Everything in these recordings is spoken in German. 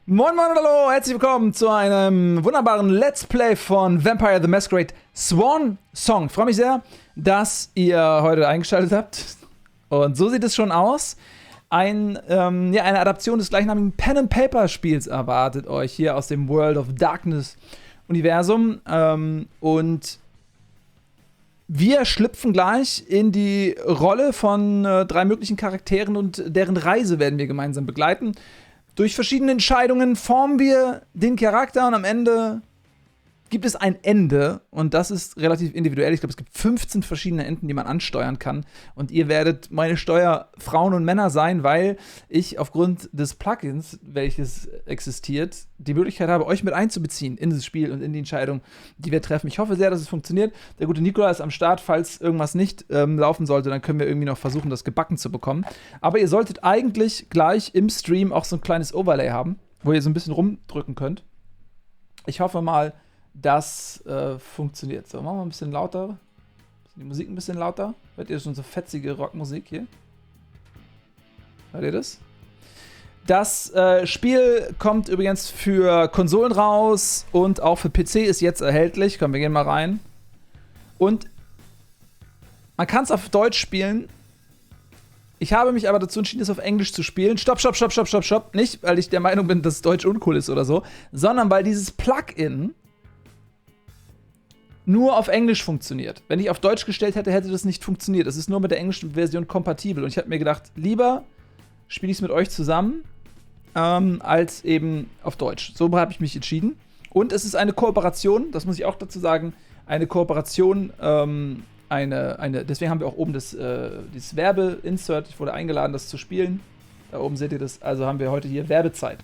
Moin Moin und hallo, herzlich willkommen zu einem wunderbaren Let's Play von Vampire the Masquerade Swansong. Ich freue mich sehr, dass ihr heute eingeschaltet habt. Und so sieht es schon aus. Eine Adaption des gleichnamigen Pen Paper-Spiels erwartet euch hier aus dem World of Darkness-Universum. Und wir schlüpfen gleich in die Rolle von drei möglichen Charakteren und deren Reise werden wir gemeinsam begleiten. Durch verschiedene Entscheidungen formen wir den Charakter und am Ende gibt es ein Ende und das ist relativ individuell. Ich glaube, es gibt 15 verschiedene Enden, die man ansteuern kann und ihr werdet meine Steuerfrauen und Männer sein, weil ich aufgrund des Plugins, welches existiert, die Möglichkeit habe, euch mit einzubeziehen in das Spiel und in die Entscheidung, die wir treffen. Ich hoffe sehr, dass es funktioniert. Der gute Nikola ist am Start. Falls irgendwas nicht laufen sollte, dann können wir irgendwie noch versuchen, das gebacken zu bekommen. Aber ihr solltet eigentlich gleich im Stream auch so ein kleines Overlay haben, wo ihr so ein bisschen rumdrücken könnt. Ich hoffe mal, das funktioniert. So, machen wir ein bisschen lauter. Die Musik ein bisschen lauter. Hört ihr schon so fetzige Rockmusik hier? Hört ihr das? Das Spiel kommt übrigens für Konsolen raus und auch für PC ist jetzt erhältlich. Komm, wir gehen mal rein. Und man kann es auf Deutsch spielen. Ich habe mich aber dazu entschieden, es auf Englisch zu spielen. Stopp. Nicht, weil ich der Meinung bin, dass Deutsch uncool ist oder so, sondern weil dieses Plugin nur auf Englisch funktioniert. Wenn ich auf Deutsch gestellt hätte, hätte das nicht funktioniert. Es ist nur mit der englischen Version kompatibel. Und ich habe mir gedacht, lieber spiele ich es mit euch zusammen, als eben auf Deutsch. So habe ich mich entschieden. Und es ist eine Kooperation, das muss ich auch dazu sagen, eine Kooperation, deswegen haben wir auch oben dieses Werbe-Insert. Ich wurde eingeladen, das zu spielen. Da oben seht ihr das. Also haben wir heute hier Werbezeit.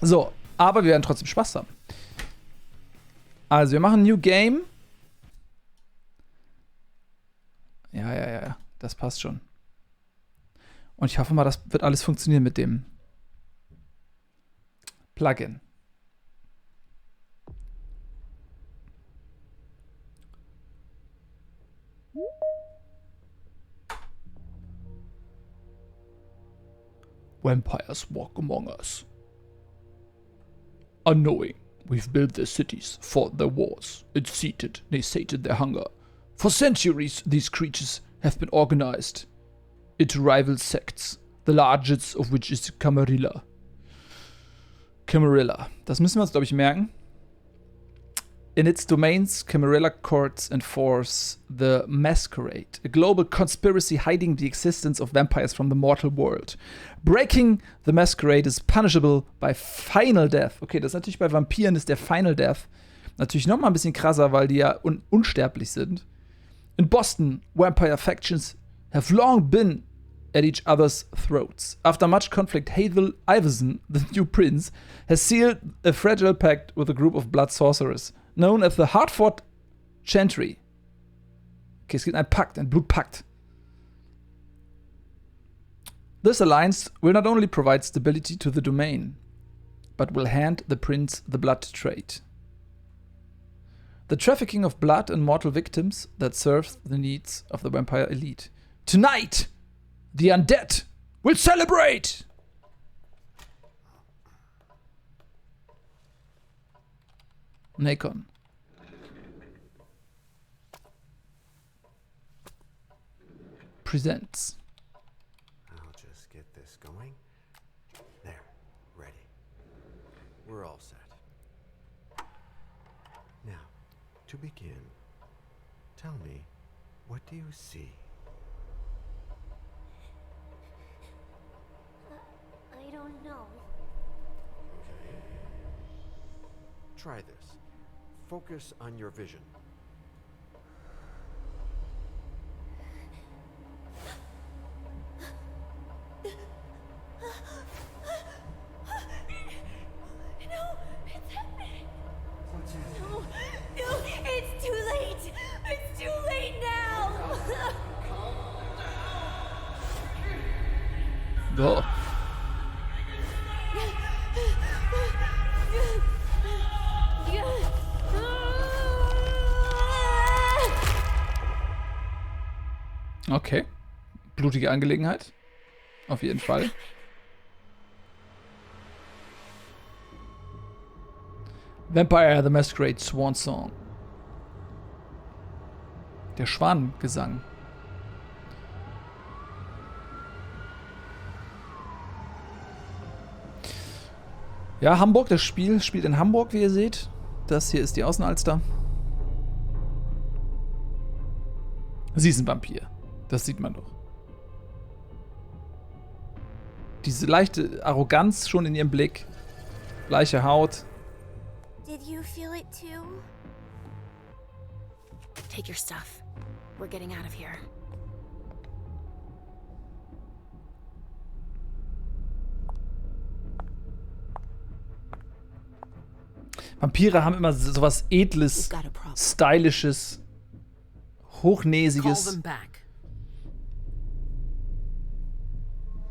So, aber wir werden trotzdem Spaß haben. Also, wir machen New Game. Ja, das passt schon. Und ich hoffe mal, das wird alles funktionieren mit dem Plugin. Vampires walk among us. Unknowing. We've built their cities, fought their wars, and sated their hunger. For centuries, these creatures have been organized into rival sects, the largest of which is Camarilla. Das müssen wir uns, glaube ich, merken. In its domains, Camarilla courts enforce the Masquerade, a global conspiracy hiding the existence of vampires from the mortal world. Breaking the Masquerade is punishable by final death. Okay, das ist natürlich bei Vampiren ist der Final Death natürlich noch mal ein bisschen krasser, weil die ja unsterblich sind. In Boston, vampire factions have long been at each other's throats. After much conflict, Havel Iverson, the new prince, has sealed a fragile pact with a group of blood sorcerers, known as the Hartford Chantry. Okay, es gibt einen Pakt, einen Blutpakt. This alliance will not only provide stability to the domain, but will hand the prince the blood trade. The trafficking of blood and mortal victims that serves the needs of the vampire elite. Tonight, the undead will celebrate! Nacon. Presents. I'll just get this going. There, ready. We're all set. Now, to begin, tell me, what do you see? I don't know. Okay. Try this. Focus on your vision. No, it's happening. What's happening? No, it's too late. It's too late now. So. Okay. Blutige Angelegenheit. Auf jeden Fall. Vampire the Masquerade Swansong. Der Schwanengesang. Ja, Hamburg, das Spiel spielt in Hamburg, wie ihr seht. Das hier ist die Außenalster. Sie ist ein Vampir. Das sieht man doch. Diese leichte Arroganz schon in ihrem Blick. Bleiche Haut. Did you feel it too? Take your stuff. We're getting out of here. Vampire haben immer sowas Edles, Stylisches, Hochnäsiges.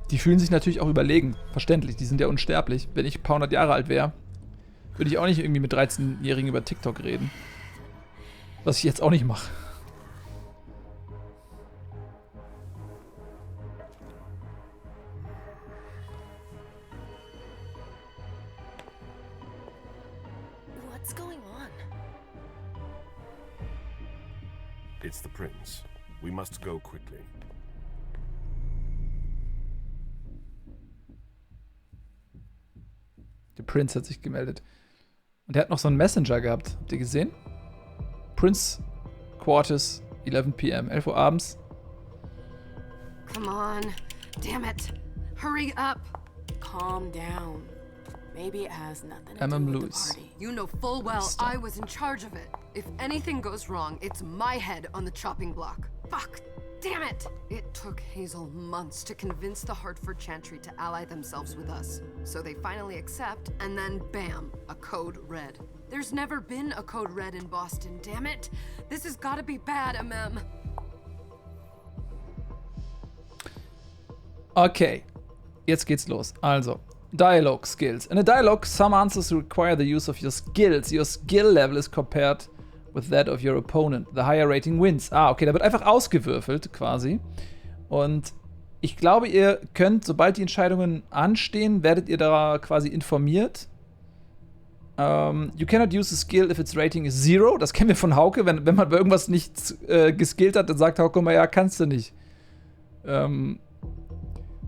Die fühlen sich natürlich auch überlegen. Verständlich, die sind ja unsterblich. Wenn ich ein paar hundert Jahre alt wäre, würde ich auch nicht irgendwie mit 13-Jährigen über TikTok reden. Was ich jetzt auch nicht mache. What's going on? It's the prince. We must go quickly. Der Prince hat sich gemeldet. Und er hat noch so einen Messenger gehabt. Habt ihr gesehen? Prince Quarters, 11 p.m., 11 Uhr abends. Come on. Damn it. Hurry up. Calm down. Maybe it has nothing to do with the party. You know full well I was in charge of it. If anything goes wrong, it's my head on the chopping block. Fuck. Damn it! It took Hazel months to convince the Hartford Chantry to ally themselves with us. So they finally accept, and then bam, a code red. There's never been a code red in Boston, damn it! This has gotta be bad, MM. Okay, jetzt geht's los. Also, Dialogue Skills. In a dialogue, some answers require the use of your skills. Your skill level is compared with that of your opponent. The higher rating wins. Ah, okay, da wird einfach ausgewürfelt, quasi. Und ich glaube, ihr könnt, sobald die Entscheidungen anstehen, werdet ihr da quasi informiert. You cannot use a skill if its rating is 0. Das kennen wir von Hauke. Wenn man bei irgendwas nicht geskillt hat, dann sagt Hauke immer, ja, kannst du nicht.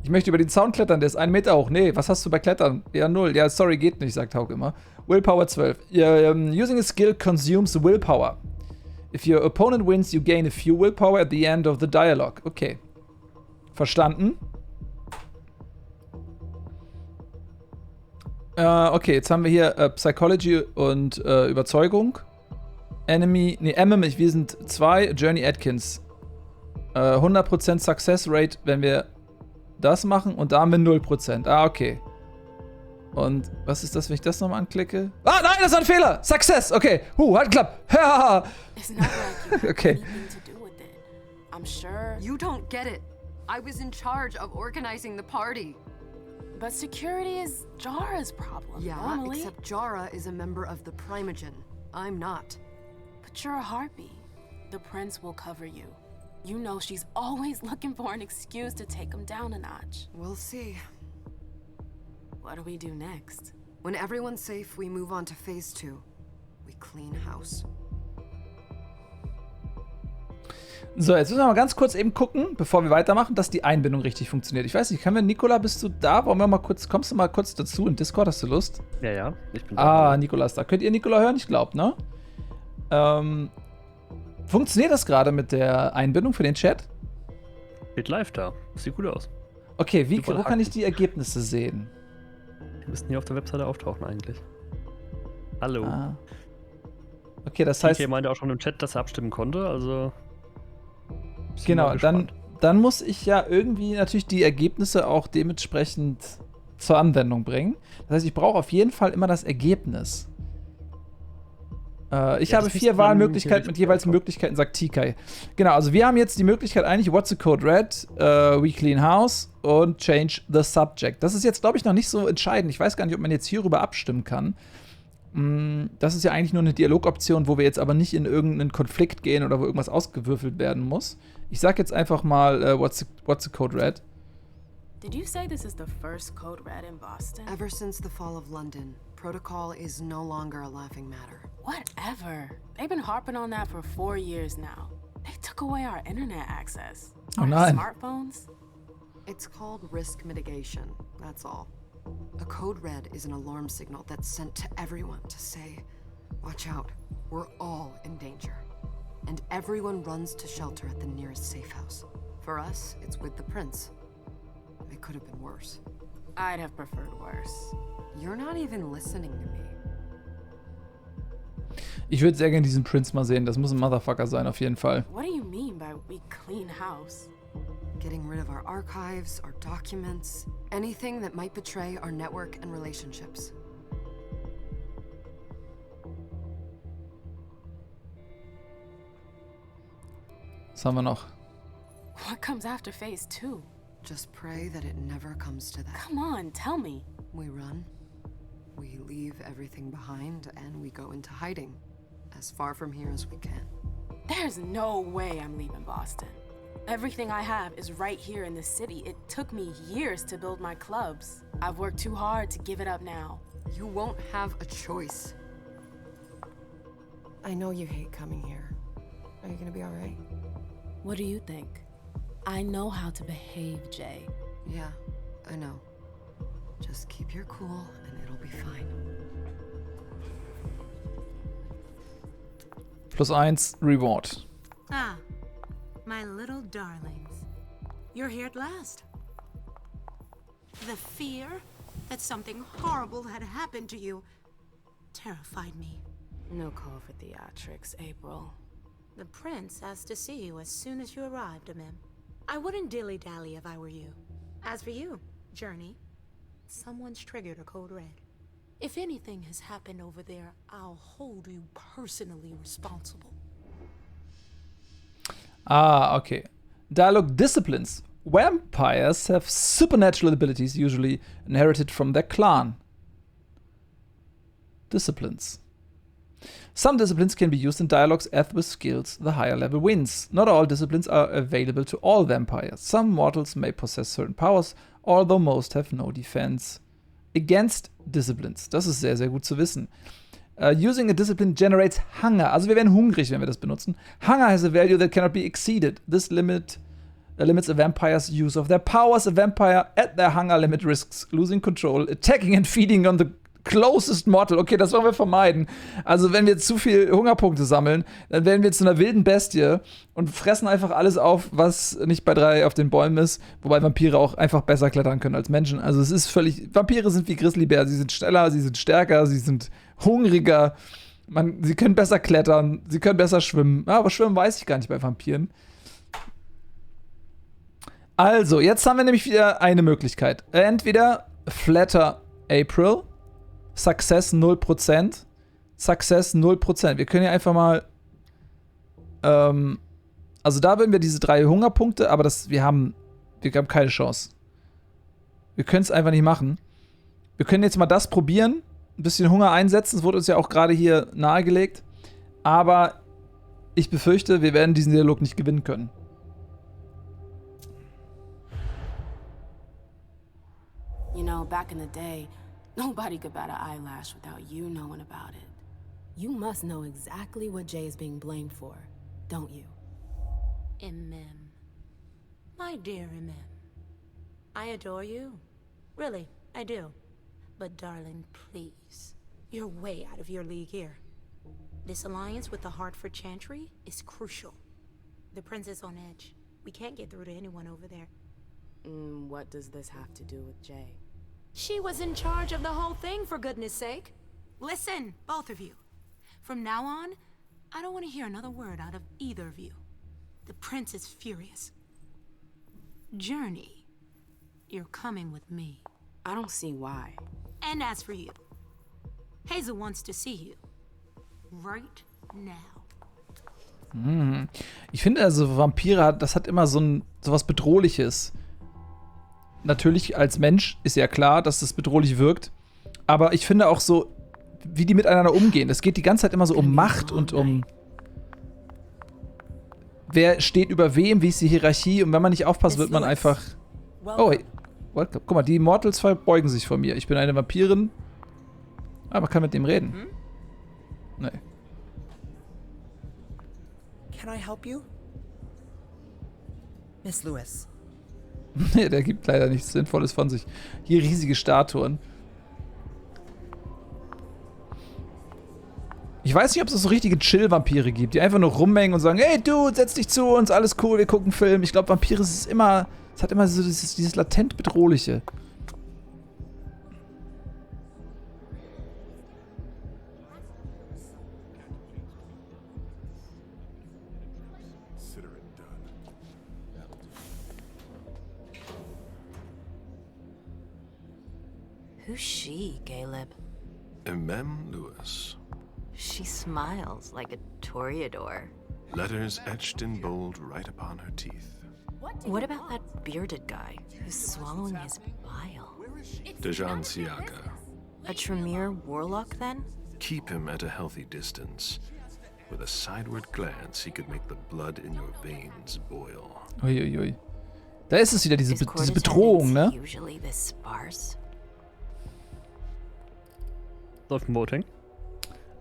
Ich möchte über den Zaun klettern, der ist 1 Meter hoch. Nee, was hast du bei Klettern? Ja, 0. Ja, sorry, geht nicht, sagt Hauke immer. Willpower 12. Using a skill consumes willpower. If your opponent wins, you gain a few willpower at the end of the dialogue. Okay. Verstanden? Okay, jetzt haben wir hier Psychology und Überzeugung. Enemy, nee, wir sind 2. Journey Atkins. 100% Success Rate, wenn wir das machen, und da haben wir 0%. Ah, okay. Und was ist das, wenn ich das nochmal anklicke? Ah, nein, das ist ein Fehler! Success! Okay. Hat geklappt. It's not like you Okay. have anything to do with it. I'm sure. You don't get it. I was in charge of organizing the party. But security is Jara's problem. Yeah, normally. except Jara is a member of the Primogen. I'm not. But you're a harpy. The prince will cover you. You know she's always looking for an excuse to take him down a notch. We'll see. What do we do next? When everyone's safe, we move on to phase 2. We clean house. So, jetzt müssen wir mal ganz kurz eben gucken, bevor wir weitermachen, dass die Einbindung richtig funktioniert. Ich weiß nicht, Nikola, bist du da? Wollen wir mal kurz, kommst du mal kurz dazu in Discord? Hast du Lust? Ja, ich bin da. Ah, Nikola ist da. Könnt ihr Nikola hören? Ich glaube, ne? Funktioniert das gerade mit der Einbindung für den Chat? Steht live da. Sieht gut aus. Okay, wo kann ich die Ergebnisse sehen? Die müssten hier auf der Webseite auftauchen eigentlich. Hallo. Ah. Okay, das heißt... TK meinte auch schon im Chat, dass er abstimmen konnte, also... Genau, dann muss ich ja irgendwie natürlich die Ergebnisse auch dementsprechend zur Anwendung bringen. Das heißt, ich brauche auf jeden Fall immer das Ergebnis. Ich habe 4 Wahlmöglichkeiten mit jeweils Möglichkeiten, sagt TK. Genau, also wir haben jetzt die Möglichkeit eigentlich, what's the code red, we clean house und change the subject. Das ist jetzt, glaube ich, noch nicht so entscheidend. Ich weiß gar nicht, ob man jetzt hierüber abstimmen kann. Das ist ja eigentlich nur eine Dialogoption, wo wir jetzt aber nicht in irgendeinen Konflikt gehen oder wo irgendwas ausgewürfelt werden muss. Ich sag jetzt einfach mal, what's the code red? Did you say this is the first code red in Boston? Ever since the fall of London, Protocol is no longer a laughing matter. Whatever. They've been harping on that for 4 years now. They took away our internet access. Oh, Our nein. smartphones. It's called risk mitigation, that's all. A code red is an alarm signal that's sent to everyone to say, watch out, we're all in danger. And everyone runs to shelter at the nearest safe house. For us, it's with the prince. It could have been worse. I'd have preferred worse. You're not even listening to me. Ich würde sehr gerne diesen Prince mal sehen. Das muss ein Motherfucker sein, auf jeden Fall. What do you mean by we clean house? Getting rid of our archives, our documents, anything that might betray our network and relationships. Was haben wir noch? What comes after phase 2? Just pray that it never comes to that. Come on, tell me. We run, we leave everything behind, and we go into hiding. As far from here as we can. There's no way I'm leaving Boston. Everything I have is right here in the city. It took me years to build my clubs. I've worked too hard to give it up now. You won't have a choice. I know you hate coming here. Are you gonna be alright? What do you think? I know how to behave, Jay. Yeah, I know. Just keep your cool and it'll be fine. +1 Reward. Ah, my little darlings. You're here at last. The fear that something horrible had happened to you terrified me. No call for theatrics, April. The prince asked to see you as soon as you arrived, Mem. I wouldn't dilly-dally if I were you. As for you, Journey, someone's triggered a code red. If anything has happened over there, I'll hold you personally responsible. Ah, okay. Dialogue disciplines. Vampires have supernatural abilities, usually inherited from their clan. Disciplines. Some disciplines can be used in dialogues as with skills the higher level wins. Not all disciplines are available to all vampires. Some mortals may possess certain powers, although most have no defense against disciplines. Das ist sehr, sehr gut zu wissen. Using a discipline generates hunger. Also wir werden hungrig, wenn wir das benutzen. Hunger has a value that cannot be exceeded. This limits a vampire's use of their powers. A vampire at their hunger limit risks losing control, attacking and feeding on the closest mortal. Okay, das wollen wir vermeiden. Also wenn wir zu viel Hungerpunkte sammeln, dann werden wir zu einer wilden Bestie und fressen einfach alles auf, was nicht bei 3 auf den Bäumen ist. Wobei Vampire auch einfach besser klettern können als Menschen. Also es ist völlig... Vampire sind wie Grizzlybär. Sie sind schneller, sie sind stärker, sie sind hungriger. Sie können besser klettern, sie können besser schwimmen. Ja, aber schwimmen weiß ich gar nicht bei Vampiren. Also, jetzt haben wir nämlich wieder eine Möglichkeit. Entweder Flatter April, Success 0%, Success 0%. Wir können ja einfach mal also da würden wir diese 3 Hungerpunkte, aber wir haben keine Chance. Wir können es einfach nicht machen. Wir können jetzt mal das probieren, ein bisschen Hunger einsetzen. Es wurde uns ja auch gerade hier nahegelegt. Aber ich befürchte, wir werden diesen Dialog nicht gewinnen können. You know, back in the day, nobody could bat an eyelash without you knowing about it. You must know exactly what Jay is being blamed for, don't you? Mem. My dear Mem. I adore you. Really, I do. But darling, please. You're way out of your league here. This alliance with the Hartford Chantry is crucial. The prince is on edge. We can't get through to anyone over there. What does this have to do with Jay? She was in charge of the whole thing, for goodness sake. Listen, both of you. From now on, I don't want to hear another word out of either of you. The prince is furious. Journey, you're coming with me. I don't see why. And as for you, Hazel wants to see you. Right now. Ich finde also, Vampire, das hat immer so was Bedrohliches. Natürlich, als Mensch ist ja klar, dass das bedrohlich wirkt. Aber ich finde auch so, wie die miteinander umgehen. Es geht die ganze Zeit immer so um Macht und um wer steht über wem, wie ist die Hierarchie. Und wenn man nicht aufpasst, wird man einfach... Oh, hey. Guck mal, die Immortals verbeugen sich vor mir. Ich bin eine Vampirin. Ah, man kann mit dem reden. Hm? Nee. Can I help you? Miss Lewis. Nee, der gibt leider nichts Sinnvolles von sich. Hier riesige Statuen. Ich weiß nicht, ob es so richtige Chill-Vampire gibt, die einfach nur rumhängen und sagen, hey Dude, setz dich zu uns, alles cool, wir gucken Film. Ich glaube, Vampire es hat immer so dieses latent Bedrohliche. Who's she, Caleb? Mem Lewis. She smiles like a toreador. Letters etched in bold right upon her teeth. What about that bearded guy who's swallowing his bile? Dejan Siaka. A Tremere warlock, then? Keep him at a healthy distance. With a sideward glance, he could make the blood in your veins boil. Uiuiui. Da ist es wieder, diese Bedrohung, ne? Usually this sparse. Läuft ein Voting.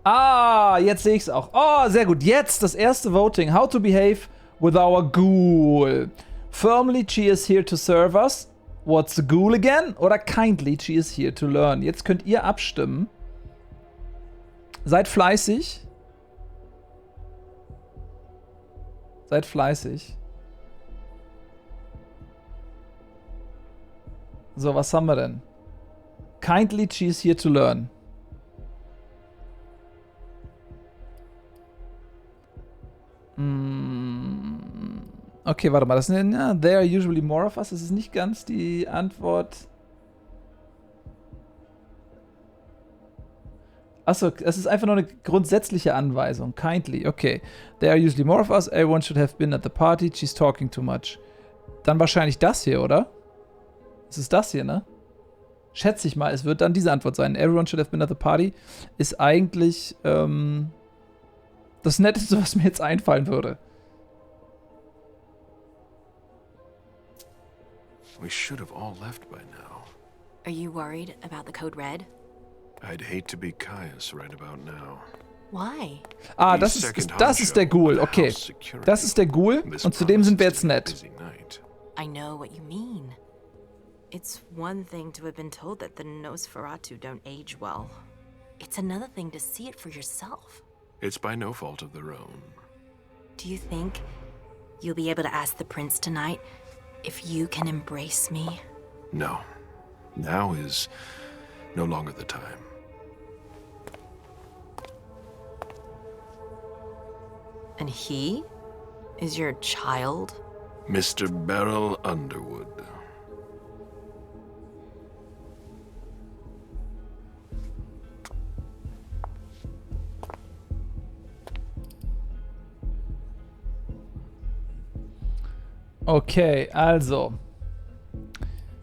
Ah, jetzt sehe ich es auch. Oh, sehr gut. Jetzt das erste Voting. How to behave with our ghoul. Firmly, she is here to serve us. What's the ghoul again? Oder kindly, she is here to learn. Jetzt könnt ihr abstimmen. Seid fleißig. Seid fleißig. So, was haben wir denn? Kindly, she is here to learn. Okay, warte mal. Das sind ja, there are usually more of us. Das ist nicht ganz die Antwort. Achso, es ist einfach nur eine grundsätzliche Anweisung. Kindly, okay. There are usually more of us. Everyone should have been at the party. She's talking too much. Dann wahrscheinlich das hier, oder? Es ist das hier, ne? Schätze ich mal, es wird dann diese Antwort sein. Everyone should have been at the party. Ist eigentlich, das Netteste, was mir jetzt einfallen würde. We should have all left by now. Are you worried about the code red? I'd hate to be Caius right about now. Why? Ah, das ist der Ghoul, okay. Das ist der Ghoul und zu dem sind wir jetzt nett. I know what you mean. It's one thing to have been told that the Nosferatu don't age well. It's another thing to see it for yourself. It's by no fault of their own. Do you think you'll be able to ask the prince tonight if you can embrace me? No. Now is no longer the time. And he is your child? Mr. Beryl Underwood. Okay, also.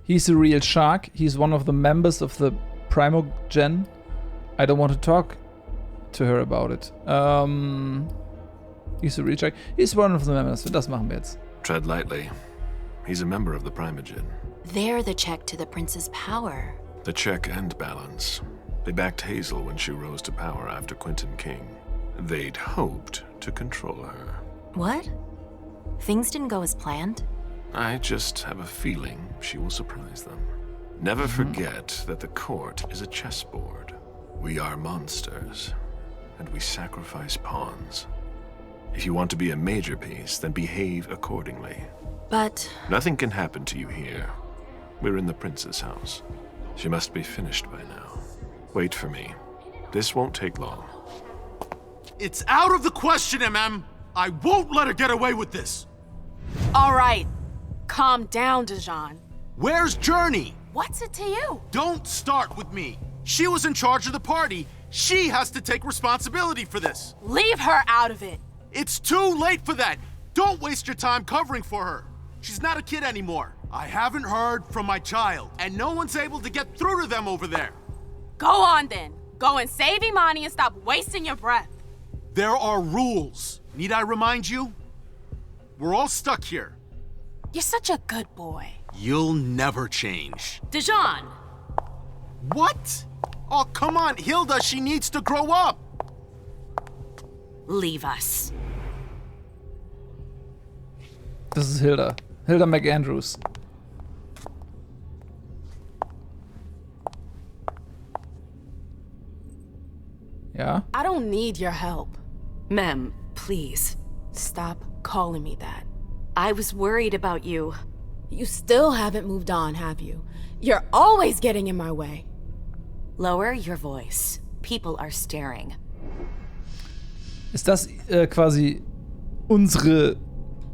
He's a real shark. He's one of the members of the Primogen. I don't want to talk to her about it. He's a real shark. He's one of the members. Das machen wir jetzt. Tread lightly. He's a member of the Primogen. They're the check to the prince's power. The check and balance. They backed Hazel when she rose to power after Quentin King. They'd hoped to control her. What? Things didn't go as planned? I just have a feeling she will surprise them. Never forget that the court is a chessboard. We are monsters, and we sacrifice pawns. If you want to be a major piece, then behave accordingly. But... Nothing can happen to you here. We're in the prince's house. She must be finished by now. Wait for me. This won't take long. It's out of the question, MM! I won't let her get away with this! All right. Calm down, Dejan. Where's Journey? What's it to you? Don't start with me. She was in charge of the party. She has to take responsibility for this. Leave her out of it. It's too late for that. Don't waste your time covering for her. She's not a kid anymore. I haven't heard from my child, and no one's able to get through to them over there. Go on then. Go and save Imani and stop wasting your breath. There are rules. Need I remind you? We're all stuck here. You're such a good boy. You'll never change. Dejan! What? Oh, come on, Hilda, she needs to grow up. Leave us. Das ist Hilda. Hilda McAndrews. Ja? I don't need your help. Mem, please. Stop calling me that. I was worried about you. You still haven't moved on, have you? You're always getting in my way. Lower your voice. People are staring. Ist das quasi unsere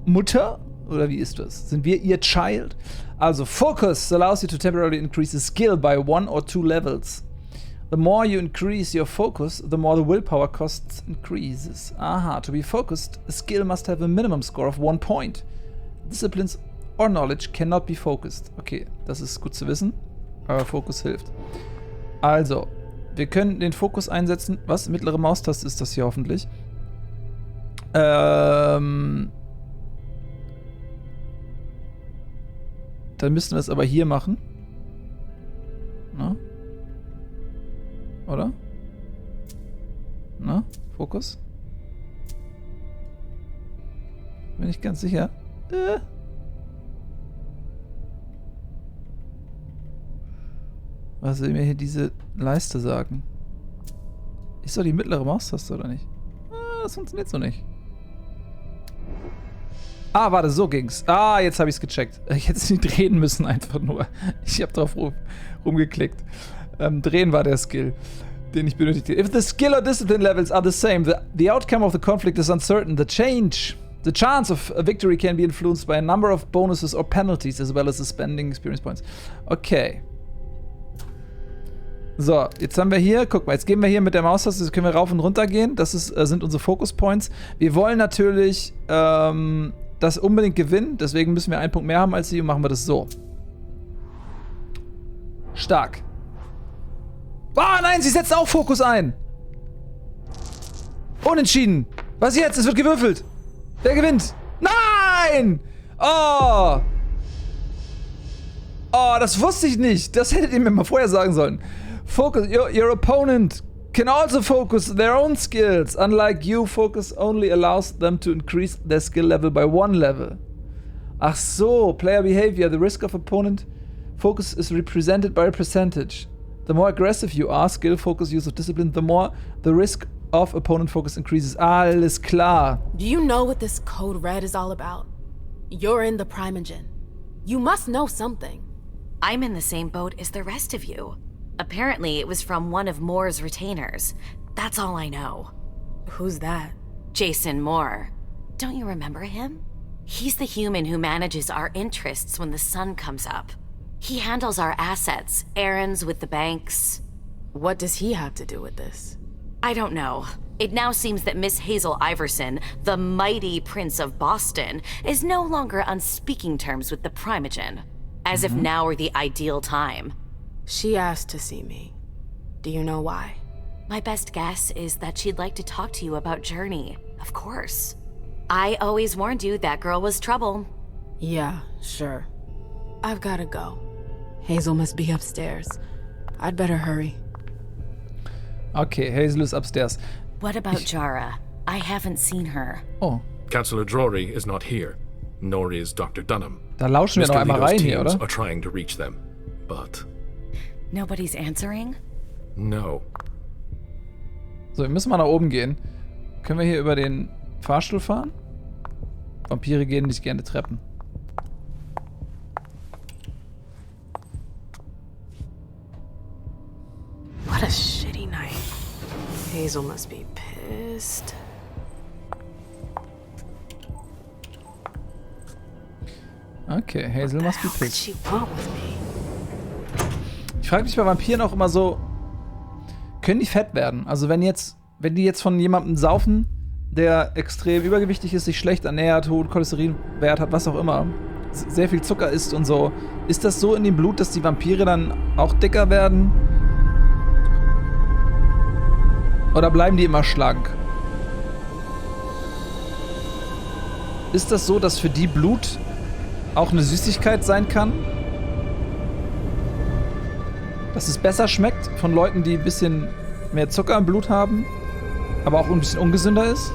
Mutter? Oder wie ist das? Sind wir ihr Child? Also, Focus allows you to temporarily increase the skill by 1 or 2 levels. The more you increase your focus, the more the willpower cost increases. Aha, to be focused, a skill must have a minimum score of 1 point. Disciplines or knowledge cannot be focused. Okay, das ist gut zu wissen. Aber Fokus hilft. Also, wir können den Fokus einsetzen. Was? Mittlere Maustaste ist das hier hoffentlich. Dann müssten wir es aber hier machen. Na? Oder? Na? Fokus? Bin ich ganz sicher. Was will mir hier diese Leiste sagen? Ist doch die mittlere Maustaste, oder nicht? Das funktioniert so nicht. Ah, warte, so ging's. Ah, jetzt habe ich's gecheckt. Ich hätte es nicht drehen müssen, einfach nur. Ich habe drauf rumgeklickt. Drehen war der Skill, den ich benötigte. If the skill or discipline levels are the same, the outcome of the conflict is uncertain. The chance of a victory can be influenced by a number of bonuses or penalties, as well as the spending experience points. Okay. So, jetzt haben wir hier, guck mal, jetzt gehen wir hier mit der Maustaste, jetzt können wir rauf und runter gehen. Das sind unsere Focus Points. Wir wollen natürlich das unbedingt gewinnen, deswegen müssen wir einen Punkt mehr haben als sie und machen wir das so. Stark. Ah, nein, sie setzt auch Fokus ein. Unentschieden. Was jetzt? Es wird gewürfelt. Wer gewinnt? Nein! Oh! Oh, das wusste ich nicht. Das hättet ihr mir mal vorher sagen sollen. Focus. Your opponent can also focus their own skills. Unlike you, focus only allows them to increase their skill level by 1 level. Ach so, player behavior. The risk of opponent focus is represented by a percentage. The more aggressive you are, skill, focus, use of discipline, the more the risk of opponent focus increases. Alles klar. Do you know what this code red is all about? You're in the Primogen. You must know something. I'm in the same boat as the rest of you. Apparently, it was from one of Moore's retainers. That's all I know. Who's that? Jason Moore. Don't you remember him? He's the human who manages our interests when the sun comes up. He handles our assets, errands with the banks. What does he have to do with this? I don't know. It now seems that Miss Hazel Iverson, the mighty Prince of Boston, is no longer on speaking terms with the Primogen. As if now were the ideal time. She asked to see me. Do you know why? My best guess is that she'd like to talk to you about Journey, of course. I always warned you that girl was trouble. Yeah, sure. I've gotta go. Hazel must be upstairs. I'd better hurry. Okay, Hazel ist upstairs. What about Jara? I haven't seen her. Oh. Councillor Drury is not here, nor is Dr. Dunham. Da lauschen wir noch einmal rein hier, oder? Are trying to reach them, but nobody's answering? No. So, wir müssen mal nach oben gehen. Können wir hier über den Fahrstuhl fahren? Vampire gehen nicht gerne Treppen. What a shitty night. Hazel must be pissed. Okay, Hazel must be pissed. What did she want with me? Ich frage mich bei Vampiren auch immer so, können die fett werden? Also wenn die jetzt von jemandem saufen, der extrem übergewichtig ist, sich schlecht ernährt, hohen Cholesterinwert hat, was auch immer, sehr viel Zucker isst und so, ist das so in dem Blut, dass die Vampire dann auch dicker werden? Oder bleiben die immer schlank? Ist das so, dass für die Blut auch eine Süßigkeit sein kann? dass es besser schmeckt von Leuten, die ein bisschen mehr Zucker im Blut haben, aber auch ein bisschen ungesünder ist?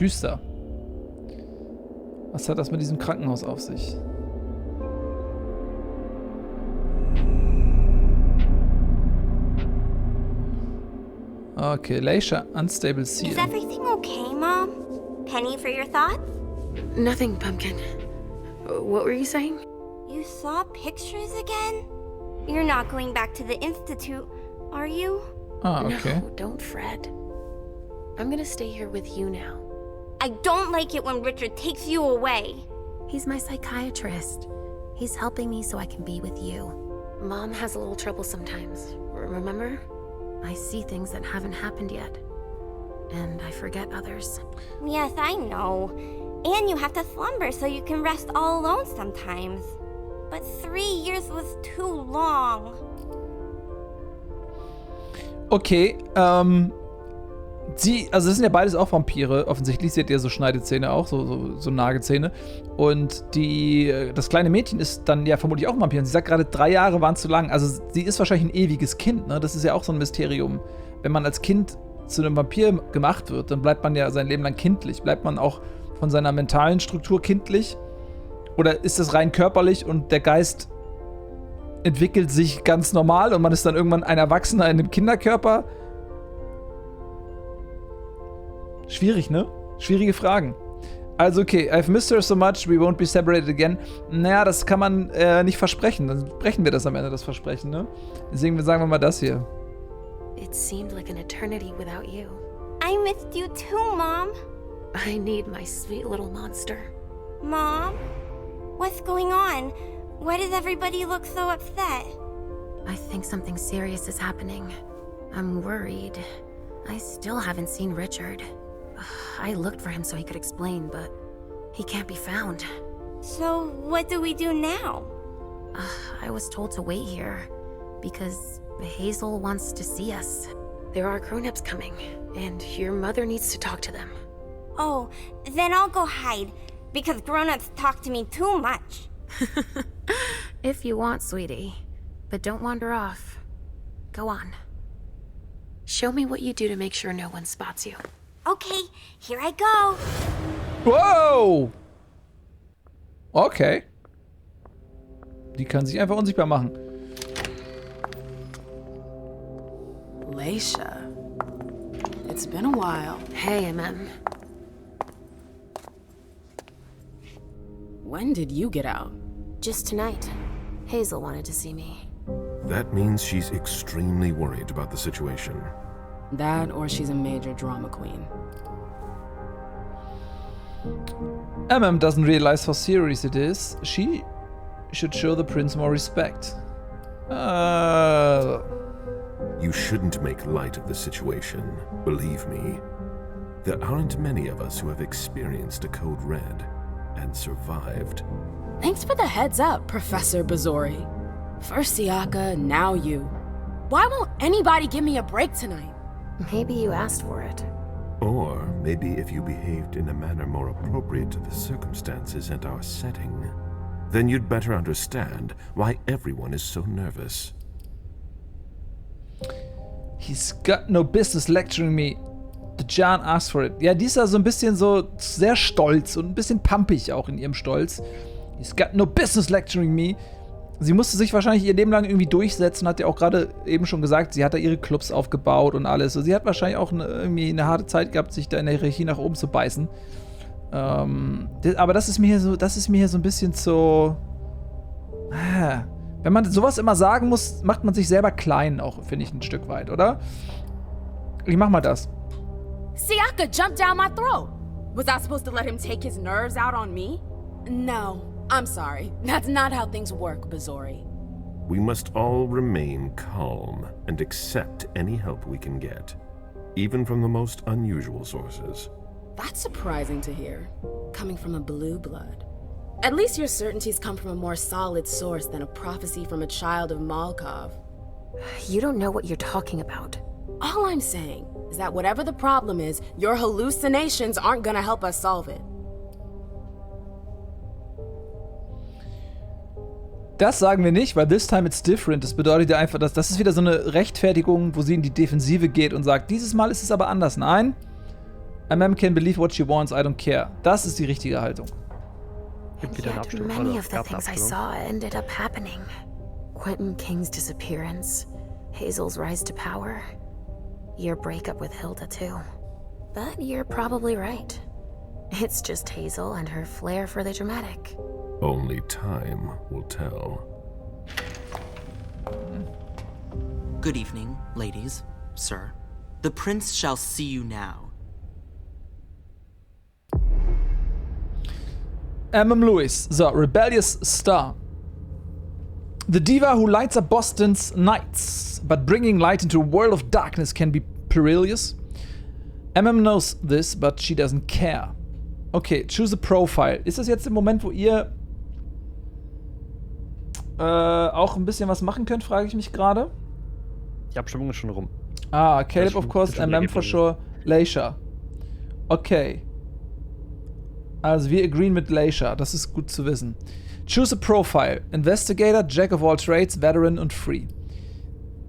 Düster. Was hat das mit diesem Krankenhaus auf sich? Okay, Leisha, unstable seal. Is everything okay, Mom? Penny, for your thoughts? Nothing, Pumpkin. What were you saying? You saw pictures again? You're not going back to the Institute, are you? Ah, okay. No, don't fret. I'm gonna stay here with you now. I don't like it when Richard takes you away. He's my psychiatrist. He's helping me so I can be with you. Mom has a little trouble sometimes, remember? I see things that haven't happened yet. And I forget others. Yes, I know. And you have to slumber so you can rest all alone sometimes. But 3 years was too long. Okay, also das sind ja beides auch Vampire. Offensichtlich, sie hat ja so Schneidezähne auch, so Nagezähne. Und das kleine Mädchen ist dann ja vermutlich auch ein Vampir. Und sie sagt gerade, 3 Jahre waren zu lang. Also sie ist wahrscheinlich ein ewiges Kind, ne? Das ist ja auch so ein Mysterium. Wenn man als Kind zu einem Vampir gemacht wird, dann bleibt man ja sein Leben lang kindlich. Bleibt man auch von seiner mentalen Struktur kindlich? Oder ist das rein körperlich und der Geist entwickelt sich ganz normal und man ist dann irgendwann ein Erwachsener in einem Kinderkörper? Schwierig, ne? Schwierige Fragen. Also okay, I've missed her so much, we won't be separated again. Naja, das kann man nicht versprechen. Dann brechen wir das am Ende, das Versprechen, ne? Deswegen sagen wir mal das hier. It seemed like an eternity without you. I missed you too, Mom. I need my sweet little monster. Mom? What's going on? Why does everybody look so upset? I think something serious is happening. I'm worried. I still haven't seen Richard. I looked for him so he could explain, but he can't be found. So what do we do now? I was told to wait here because Hazel wants to see us. There are grown-ups coming, and your mother needs to talk to them. Oh, then I'll go hide, because grown-ups talk to me too much. If you want, sweetie. But don't wander off. Go on. Show me what you do to make sure no one spots you. Okay, here I go. Wow! Okay. Die kann sich einfach unsichtbar machen. Leisha. It's been a while. Hey, MM. When did you get out? Just tonight. Hazel wanted to see me. That means she's extremely worried about the situation. That or she's a major drama queen. MM doesn't realize how serious it is. She should show the prince more respect. You shouldn't make light of the situation. Believe me. There aren't many of us who have experienced a code red and survived. Thanks for the heads up, Professor Bazori. First Siaka, now you. Why won't anybody give me a break tonight? Maybe you asked for it. Or maybe if you behaved in a manner more appropriate to the circumstances and our setting, then you'd better understand why everyone is so nervous. He's got no business lecturing me. The Jan asked for it. Ja, die ist da so ein bisschen so sehr stolz und ein bisschen pampig auch in ihrem Stolz. He's got no business lecturing me. Sie musste sich wahrscheinlich ihr Leben lang irgendwie durchsetzen, hat ja auch gerade eben schon gesagt, sie hat da ihre Clubs aufgebaut und alles. Und sie hat wahrscheinlich auch irgendwie eine harte Zeit gehabt, sich da in der Hierarchie nach oben zu beißen. Aber das ist mir hier so ein bisschen so... Wenn man sowas immer sagen muss, macht man sich selber klein auch, finde ich, ein Stück weit, oder? Ich mach mal das. Siaka jumped down my throat. Was I supposed to let him take his nerves out on me? No, I'm sorry. That's not how things work, Bazori. We must all remain calm and accept any help we can get. even from the most unusual sources. That's surprising to hear, coming from a blue blood. At least your certainties come from a more solid source than a prophecy from a child of Malkov. You don't know what you're talking about. All I'm saying is that whatever the problem is, your hallucinations aren't gonna help us solve it. Das sagen wir nicht, weil this time it's different. Das bedeutet ja einfach, dass das ist wieder so eine Rechtfertigung, wo sie in die Defensive geht und sagt, dieses Mal ist es aber anders. Nein, a man can believe what she wants, I don't care. Das ist die richtige Haltung. And yet, many of the things I saw ended up happening. Quentin King's disappearance, Hazel's rise to power, your breakup with Hilda too. But you're probably right. It's just Hazel and her flair for the dramatic. Only time will tell. Good evening, ladies, sir. The prince shall see you now. Lewis, so, rebellious star. The diva who lights up Boston's nights, but bringing light into a world of darkness can be perilous. knows this, but she doesn't care. Okay, choose a profile. Ist das jetzt der Moment, wo ihr auch ein bisschen was machen könnt, frage ich mich gerade. Die Abstimmung ist schon rum. Ah, Caleb, of course, for sure, Leisha. Okay. Also wir agreeen mit Leisha, das ist gut zu wissen. Choose a profile. Investigator, Jack of all trades, Veteran und Free.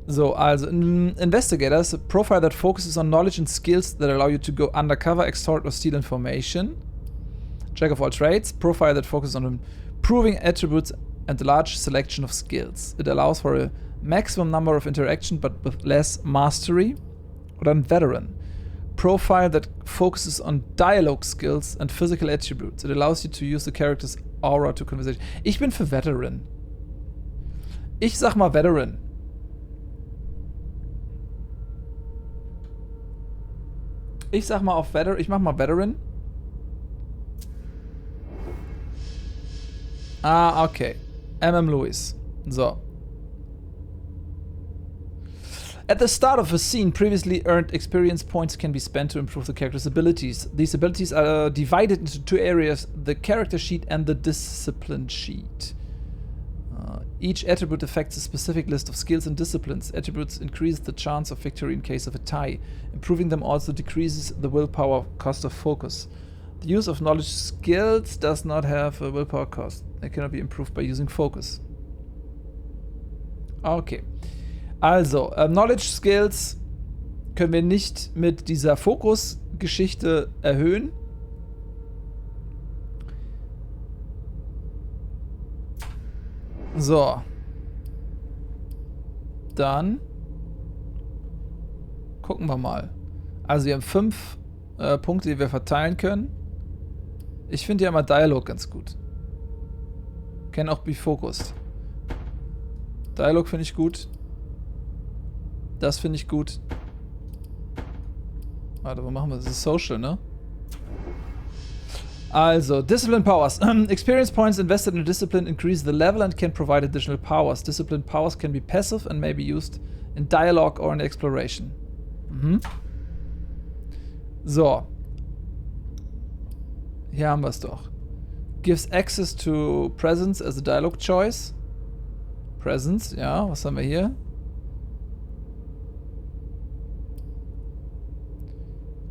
So, also Investigator is a profile that focuses on knowledge and skills that allow you to go undercover, extort or steal information. Jack of all trades, profile that focuses on improving attributes and a large selection of skills. It allows for a maximum number of interaction but with less mastery. Oder ein Veteran. Profile that focuses on dialogue skills and physical attributes. It allows you to use the character's aura to conversation. Ich bin für Veteran. Ich sag mal Veteran. Ich sag mal auf Veteran. Ich mach mal Veteran. Ah, okay. Lewis. So. At the start of a scene, previously earned experience points can be spent to improve the character's abilities. These abilities are divided into two areas, the character sheet and the discipline sheet. Each attribute affects a specific list of skills and disciplines. Attributes increase the chance of victory in case of a tie. Improving them also decreases the willpower cost of focus. The use of knowledge skills does not have a willpower cost. They cannot be improved by using focus. Okay. Also, Knowledge Skills können wir nicht mit dieser Fokus-Geschichte erhöhen. So. Dann gucken wir mal. Also wir haben 5 Punkte, die wir verteilen können. Ich finde ja immer Dialog ganz gut. Can auch be focused. Dialog finde ich gut. Das finde ich gut. Warte, wo machen wir das? Das ist Social, ne? Also, Discipline Powers. Experience points invested in a discipline increase the level and can provide additional powers. Discipline powers can be passive and may be used in dialogue or in exploration. Mhm. So. Hier haben wir es doch. Gives access to presence as a dialogue choice. Presence, ja, was haben wir hier?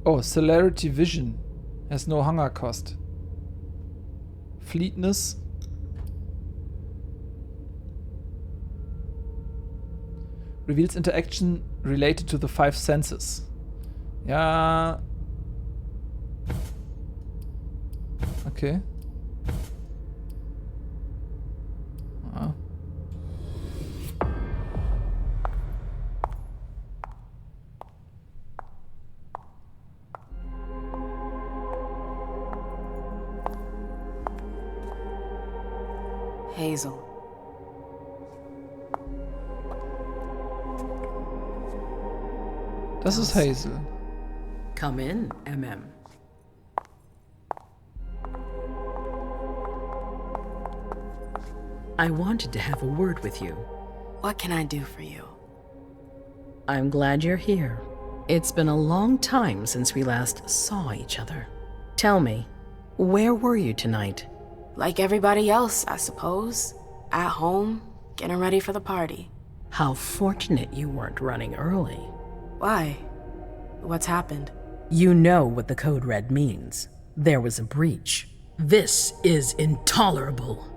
Oh, Celerity Vision. Has no hunger cost. Fleetness. Reveals interaction related to the 5 senses. Ja. Okay. Ah. Hazel. Das ist Hazel. Come in, MM. I wanted to have a word with you. What can I do for you? I'm glad you're here. It's been a long time since we last saw each other. Tell me, where were you tonight? Like everybody else, I suppose. At home, getting ready for the party. How fortunate you weren't running early. Why? What's happened? You know what the code red means. There was a breach. This is intolerable.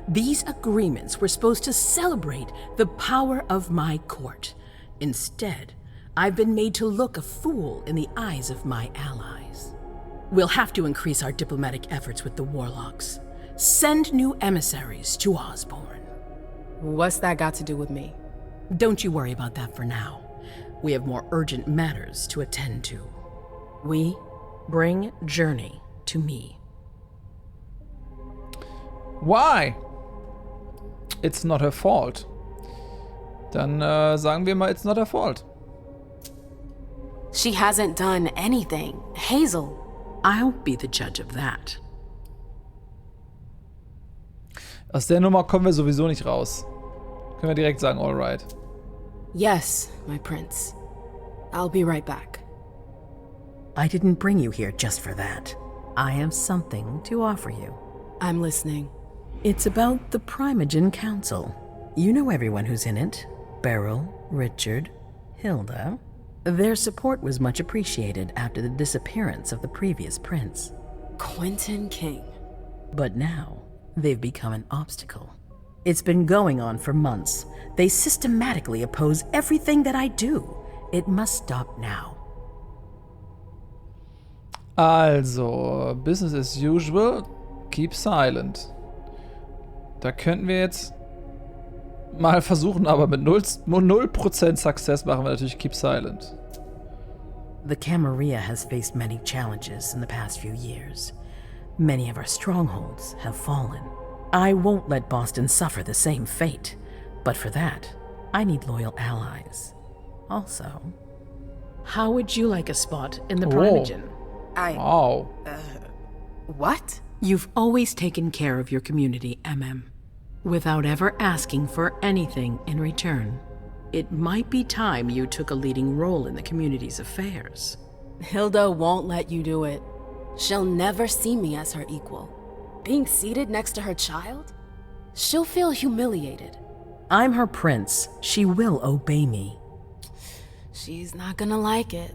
These agreements were supposed to celebrate the power of my court. Instead, I've been made to look a fool in the eyes of my allies. We'll have to increase our diplomatic efforts with the warlocks. Send new emissaries to Osborne. What's that got to do with me? Don't you worry about that for now. We have more urgent matters to attend to. We bring Journey to me. Why? It's not her fault. Dann sagen wir mal, it's not her fault. She hasn't done anything. Hazel. I'll be the judge of that. Aus der Nummer kommen wir sowieso nicht raus. Können wir direkt sagen, alright. Yes, my prince. I'll be right back. I didn't bring you here just for that. I have something to offer you. I'm listening. It's about the Primogen Council. You know everyone who's in it. Beryl, Richard, Hilda. Their support was much appreciated after the disappearance of the previous prince. Quentin King. But now, they've become an obstacle. It's been going on for months. They systematically oppose everything that I do. It must stop now. Also, business as usual, keep silent. Da könnten wir jetzt mal versuchen, aber mit 0% Success machen wir natürlich keep silent. The Camarilla has faced many challenges in the past few years. Many of our strongholds have fallen. I won't let Boston suffer the same fate, but for that, I need loyal allies. Also, how would you like a spot in the Primogen? Wow. What? You've always taken care of your community, without ever asking for anything in return. It might be time you took a leading role in the community's affairs. Hilda won't let you do it. She'll never see me as her equal. Being seated next to her child? She'll feel humiliated. I'm her prince. She will obey me. She's not gonna like it.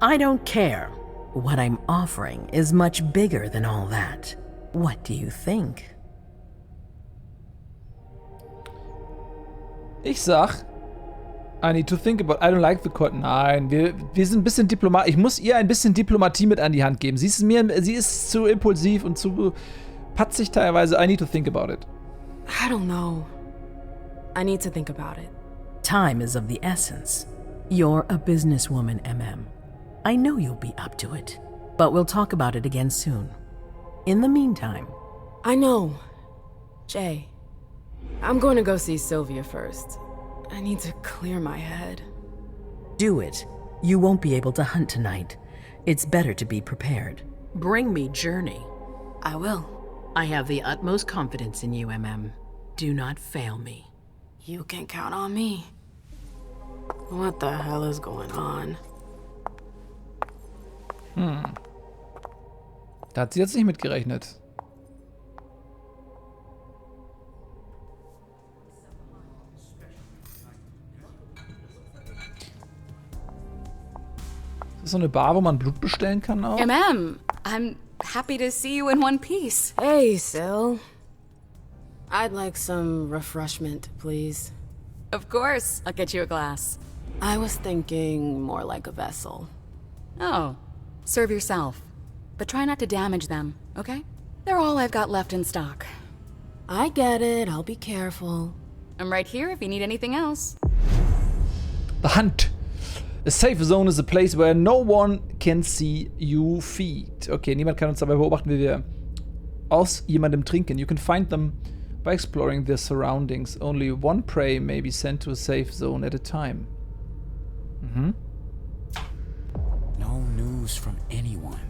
I don't care. What I'm offering is much bigger than all that. What do you think? Ich sag, I need to think about. I don't like the court. Nein, wir sind ein bisschen Diplomat. Ich muss ihr ein bisschen Diplomatie mit an die Hand geben. Sie ist zu impulsiv und zu patzig teilweise. I need to think about it. I don't know. I need to think about it. Time is of the essence. You're a businesswoman, I know you'll be up to it, but we'll talk about it again soon. In the meantime... I know. Jay, I'm going to go see Sylvia first. I need to clear my head. Do it. You won't be able to hunt tonight. It's better to be prepared. Bring me Journey. I will. I have the utmost confidence in you, Do not fail me. You can count on me. What the hell is going on? Da hat sie jetzt nicht mitgerechnet. Ist das so eine Bar, wo man Blut bestellen kann auch? I'm happy to see you in one piece. Hey, Sil. I'd like some refreshment, please. Of course. I'll get you a glass. I was thinking more like a vessel. Oh. Serve yourself. But try not to damage them, okay? They're all I've got left in stock. I get it. I'll be careful. I'm right here if you need anything else. The hunt. A safe zone is a place where no one can see you feed. Okay, niemand kann uns dabei beobachten, wie wir aus jemandem trinken. You can find them by exploring their surroundings. Only one prey may be sent to a safe zone at a time. No news from anyone.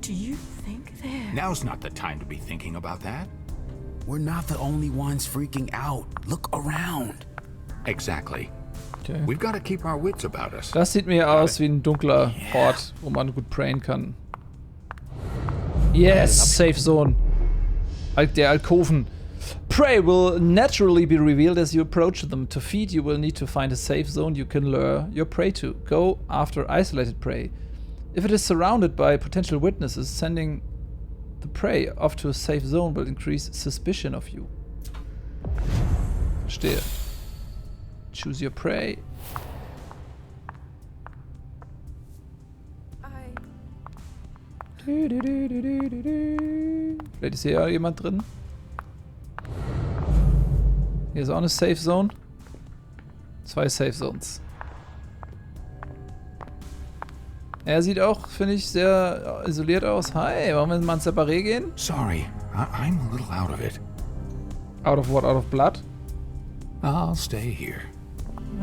Do you think that... Now's not the time to be thinking about that. We're not the only ones freaking out. Look around. Exactly. Okay. We've got to keep our wits about us. Das sieht mir aus wie ein dunkler Ort, wo man gut prayen kann. Yes, Safe Zone. Der Alkoven. Prey will naturally be revealed as you approach them. To feed, you will need to find a safe zone you can lure your prey to. Go after isolated prey. If it is surrounded by potential witnesses, sending the prey off to a safe zone will increase suspicion of you. Verstehe. Choose your prey. Vielleicht ist hier ja jemand drin. Hier ist auch eine Safe Zone. 2 Safe Zones. Er sieht auch, finde ich, sehr isoliert aus. Hi, wollen wir mal ins Separé gehen? Sorry, I'm a little out of it. Out of what? Out of blood? I'll stay here.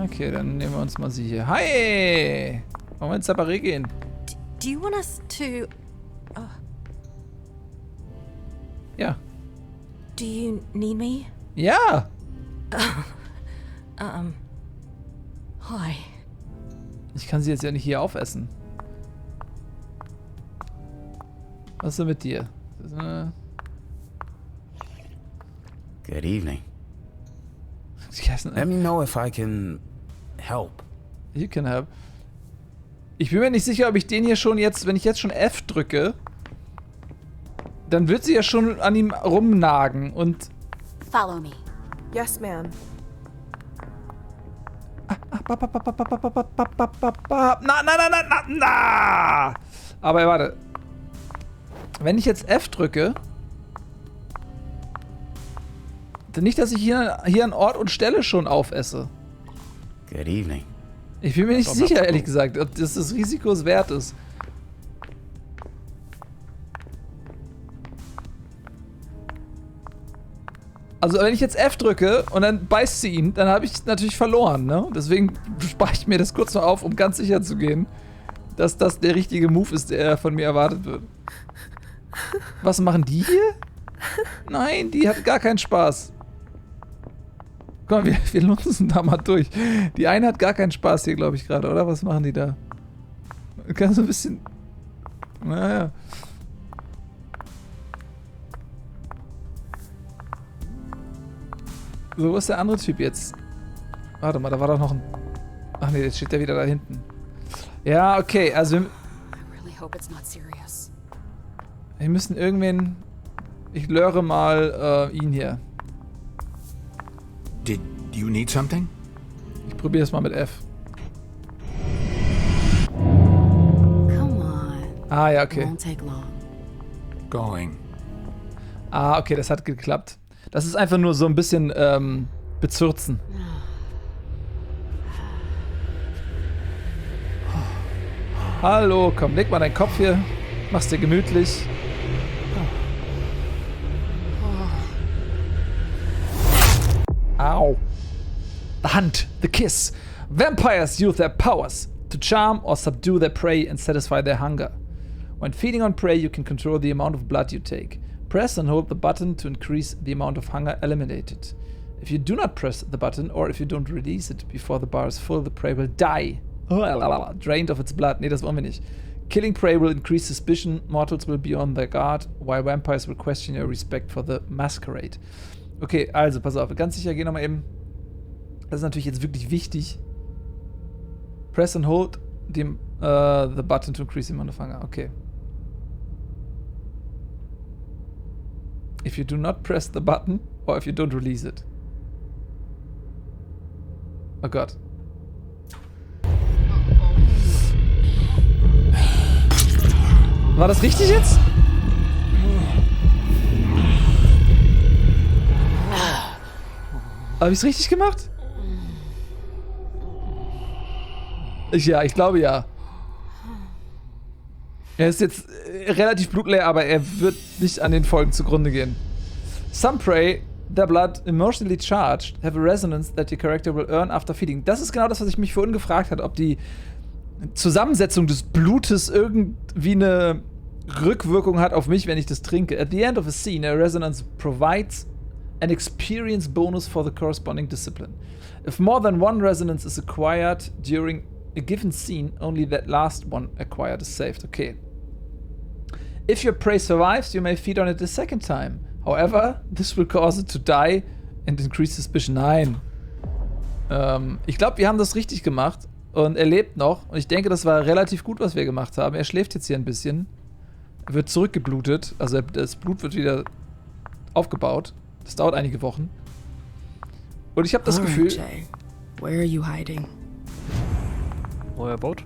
Okay, dann nehmen wir uns mal sie hier. Hi! Wollen wir ins Separé gehen? Do you want us to... Ja. Do you need me? Ja! Hi. Ich kann sie jetzt ja nicht hier aufessen. Was ist denn mit dir? Good evening. Let me know if I can help. You can help. Ich bin mir nicht sicher, ob ich den hier schon jetzt, wenn ich jetzt schon F drücke, dann wird sie ja schon an ihm rumnagen und... Follow me. Yes, ma'am. Na! Aber warte. Wenn ich jetzt F drücke, dann nicht, dass ich hier an Ort und Stelle schon aufesse. Good evening. Ich bin mir nicht sicher, ehrlich gesagt, ob das Risiko es wert ist. Also wenn ich jetzt F drücke und dann beißt sie ihn, dann habe ich natürlich verloren, ne? Deswegen spare ich mir das kurz noch auf, um ganz sicher zu gehen, dass das der richtige Move ist, der von mir erwartet wird. Was machen die hier? Nein, die hat gar keinen Spaß. Komm, wir lunzen da mal durch. Die eine hat gar keinen Spaß hier, glaube ich, gerade, oder? Was machen die da? Kannst du ein bisschen... Naja. So, wo ist der andere Typ jetzt? Warte mal, da war doch noch ein... Ach nee, jetzt steht der wieder da hinten. Ja, okay, also... Wir müssen irgendwen... Ich löre mal ihn hier. Did you need something? Ich probiere es mal mit F. Come on. Ah, ja, okay. Won't take long. Going. Ah, okay, das hat geklappt. Das ist einfach nur so ein bisschen bezürzen. Hallo, komm, leg mal deinen Kopf hier. Mach's dir gemütlich. Ow. The hunt, the kiss. Vampires use their powers to charm or subdue their prey and satisfy their hunger. When feeding on prey, you can control the amount of blood you take. Press and hold the button to increase the amount of hunger eliminated. If you do not press the button, or if you don't release it before the bar is full, the prey will die. Drained of its blood. Nee, das wollen wir nicht. Killing prey will increase suspicion. Mortals will be on their guard, while vampires will question your respect for the Masquerade. Okay, also, pass auf. Ganz sicher, geh nochmal eben. Das ist natürlich jetzt wirklich wichtig. Press and hold the button to increase the amount of hunger. Okay. If you do not press the button, or if you don't release it. Oh Gott. War das richtig jetzt? Habe ich es richtig gemacht? Ja, ich glaube ja. Er ist jetzt relativ blutleer, aber er wird nicht an den Folgen zugrunde gehen. Some prey, their blood emotionally charged, have a resonance that your character will earn after feeding. Das ist genau das, was ich mich vorhin gefragt habe, ob die Zusammensetzung des Blutes irgendwie eine Rückwirkung hat auf mich, wenn ich das trinke. At the end of a scene, a resonance provides an experience bonus for the corresponding discipline. If more than one resonance is acquired during a given scene, only that last one acquired is saved. Okay. If your prey survives, you may feed on it a second time. However, this will cause it to die and increase suspicion. Nein. Ich glaube, wir haben das richtig gemacht. Und er lebt noch. Und ich denke, das war relativ gut, was wir gemacht haben. Er schläft jetzt hier ein bisschen. Er wird zurückgeblutet. Also das Blut wird wieder aufgebaut. Das dauert einige Wochen. Und ich habe das Gefühl... Jay. Where are you hiding? Neuer Vote?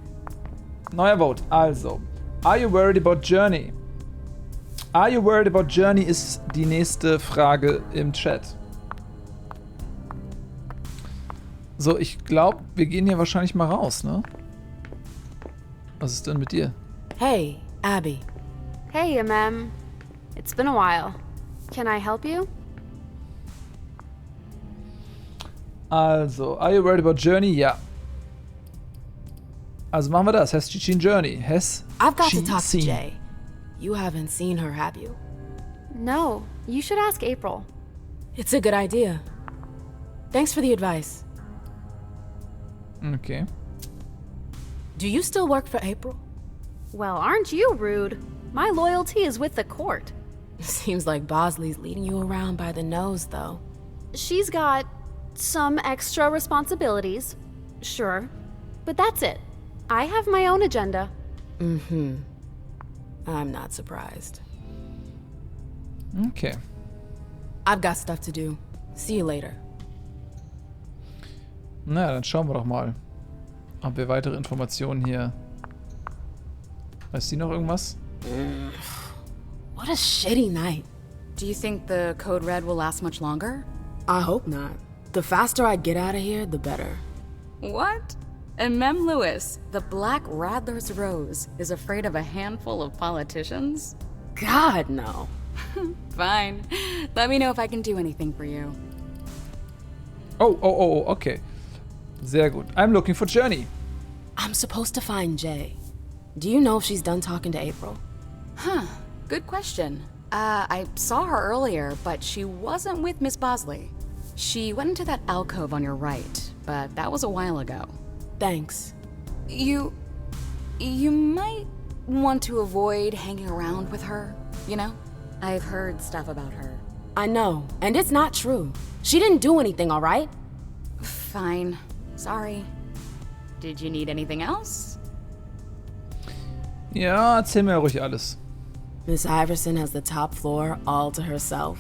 Neuer Vote. Also, are you worried about Journey? Are you worried about Journey ist die nächste Frage im Chat. So, ich glaube, wir gehen hier wahrscheinlich mal raus, ne? Was ist denn mit dir? Hey, Abby. Hey, Mem. It's been a while. Can I help you? Also, are you worried about Journey? Ja. Also machen wir das. Has she seen Journey? I've got to talk to Jay. You haven't seen her, have you? No. You should ask April. It's a good idea. Thanks for the advice. Okay. Do you still work for April? Well, aren't you rude? My loyalty is with the court. Seems like Bosley's leading you around by the nose, though. She's got some extra responsibilities, sure. But that's it. I have my own agenda. Mm-hmm. I'm not surprised. Okay. I've got stuff to do. See you later. Na, dann schauen wir doch mal, ob wir weitere Informationen hier... Weiß die noch irgendwas? What a shitty night. Do you think the code red will last much longer? I hope not. The faster I get out of here, the better. What? And Mem Lewis, the Black Rattler's Rose, is afraid of a handful of politicians? God, no. Fine. Let me know if I can do anything for you. Oh, okay. Sehr gut. I'm looking for Journey. I'm supposed to find Jay. Do you know if she's done talking to April? Huh. Good question. I saw her earlier, but she wasn't with Miss Bosley. She went into that alcove on your right, but that was a while ago. Thanks. You might want to avoid hanging around with her, you know? I've heard stuff about her. I know, and it's not true. She didn't do anything, all right? Fine. Sorry. Did you need anything else? Ja, erzähl mir ruhig alles. Miss Iverson has the top floor all to herself.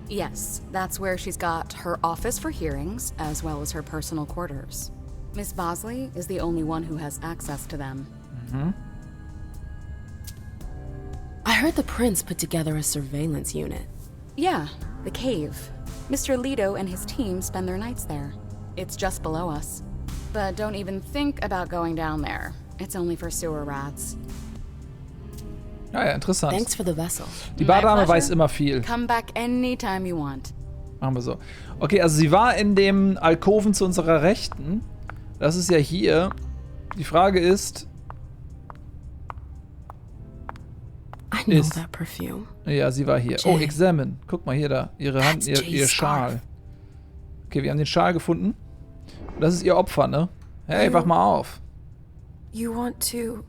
Yes, that's where she's got her office for hearings, as well as her personal quarters. Miss Bosley is the only one who has access to them. Mm-hmm. I heard the prince put together a surveillance unit. Yeah, the cave. Mr. Lido and his team spend their nights there. It's just below us. But don't even think about going down there. It's only for sewer rats. Ja, interessant. Thanks for the vessel. Die Bardame weiß immer viel. Come back anytime you want. Machen wir so. Okay, also sie war in dem Alkoven zu unserer Rechten. Das ist ja hier. Die Frage ist... I know that perfume. Ja, sie war hier. Jay. Oh, examine. Guck mal hier da. Ihre Hand, ihr Schal. Okay, wir haben den Schal gefunden. Und das ist ihr Opfer, ne? Hey, wach mal auf. You want to...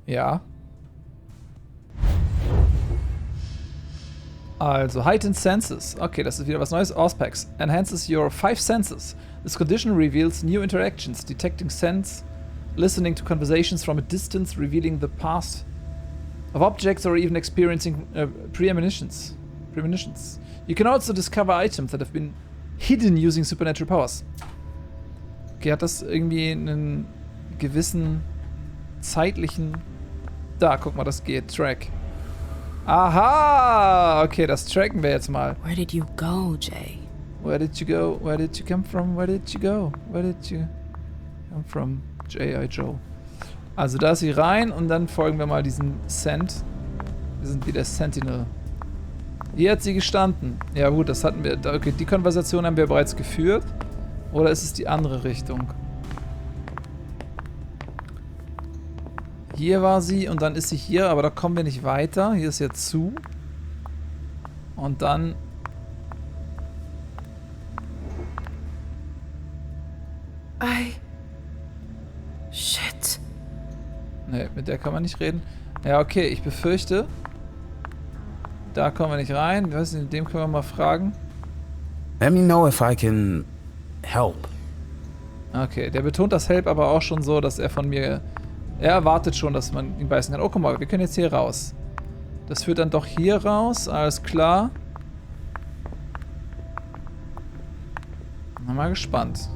Ja. Also, heightened senses. Okay, das ist wieder was Neues. Auspacks. Enhances your 5 senses. This condition reveals new interactions, detecting scents, listening to conversations from a distance, revealing the past of objects, or even experiencing premonitions. You can also discover items that have been hidden using supernatural powers. Okay, hat das irgendwie einen gewissen zeitlichen... Da, guck mal, das geht. Track. Aha! Okay, das tracken wir jetzt mal. Where did you go, Jay? Where did you go? Where did you come from? Where did you go? Where did you come from? J.I. Joe. Also da ist sie rein und dann folgen wir mal diesen Scent. Wir sind wieder Sentinel. Hier hat sie gestanden. Ja gut, das hatten wir. Okay, die Konversation haben wir bereits geführt. Oder ist es die andere Richtung? Hier war sie und dann ist sie hier, aber da kommen wir nicht weiter. Hier ist jetzt zu. Und dann... Shit. Ne, mit der kann man nicht reden. Ja, okay, ich befürchte... Da kommen wir nicht rein. Ich weiß nicht, dem können wir mal fragen. Let me know if I can help. Okay, der betont das Help aber auch schon so, dass er von mir... Er erwartet schon, dass man ihn beißen kann. Oh, guck mal, wir können jetzt hier raus. Das führt dann doch hier raus. Alles klar. Mal gespannt.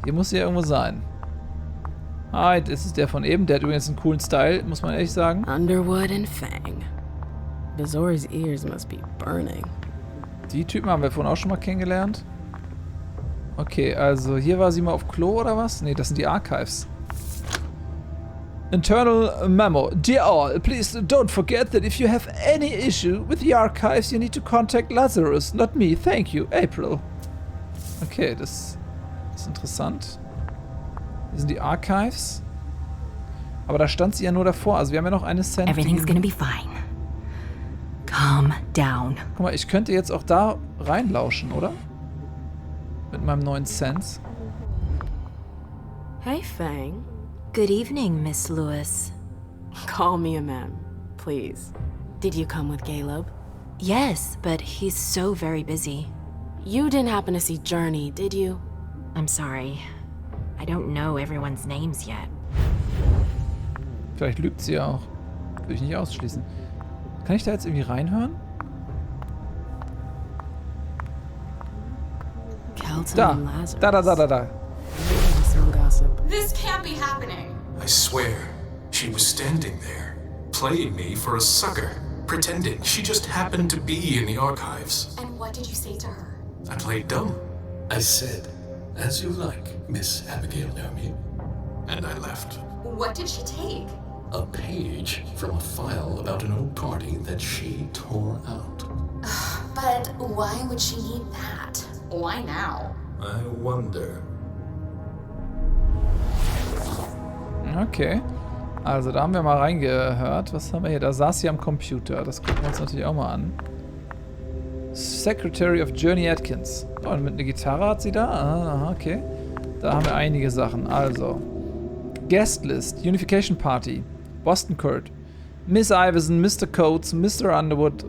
Hier muss sie ja irgendwo sein. Hi, das ist der von eben. Der hat übrigens einen coolen Style, muss man ehrlich sagen. Underwood and Fang. Bazori's ears must be burning. Die Typen haben wir vorhin auch schon mal kennengelernt. Okay, also hier war sie mal auf Klo oder was? Ne, das sind die Archives. Internal memo. Dear all, please don't forget that if you have any issue with the archives, you need to contact Lazarus, not me. Thank you, April. Okay, das ist interessant. Hier sind die Archives. Aber da stand sie ja nur davor. Also wir haben ja noch eine Cent. Everything's gonna be fine. Calm down. Guck mal, ich könnte jetzt auch da reinlauschen, oder? Mit meinem neuen Sense. Hey, Fang. Good evening, Miss Lewis. Call me a ma'am, please. Did you come with Caleb? Yes, but he's so very busy. You didn't happen to see Journey, did you? I'm sorry. I don't know everyone's names yet. Vielleicht lügt sie auch. Würde ich nicht ausschließen. Kann ich da jetzt irgendwie reinhören? Da. Da. This can't be happening. I swear, she was standing there, playing me for a sucker, pretending she just happened to be in the archives. And what did you say to her? I played dumb. I said, as you like, Miss Abigail Naomi. And I left. What did she take? A page from a file about an old party that she tore out. But why would she need that? Why now? I wonder. Okay. Also da haben wir mal reingehört. Was haben wir hier? Da saß sie am Computer. Das gucken wir uns natürlich auch mal an. Secretary of Journey Atkins. Oh, und mit einer Gitarre hat sie da? Ah, okay. Da haben wir einige Sachen. Also. Guest List. Unification Party. Boston Kurt. Miss Iverson, Mr. Coates, Mr. Underwood,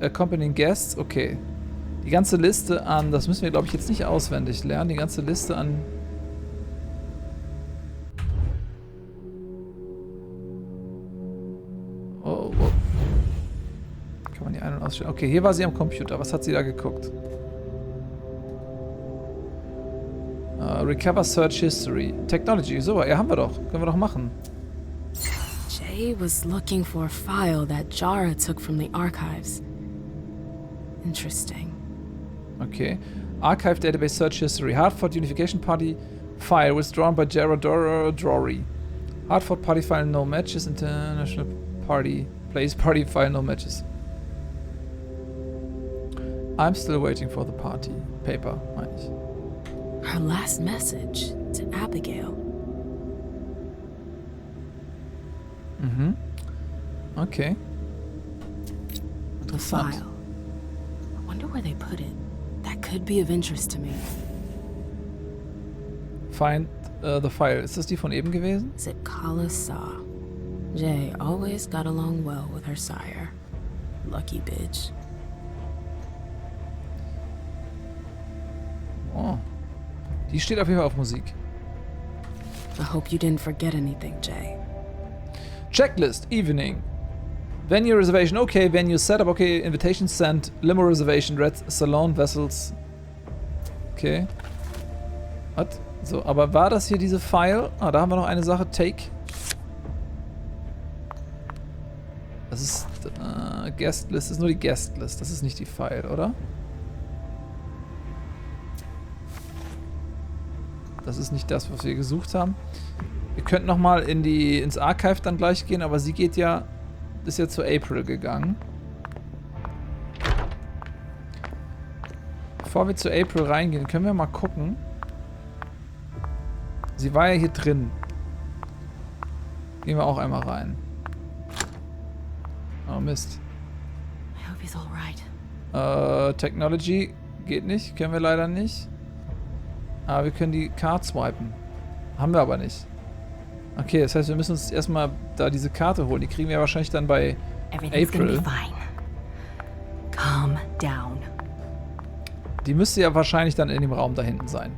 Accompanying Guests. Okay. Die ganze Liste an, das müssen wir, glaube ich, jetzt nicht auswendig lernen. Die ganze Liste an... Oh. Kann man die ein- und ausstellen? Okay, hier war sie am Computer. Was hat sie da geguckt? Recover Search History. Technology. So, ja, haben wir doch. Können wir doch machen. Jay was looking for a file that Jara took from the archives. Interesting. Okay. Archive Database Search History. Hartford Unification Party file withdrawn by Jara Drory. Hartford Party file no matches. International Party Place Party file no matches. I'm still waiting for the party. Paper, meine ich. Her last message to Abigail. Mhm. Okay. The file. I wonder where they put it. That could be of interest to me. Find the file. Ist das die von eben gewesen? Is it Kala Sa? Jay always got along well with her sire. Lucky bitch. Oh. Die steht auf jeden Fall auf Musik. I hope you didn't forget anything, Jay. Checklist, evening. Venue reservation, okay. Venue setup, okay. Invitation sent. Limo reservation, red salon vessels. Okay. Was? So, aber war das hier diese File? Ah, da haben wir noch eine Sache. Take. Das ist Guest List. Das ist nur die Guest List. Das ist nicht die File, oder? Das ist nicht das, was wir gesucht haben. Wir könnten nochmal ins Archive dann gleich gehen, aber sie ist ja zu April gegangen. Bevor wir zu April reingehen, können wir mal gucken. Sie war ja hier drin. Gehen wir auch einmal rein. Oh Mist. I hope he's all right. Technology geht nicht, können wir leider nicht. Aber wir können die Card swipen. Haben wir aber nicht. Okay, das heißt, wir müssen uns erstmal da diese Karte holen. Die kriegen wir wahrscheinlich dann bei April. Calm down. Die müsste ja wahrscheinlich dann in dem Raum da hinten sein.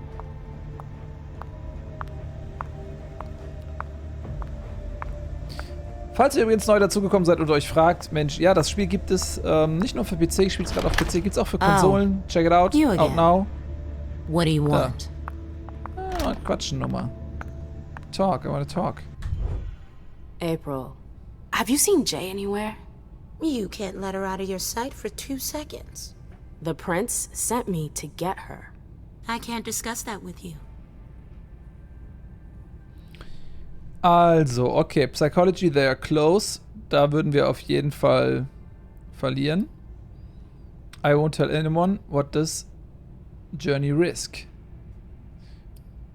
Falls ihr übrigens neu dazugekommen seid und euch fragt, Mensch, ja, das Spiel gibt es nicht nur für PC, ich spiele es gerade auf PC, gibt es auch für Konsolen. Check it out, out now. What do you want? Quatschennummer. Talk, I wanna talk. April, have you seen Jay anywhere? You can't let her out of your sight for 2 seconds. The prince sent me to get her. I can't discuss that with you. Also, okay, Psychology, they are close. Da würden wir auf jeden Fall verlieren. I won't tell anyone what this journey risk.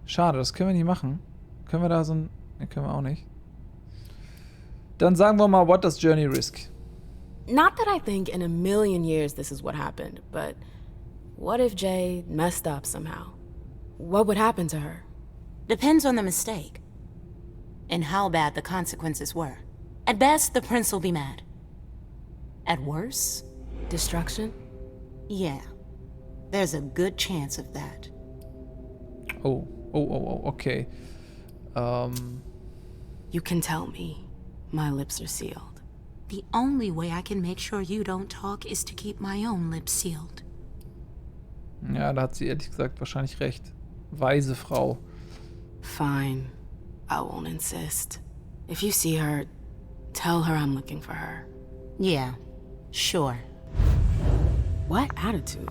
Schade, das können wir nicht machen. Können wir da so ein... Ne, können wir auch nicht. Dann sagen wir mal, what does journey risk? Not that I think in a million years this is what happened, but what if Jay messed up somehow? What would happen to her? Depends on the mistake. And how bad the consequences were. At best, the prince will be mad. At worst, destruction? Yeah. There's a good chance of that. Oh, okay. You can tell me. My lips are sealed. The only way I can make sure you don't talk is to keep my own lips sealed. Ja, da hat sie ehrlich gesagt wahrscheinlich recht. Weise Frau. Fine. I won't insist. If you see her, tell her I'm looking for her. Yeah, sure. What attitude?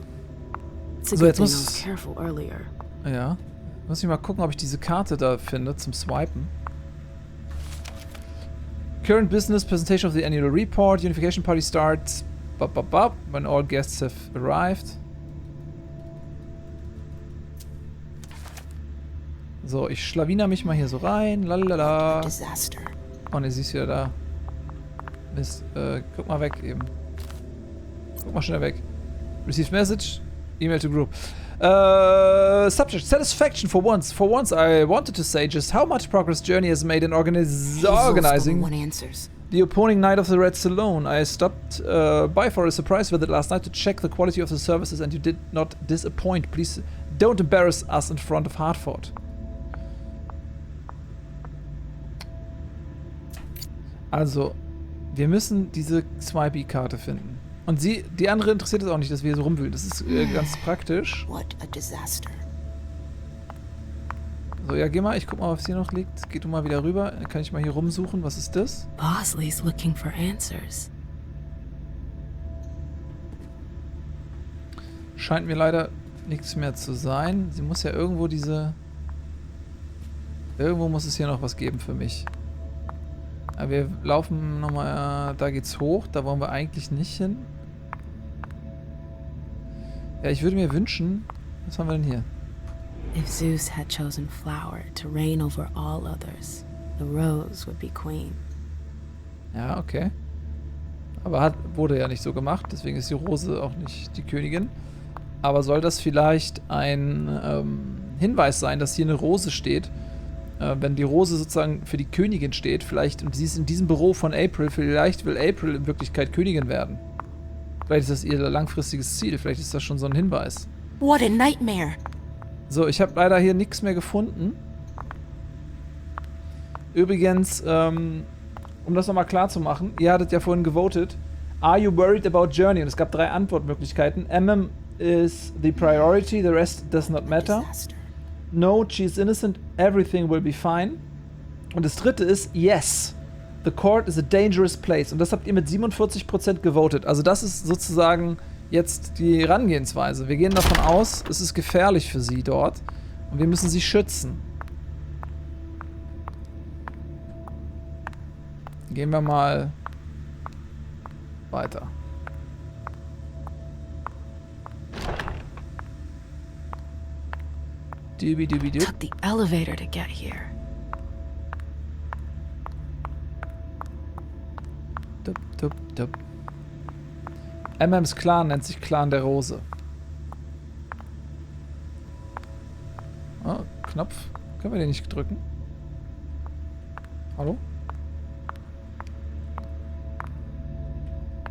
It's a So, good jetzt thing I was muss... careful earlier. Ja. Muss ich mal gucken, ob ich diese Karte da finde zum Swipen. Current business, presentation of the annual report, unification party starts when all guests have arrived. So, ich schlawiner mich mal hier so rein. Lalala. Oh ne, sie ist wieder da. Mist, guck mal weg eben. Guck mal schnell weg. Received message. Email to group. Subject, satisfaction for once. For once I wanted to say just how much progress Journey has made in organizing the opening night of the Red Saloon. I stopped by for a surprise visit last night to check the quality of the services and you did not disappoint. Please don't embarrass us in front of Hartford. Also, wir müssen diese Swipey-Karte finden. Und die andere interessiert es auch nicht, dass wir hier so rumwühlen. Das ist ganz praktisch. What a disaster. So, ja, geh mal. Ich guck mal, was hier noch liegt. Geh du mal wieder rüber. Dann kann ich mal hier rumsuchen. Was ist das? Bosley's looking for answers. Scheint mir leider nichts mehr zu sein. Sie muss ja irgendwo Irgendwo muss es hier noch was geben für mich. Aber wir laufen nochmal... Da geht's hoch. Da wollen wir eigentlich nicht hin. Ja, ich würde mir wünschen... Was haben wir denn hier? If Zeus had chosen flower to reign over all others, the rose would be queen. Ja, okay. Aber wurde ja nicht so gemacht, deswegen ist die Rose auch nicht die Königin. Aber soll das vielleicht ein Hinweis sein, dass hier eine Rose steht? Wenn die Rose sozusagen für die Königin steht, vielleicht, und sie ist in diesem Büro von April, vielleicht will April in Wirklichkeit Königin werden. Vielleicht ist das ihr langfristiges Ziel, vielleicht ist das schon so ein Hinweis. What a nightmare! So, ich habe leider hier nichts mehr gefunden. Übrigens, um das nochmal klar zu machen, ihr hattet ja vorhin gewotet, are you worried about Journey? Und es gab 3 Antwortmöglichkeiten. is the priority, the rest does not matter. No, she's innocent, everything will be fine. Und das dritte ist, yes, the court is a dangerous place. Und das habt ihr mit 47% gewotet. Also das ist sozusagen jetzt die Herangehensweise. Wir gehen davon aus, es ist gefährlich für sie dort. Und wir müssen sie schützen. Gehen wir mal weiter. Took the elevator to get here. MMs Clan nennt sich Clan der Rose. Oh, Knopf. Können wir den nicht drücken? Hallo?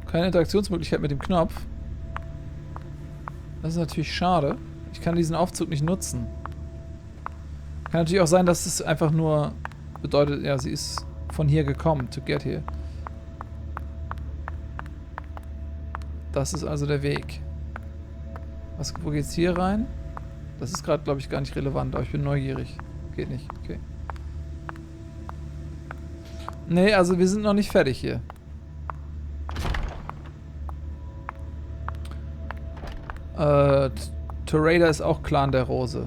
Keine Interaktionsmöglichkeit mit dem Knopf. Das ist natürlich schade. Ich kann diesen Aufzug nicht nutzen. Kann natürlich auch sein, dass es einfach nur bedeutet, ja, sie ist von hier gekommen, to get here. Das ist also der Weg. Wo geht's hier rein? Das ist gerade, glaube ich, gar nicht relevant, aber ich bin neugierig. Geht nicht, okay. Nee, also wir sind noch nicht fertig hier. Torada ist auch Clan der Rose.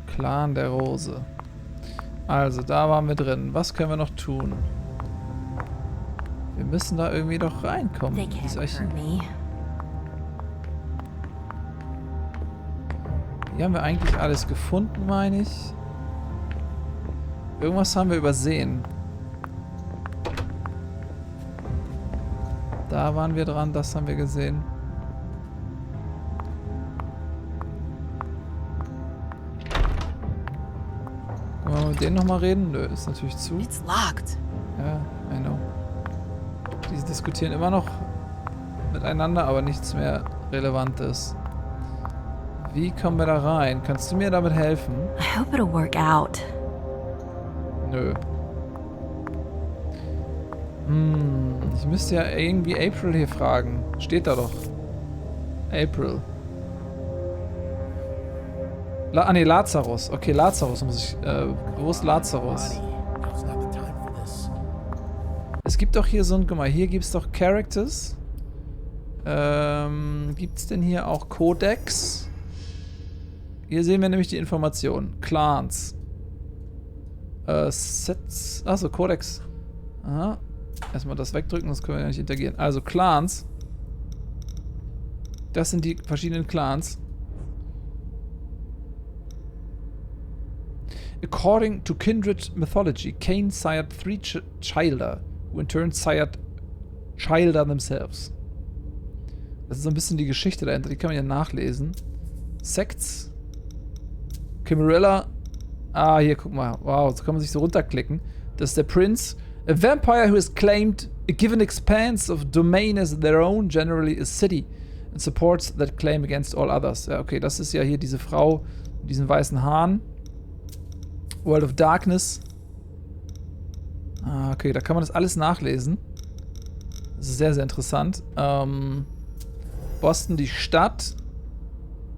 Clan der Rose. Also, da waren wir drin. Was können wir noch tun? Wir müssen da irgendwie doch reinkommen. Hier haben wir eigentlich alles gefunden, meine ich. Irgendwas haben wir übersehen. Da waren wir dran, das haben wir gesehen. Können wir mit denen nochmal reden? Nö, ist natürlich zu. It's locked. Ja, I know. Die diskutieren immer noch miteinander, aber nichts mehr Relevantes. Wie kommen wir da rein? Kannst du mir damit helfen? I hope it'll work out. Nö. Ich müsste ja irgendwie April hier fragen. Steht da doch. April. Nee, Lazarus. Okay, Lazarus muss ich... wo ist Lazarus? Es gibt doch hier so ein... Guck mal, hier gibt es doch Characters. Gibt es denn hier auch Codex? Hier sehen wir nämlich die Informationen. Clans. Sets. Achso, Codex. Aha. Erstmal das wegdrücken, sonst können wir ja nicht interagieren. Also Clans. Das sind die verschiedenen Clans. According to kindred mythology, Cain sired 3 childer, who in turn sired childer themselves. Das ist so ein bisschen die Geschichte dahinter, die kann man ja nachlesen. Sects. Camarilla. Ah, hier, guck mal. Wow, so kann man sich so runterklicken. Das ist der Prince. A vampire who has claimed a given expanse of domain as their own, generally a city, and supports that claim against all others. Ja, okay, das ist ja hier diese Frau mit diesen weißen Haaren. World of Darkness. Ah, okay, da kann man das alles nachlesen. Das ist sehr, sehr interessant. Boston, die Stadt.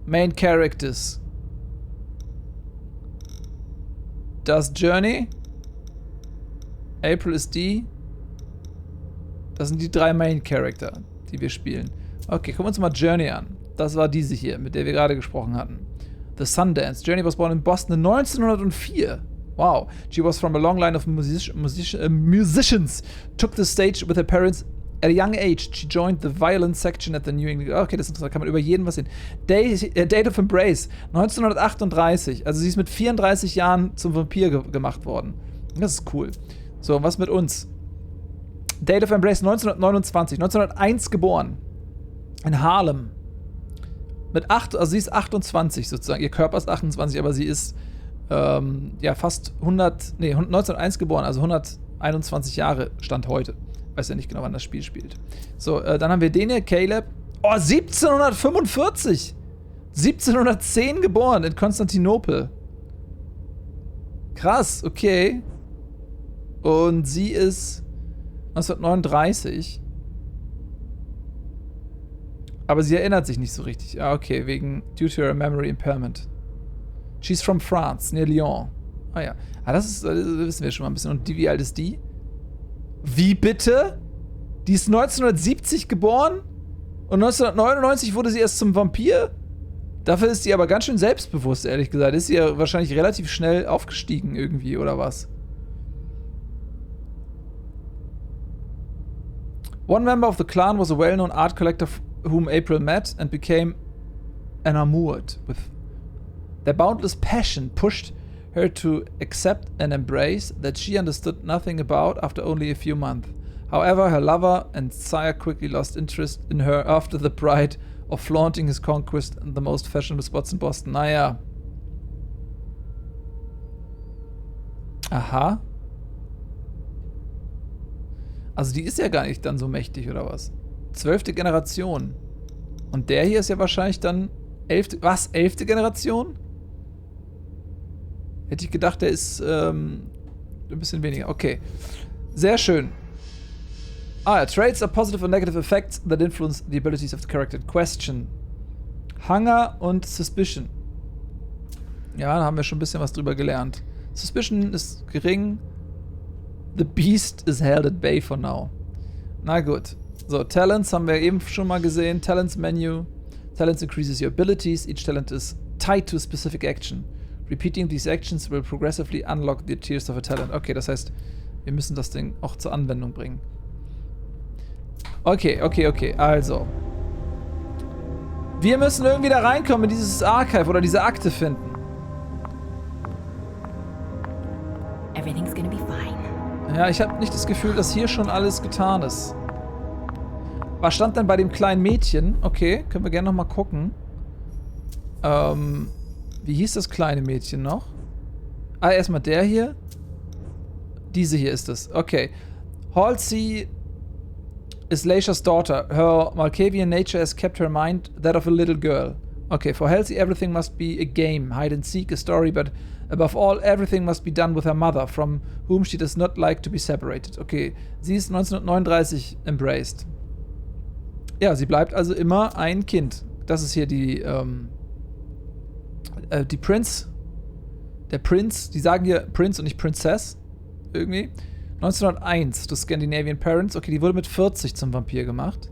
Main Characters. Das Journey. April ist die. Das sind die 3 Main Character, die wir spielen. Okay, gucken wir uns mal Journey an. Das war diese hier, mit der wir gerade gesprochen hatten. The Sundance. Journey was born in Boston in 1904. Wow. She was from a long line of musicians. Took the stage with her parents at a young age. She joined the violin section at the New England... Okay, das ist interessant. Kann man über jeden was sehen. Date of Embrace. 1938. Also sie ist mit 34 Jahren zum Vampir gemacht worden. Das ist cool. So, was mit uns? Date of Embrace 1929. 1901 geboren. In Harlem. Mit 8, also sie ist 28 sozusagen. Ihr Körper ist 28, aber sie ist ja fast 1901 geboren, also 121 Jahre Stand heute. Weiß ja nicht genau, wann das Spiel spielt. So, dann haben wir den hier, Caleb. Oh, 1745! 1710 geboren in Konstantinopel. Krass, okay. Und sie ist 1939. Aber sie erinnert sich nicht so richtig. Ah, okay, wegen due to her memory impairment. She's from France, near Lyon. Ah ja. Ah, das wissen wir schon mal ein bisschen. Und wie alt ist die? Wie bitte? Die ist 1970 geboren? Und 1999 wurde sie erst zum Vampir? Dafür ist sie aber ganz schön selbstbewusst, ehrlich gesagt. Ist sie ja wahrscheinlich relativ schnell aufgestiegen irgendwie, oder was? One member of the clan was a well-known art collector whom April met and became enamored with. Their boundless passion pushed her to accept an embrace that she understood nothing about after only a few months. However, her lover and sire quickly lost interest in her after the pride of flaunting his conquest in the most fashionable spots in Boston. Naja. Aha. Also die ist ja gar nicht dann so mächtig, oder was? 12. Generation. Und der hier ist ja wahrscheinlich dann 11. Was? 11. Generation? Hätte ich gedacht, der ist ein bisschen weniger. Okay. Sehr schön. Ja. Traits are positive or negative effects that influence the abilities of the character in question. Hunger und Suspicion. Ja, da haben wir schon ein bisschen was drüber gelernt. Suspicion ist gering. The Beast is held at bay for now. Na gut. So, Talents haben wir eben schon mal gesehen. Talents Menu. Talents increases your abilities. Each talent is tied to a specific action. Repeating these actions will progressively unlock the tiers of a talent. Okay, das heißt, wir müssen das Ding auch zur Anwendung bringen. Okay. Also. Wir müssen irgendwie da reinkommen in dieses Archive oder diese Akte finden. Everything's gonna be fine. Ja, ich habe nicht das Gefühl, dass hier schon alles getan ist. Was stand denn bei dem kleinen Mädchen? Okay, können wir gerne nochmal gucken. Wie hieß das kleine Mädchen noch? Ah, erstmal der hier. Diese hier ist es. Okay. Halsey is Leisha's daughter. Her Malkavian nature has kept her mind that of a little girl. Okay, for Halsey everything must be a game, hide and seek, a story, but above all everything must be done with her mother, from whom she does not like to be separated. Okay, sie ist 1939 embraced. Ja, sie bleibt also immer ein Kind. Das ist hier die Prince. Der Prinz. Die sagen hier Prince und nicht Princess. Irgendwie. 1901, The Scandinavian Parents. Okay, die wurde mit 40 zum Vampir gemacht.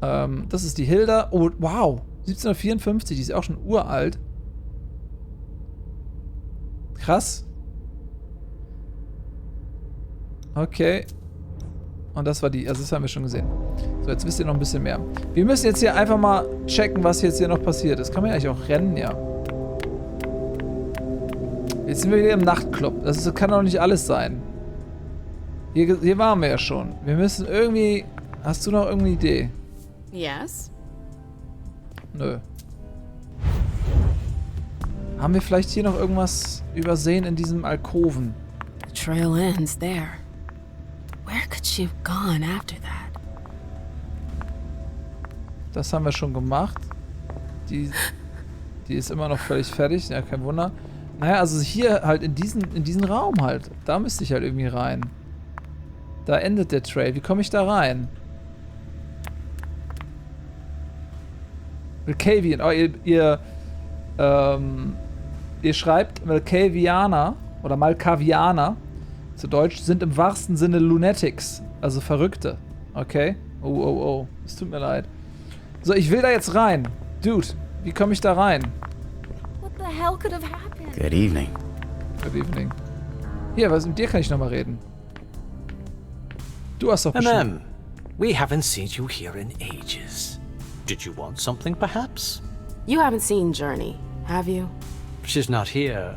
Das ist die Hilda. Oh, wow. 1754, die ist auch schon uralt. Krass. Okay. Und das war die, also das haben wir schon gesehen. So, jetzt wisst ihr noch ein bisschen mehr. Wir müssen jetzt hier einfach mal checken, was jetzt hier noch passiert ist. Kann man ja eigentlich auch rennen, ja. Jetzt sind wir wieder im Nachtclub. Das kann doch nicht alles sein. Hier waren wir ja schon. Wir müssen irgendwie... Hast du noch irgendeine Idee? Yes. Nö. Haben wir vielleicht hier noch irgendwas übersehen in diesem Alkoven? The trail ends there. Where could she have gone after that? Das haben wir schon gemacht. Die ist immer noch völlig fertig. Ja, kein Wunder. Naja, also hier halt in diesen Raum halt. Da müsste ich halt irgendwie rein. Da endet der Trail. Wie komme ich da rein? Malkavian. Oh, ihr schreibt Malkavianer oder Malkavianer. Zu Deutsch sind im wahrsten Sinne Lunatics. Also Verrückte. Okay? Oh. Es tut mir leid. So, ich will da jetzt rein. Dude, wie komme ich da rein? What the hell could have happened? Good evening. Good evening. Hier, mit dir kann ich nochmal reden. Du hast doch bestimmt... we haven't seen you here in ages. Did you want something, perhaps? You haven't seen Journey, have you? She's not here.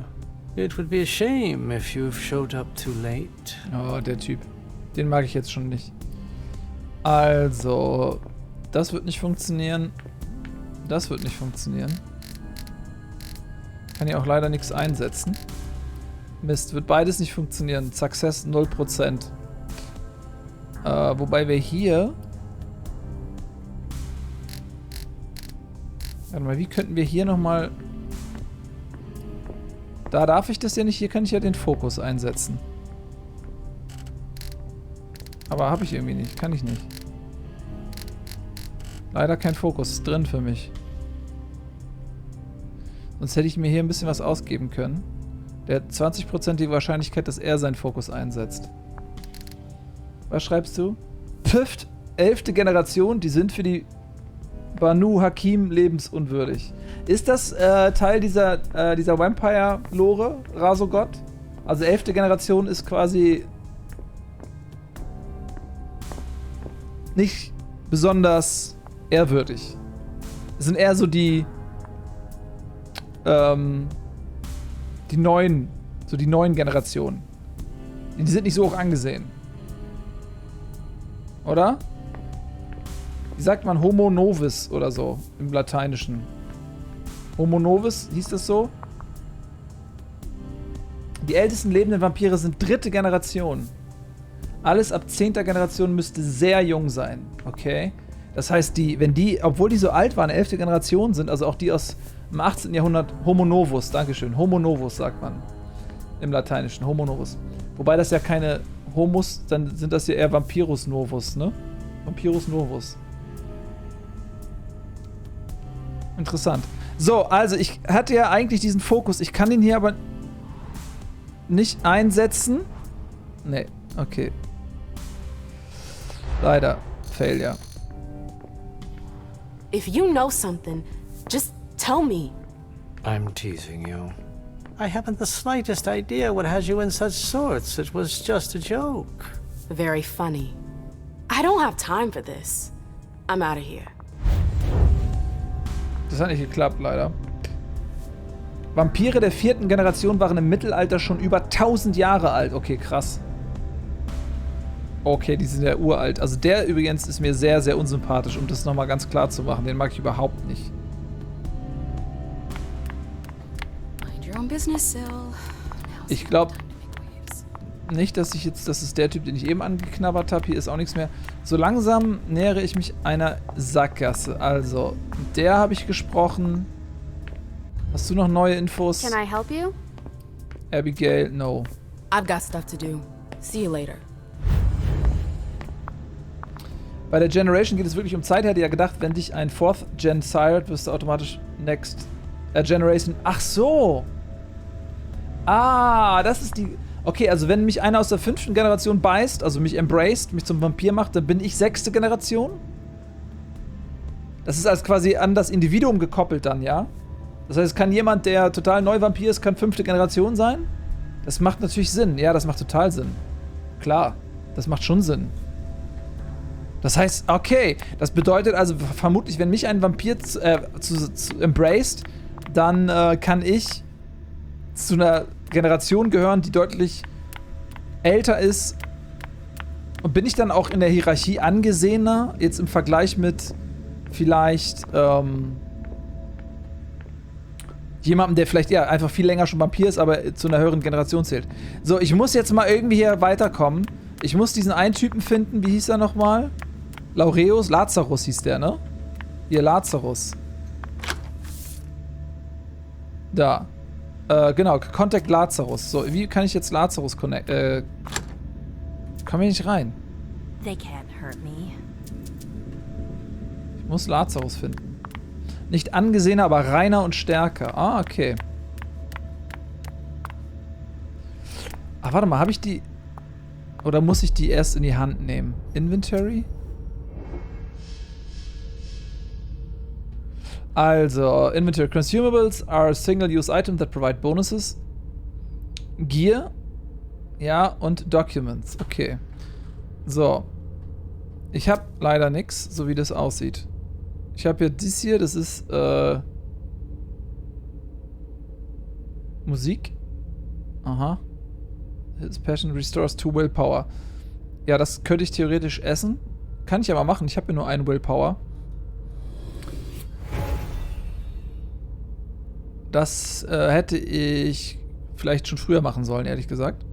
It would be a shame if you've showed up too late. Oh, der Typ. Den mag ich jetzt schon nicht. Also, das wird nicht funktionieren. Das wird nicht funktionieren. Kann hier auch leider nichts einsetzen. Mist, wird beides nicht funktionieren. Success 0%. Wobei wir hier... Warte mal, wie könnten wir hier nochmal... Da darf ich das ja nicht, hier kann ich ja den Fokus einsetzen. Aber habe ich irgendwie nicht, kann ich nicht. Leider kein Fokus, ist drin für mich. Sonst hätte ich mir hier ein bisschen was ausgeben können. Der hat 20%ige Wahrscheinlichkeit, dass er seinen Fokus einsetzt. Was schreibst du? Püft, 11. Generation, die sind für die Banu Hakim lebensunwürdig. Ist das Teil dieser Vampire-Lore, Rasogott? Also 11. Generation ist quasi nicht besonders ehrwürdig. Es sind eher so die neuen Generationen. Die sind nicht so hoch angesehen. Oder? Wie sagt man Homo Novus oder so im Lateinischen? Homo Novus, hieß das so? Die ältesten lebenden Vampire sind 3. Generation. Alles ab 10. Generation müsste sehr jung sein. Okay? Das heißt, obwohl die so alt waren, 11. Generation sind, also auch die aus dem 18. Jahrhundert, Homo Novus, Dankeschön, Homo Novus sagt man im Lateinischen, Homo Novus. Wobei das ja keine Homos, dann sind das ja eher Vampirus Novus, ne? Vampirus Novus. Interessant. So, also ich hatte ja eigentlich diesen Fokus, ich kann ihn hier aber nicht einsetzen. Nee, okay. Leider. Failure. If you know something, just tell me. I'm teasing you. I haven't the slightest idea what has you in such sorts. It was just a joke. Very funny. I don't have time for this. I'm out of here. Das hat nicht geklappt, leider. Vampire der 4. Generation waren im Mittelalter schon über 1000 Jahre alt. Okay, krass. Okay, die sind ja uralt. Also der übrigens ist mir sehr, sehr unsympathisch, um das nochmal ganz klar zu machen. Den mag ich überhaupt nicht. Ich glaube nicht, dass das ist der Typ, den ich eben angeknabbert habe. Hier ist auch nichts mehr. So langsam nähere ich mich einer Sackgasse. Also, der habe ich gesprochen. Hast du noch neue Infos? Can I help you? Abigail, no. I've got stuff to do. See you later. Bei der Generation geht es wirklich um Zeit. Hätte ja gedacht, wenn dich ein 4th Gen sired, wirst du automatisch Next Generation. Ach so! Ah, das ist die... Okay, also wenn mich einer aus der 5. Generation beißt, also mich embraced, mich zum Vampir macht, dann bin ich 6. Generation? Das ist also quasi an das Individuum gekoppelt dann, ja? Das heißt, es kann jemand, der total neu Vampir ist, kann 5. Generation sein? Das macht natürlich Sinn. Ja, das macht total Sinn. Klar, das macht schon Sinn. Das heißt, okay, das bedeutet also vermutlich, wenn mich ein Vampir embraced, dann kann ich zu einer Generation gehören, die deutlich älter ist. Und bin ich dann auch in der Hierarchie angesehener, jetzt im Vergleich mit vielleicht jemandem, der vielleicht einfach viel länger schon Vampir ist, aber zu einer höheren Generation zählt. So, ich muss jetzt mal irgendwie hier weiterkommen. Ich muss diesen einen Typen finden, wie hieß er nochmal? Lazarus hieß der, ne? Hier, Lazarus. Da. Genau, Contact Lazarus. So, wie kann ich jetzt Lazarus connect? Komm hier nicht rein. They can't hurt me. Ich muss Lazarus finden. Nicht angesehener, aber reiner und stärker. Ah, okay. Ah, warte mal, habe ich die... Oder muss ich die erst in die Hand nehmen? Inventory? Also, Inventory Consumables are single-use items that provide bonuses. Gear. Ja, und Documents. Okay. So. Ich habe leider nichts, so wie das aussieht. Ich habe hier dies hier, das ist, Musik. Aha. His passion restores 2 Willpower. Ja, das könnte ich theoretisch essen. Kann ich aber machen, ich habe hier nur 1 Willpower. Das hätte ich vielleicht schon früher machen sollen, ehrlich gesagt.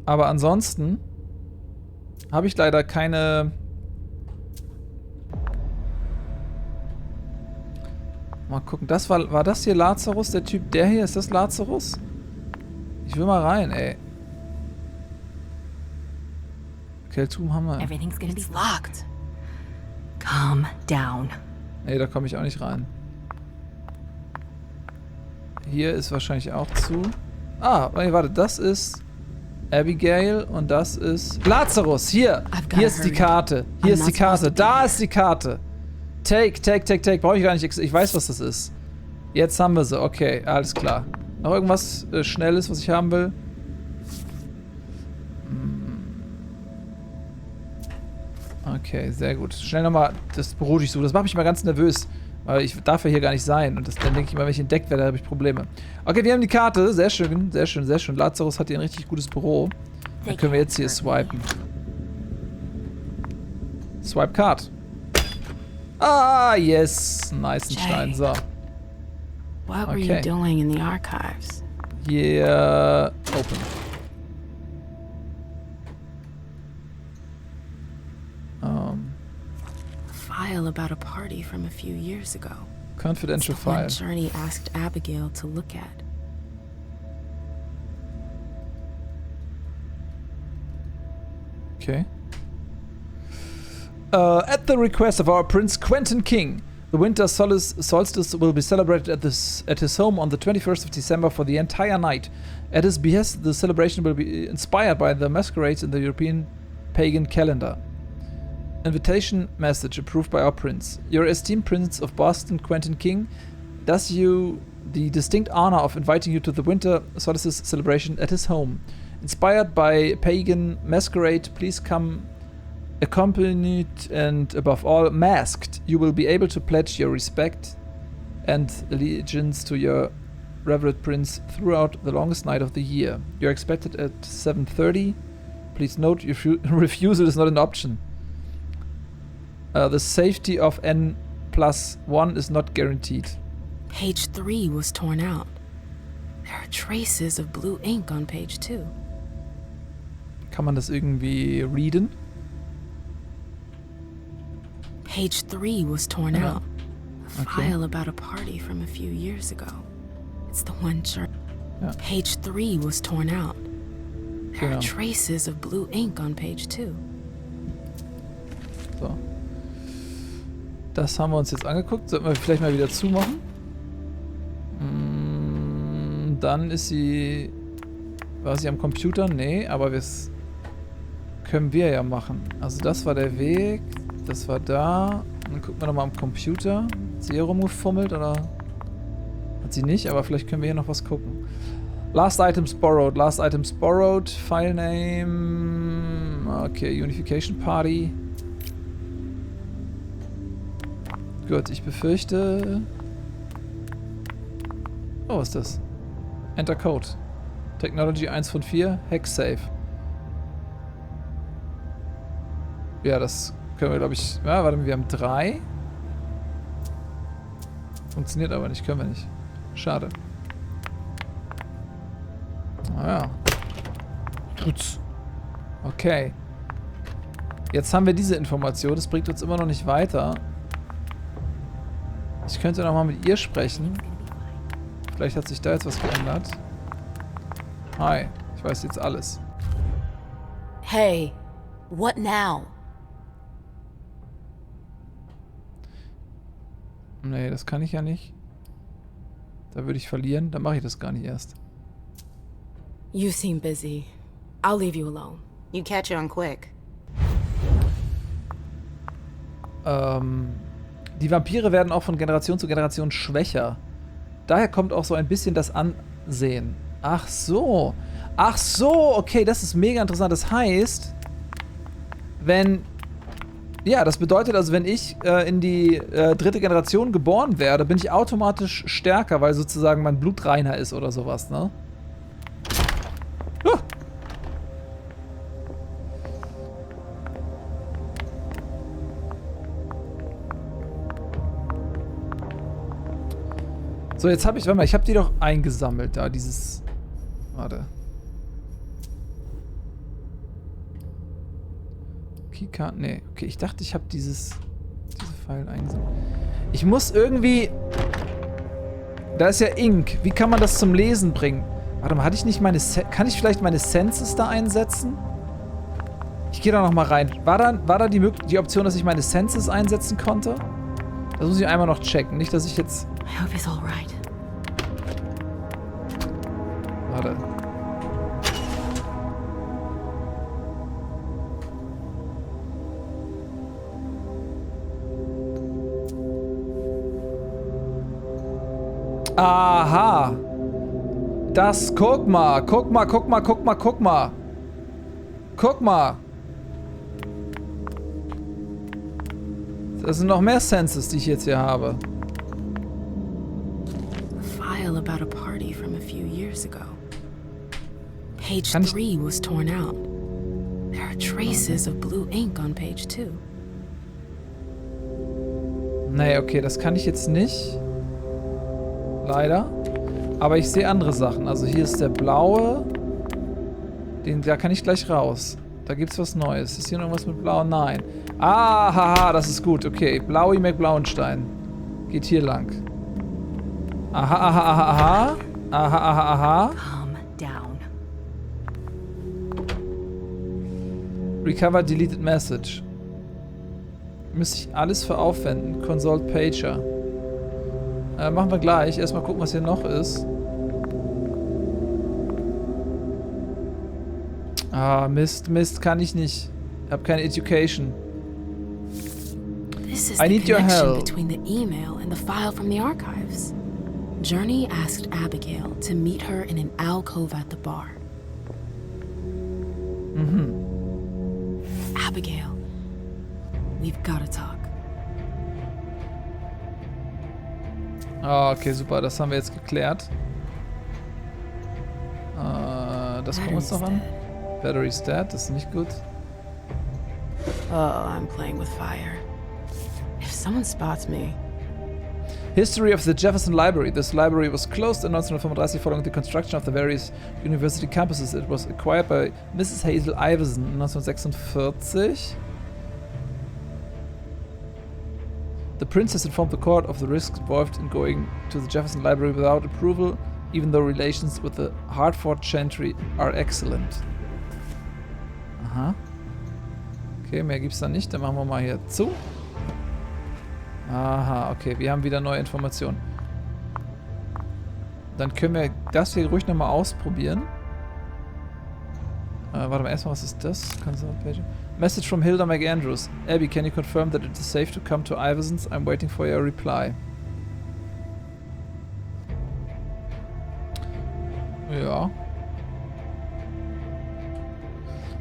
Aber ansonsten habe ich leider keine... Mal gucken, das war das hier Lazarus, der Typ, der hier, ist das Lazarus? Ich will mal rein, ey. Keltum haben wir. Everything's gonna be locked. Calm down. Nee, da komme ich auch nicht rein. Hier ist wahrscheinlich auch zu. Ah, warte, das ist Abigail und das ist Lazarus. Hier ist die Karte. Hier ist die Karte. Da ist die Karte. Take. Brauche ich gar nicht. Ich weiß, was das ist. Jetzt haben wir sie. Okay, alles klar. Noch irgendwas Schnelles, was ich haben will? Okay, sehr gut. Schnell nochmal das Büro durchsuchen. Das macht mich mal ganz nervös. Weil ich darf ja hier gar nicht sein. Und dann denke ich mal, wenn ich entdeckt werde, habe ich Probleme. Okay, wir haben die Karte. Sehr schön, sehr schön, sehr schön. Lazarus hat hier ein richtig gutes Büro. Dann können wir jetzt hier swipen. Swipe card. Ah, yes. Nice and Stein. So. What were you doing in the archives? Yeah. Open. A file about a party from a few years ago. Confidential it's the file. One Journey asked Abigail to look at. Okay. At the request of our Prince Quentin King, the winter solstice will be celebrated at his home on the 21st of December for the entire night. At his behest, the celebration will be inspired by the masquerades in the European pagan calendar. Invitation message approved by our Prince. Your esteemed Prince of Boston, Quentin King, does you the distinct honor of inviting you to the winter solstice celebration at his home. Inspired by pagan masquerade, please come accompanied and, above all, masked. You will be able to pledge your respect and allegiance to your revered prince throughout the longest night of the year. You're expected at 7:30. Please note, refusal is not an option. The safety of N+1 is not guaranteed. Page 3 was torn out. There are traces of blue ink on page 2. Kann man das irgendwie readen? Page 3 was torn out. A file about a party from a few years ago. It's the one journey. Page 3 was torn out. There are traces of blue ink on page 2. So. Das haben wir uns jetzt angeguckt. Sollten wir vielleicht mal wieder zumachen. Dann ist sie... War sie am Computer? Nee, aber das können wir ja machen. Also das war der Weg. Das war da. Dann gucken wir nochmal am Computer. Hat sie hier rumgefummelt oder... Hat sie nicht, aber vielleicht können wir hier noch was gucken. Last items borrowed. Last items borrowed. File name. Okay, Unification Party. Gut, ich befürchte... Oh, was ist das? Enter Code. Technology 1 von 4. Hack Safe. Ja, das können wir, glaube ich... Ja, warte mal, wir haben 3. Funktioniert aber nicht, können wir nicht. Schade. Naja. Gut. Okay. Jetzt haben wir diese Information. Das bringt uns immer noch nicht weiter. Ich könnte noch mal mit ihr sprechen. Vielleicht hat sich da jetzt was geändert. Hi, ich weiß jetzt alles. Hey, what now? Nee, das kann ich ja nicht. Da würde ich verlieren. Dann mache ich das gar nicht erst. You seem busy. I'll leave you alone. You catch on quick. Die Vampire werden auch von Generation zu Generation schwächer. Daher kommt auch so ein bisschen das Ansehen. Ach so. Ach so, okay, das ist mega interessant. Das heißt, wenn... Ja, das bedeutet also, wenn ich in die 3. Generation geboren werde, bin ich automatisch stärker, weil sozusagen mein Blut reiner ist oder sowas, ne? So, jetzt habe ich, warte mal, ich habe die doch eingesammelt, da, dieses, warte. Keycard, nee, okay, ich dachte, ich habe diese Pfeil eingesammelt. Ich muss irgendwie, da ist ja Ink, wie kann man das zum Lesen bringen? Warte mal, hatte ich nicht meine, kann ich vielleicht meine Senses da einsetzen? Ich gehe da noch mal rein. War da die Option, dass ich meine Senses einsetzen konnte? Das muss ich einmal noch checken, nicht, dass ich jetzt... I hope it's all right. Warte. Aha. Das, guck mal. Guck mal. Das sind noch mehr Senses, die ich jetzt hier habe. File about a party from a few years ago. Page 3 was torn out. There are traces of blue ink on page 2. Nee, okay, das kann ich jetzt nicht. Leider. Aber ich sehe andere Sachen. Also hier ist der blaue. Da kann ich gleich raus. Da gibt's was Neues. Ist hier noch irgendwas mit blau? Nein. Ah, haha, das ist gut. Okay, Blaui McBlauenstein. Geht hier lang. Aha, aha, aha, aha. Aha, aha, aha. Calm down. Recover deleted message. Müsste ich alles für aufwenden. Consult Pager. Machen wir gleich. Erstmal gucken, was hier noch ist. Ah, Mist, Mist, kann ich nicht. Ich habe keine Education. This is I need the your connection help. between the email and the file from the archives. Journey asked Abigail to meet her in an alcove at the bar. Abigail, we've got to talk. Ah, okay, super. Das haben wir jetzt geklärt. Das gucken wir uns noch an. Battery's dead, das ist nicht gut. Oh, I'm playing with fire. If someone spots me... History of the Jefferson Library. This library was closed in 1935 following the construction of the various university campuses. It was acquired by Mrs. Hazel Iverson in 1946. The prince has informed the court of the risks involved in going to the Jefferson Library without approval, even though relations with the Hartford gentry are excellent. Aha. Okay, mehr gibt's da nicht. Dann machen wir mal hier zu. Aha, okay. Wir haben wieder neue Informationen. Dann können wir das hier ruhig nochmal ausprobieren. Warte mal, erstmal, was ist das? Message from Hilda McAndrews. Abby, can you confirm that it is safe to come to Iverson's? I'm waiting for your reply. Ja.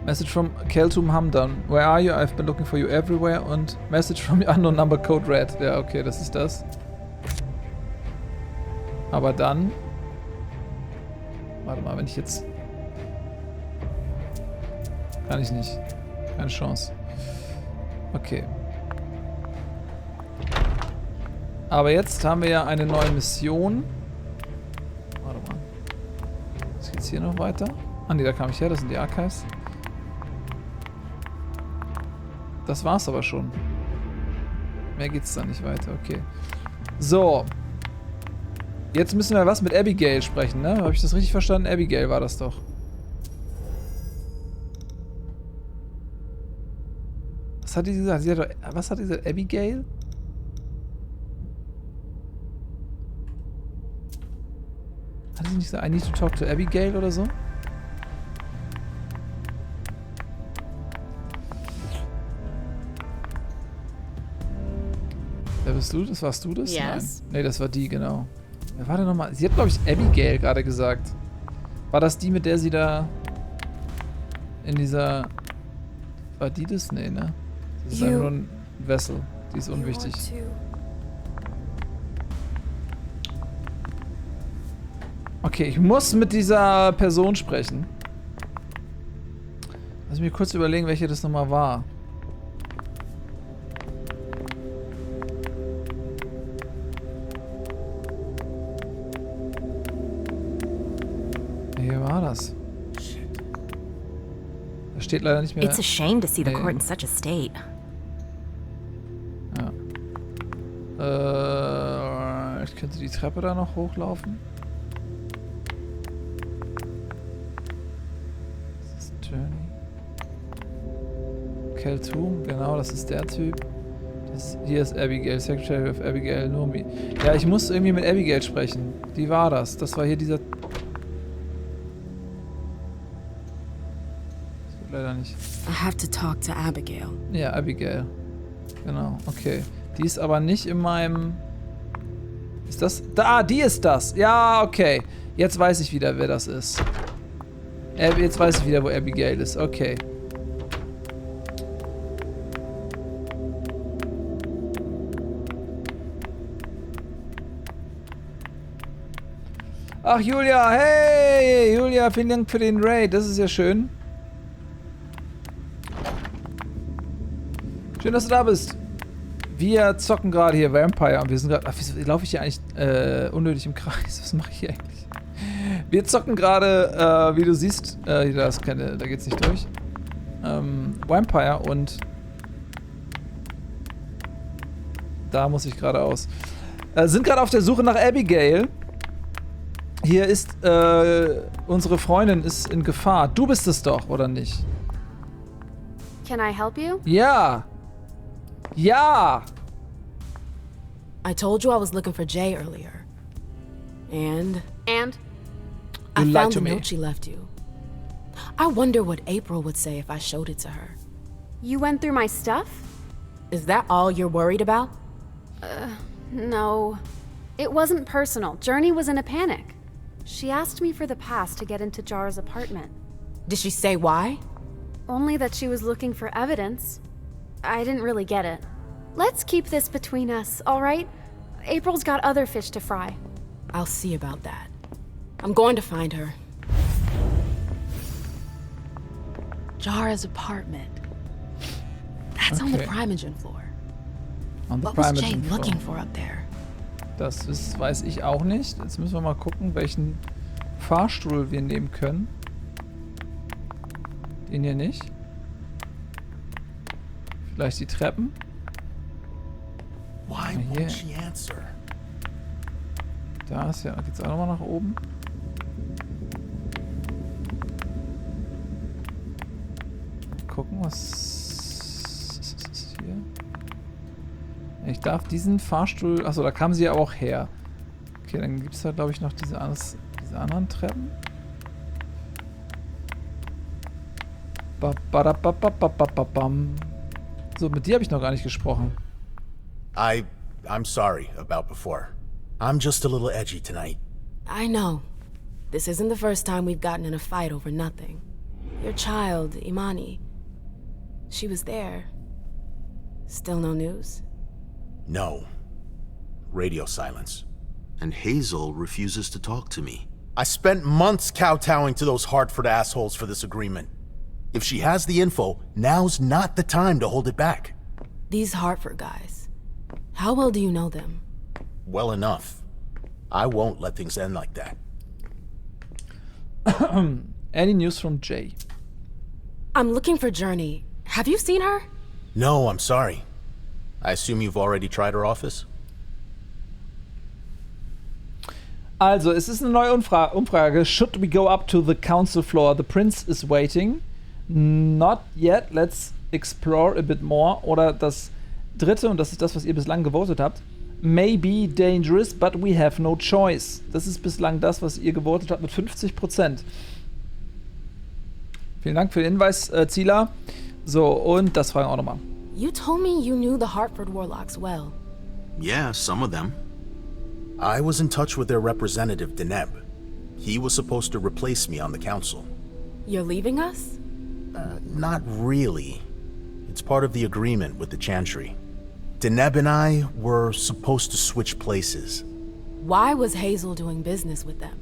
Message from Keltum Hamdan. Where are you? I've been looking for you everywhere. Und Message from your unknown number code red. Ja, okay, das ist das. Aber dann... Warte mal, wenn ich jetzt... Kann ich nicht. Keine Chance. Okay. Aber jetzt haben wir ja eine neue Mission. Warte mal. Was geht's hier noch weiter? Ah ne, da kam ich her, das sind die Archives. Das war's aber schon. Mehr geht's da nicht weiter, okay. So. Jetzt müssen wir was mit Abigail sprechen, ne? Habe ich das richtig verstanden? Abigail war das doch. Was hat die gesagt? Was hat die gesagt? Abigail? Hat sie nicht gesagt, I need to talk to Abigail oder so? Wer bist du? Das warst du das? Yes. Nein. Nee, das war die, genau. Wer war denn nochmal? Sie hat, glaube ich, Abigail gerade gesagt. War das die, mit der sie da in dieser... War die das? Nee, ne? Das ist einfach nur ein Vessel. Die ist unwichtig. Okay, ich muss mit dieser Person sprechen. Lass mich kurz überlegen, welche das nochmal war. Hier war das. Da steht leider nicht mehr. It's a shame to see the court in such a state. Ja. Ich könnte die Treppe da noch hochlaufen. Das ist Journey. Keltum, genau, das ist der Typ. Hier ist Abigail, Secretary of Abigail Nomi. Ja, ich muss irgendwie mit Abigail sprechen. Die war das. Das war hier dieser... Leider nicht. I have to talk to Abigail. Ja, Abigail. Genau, okay. Die ist aber nicht in meinem... Ist das... Da, die ist das! Ja, okay. Jetzt weiß ich wieder, wer das ist. Jetzt weiß ich wieder, wo Abigail ist. Okay. Ach, Julia, hey! Julia, vielen Dank für den Raid. Das ist ja schön. Schön, dass du da bist. Wir zocken gerade hier Vampire und wir sind gerade. Wieso laufe ich hier eigentlich unnötig im Kreis? Was mache ich hier eigentlich? Wir zocken gerade, wie du siehst, da geht's nicht durch. Vampire und da muss ich geradeaus. Sind gerade auf der Suche nach Abigail. Hier ist unsere Freundin ist in Gefahr. Du bist es doch, oder nicht? Can I help you? Ja. Ja. I told you I was looking for Jay earlier. And? I found the note she left you. I wonder what April would say if I showed it to her. You went through my stuff? Is that all you're worried about? No. It wasn't personal. Journey was in a panic. She asked me for the pass to get into Jar's apartment. Did she say why? Only that she was looking for evidence. I didn't really get it. Let's keep this between us, all right? April's got other fish to fry. I'll see about that. I'm going to find her. Jar's apartment. That's on the Primogen floor. What was Jay looking for up there? Das weiß ich auch nicht. Jetzt müssen wir mal gucken, welchen Fahrstuhl wir nehmen können. Den hier nicht. Vielleicht die Treppen. Why won't she answer? Da ist ja, geht's auch nochmal nach oben. Gucken, was ist hier? Ich darf diesen Fahrstuhl... Achso, da kam sie ja auch her. Okay, dann gibt es da, glaube ich, noch diese anderen Treppen. So, mit dir habe ich noch gar nicht gesprochen. I'm sorry about before. I'm just a little edgy tonight. I know. This isn't the first time we've gotten in a fight over nothing. Your child, Imani. She was there. Still no news? No. Radio silence. And Hazel refuses to talk to me. I spent months kowtowing to those Hartford assholes for this agreement. If she has the info, now's not the time to hold it back. These Hartford guys. How well do you know them? Well enough. I won't let things end like that. Any news from Jay? I'm looking for Journey. Have you seen her? No, I'm sorry. I assume you've already tried her office? Also, es ist eine neue Umfrage. Should we go up to the council floor? The prince is waiting. Not yet. Let's explore a bit more. Oder das dritte, und das ist das, was ihr bislang gewotet habt. May be dangerous, but we have no choice. Das ist bislang das, was ihr gewotet habt mit 50%. Vielen Dank für den Hinweis, Zila. So, und das fragen wir auch nochmal. You told me you knew the Hartford Warlocks well. Yeah, some of them. I was in touch with their representative, Deneb. He was supposed to replace me on the council. You're leaving us? Not really. It's part of the agreement with the Chantry. Deneb and I were supposed to switch places. Why was Hazel doing business with them?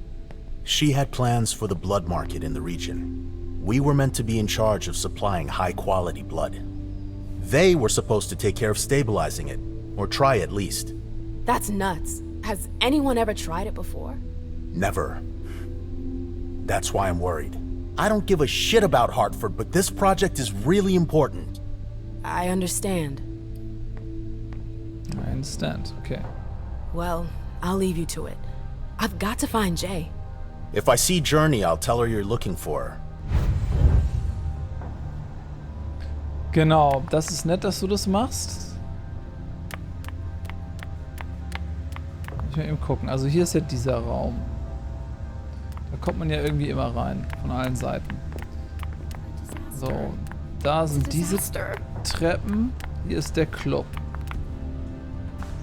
She had plans for the blood market in the region. We were meant to be in charge of supplying high-quality blood. They were supposed to take care of stabilizing it, or try at least. That's nuts. Has anyone ever tried it before? Never. That's why I'm worried. I don't give a shit about Hartford, but this project is really important. I understand. I understand, okay. Well, I'll leave you to it. I've got to find Jay. If I see Journey, I'll tell her you're looking for her. Genau, das ist nett, dass du das machst. Ich will eben gucken. Also hier ist ja dieser Raum. Da kommt man ja irgendwie immer rein, von allen Seiten. So, da sind diese Treppen. Hier ist der Club.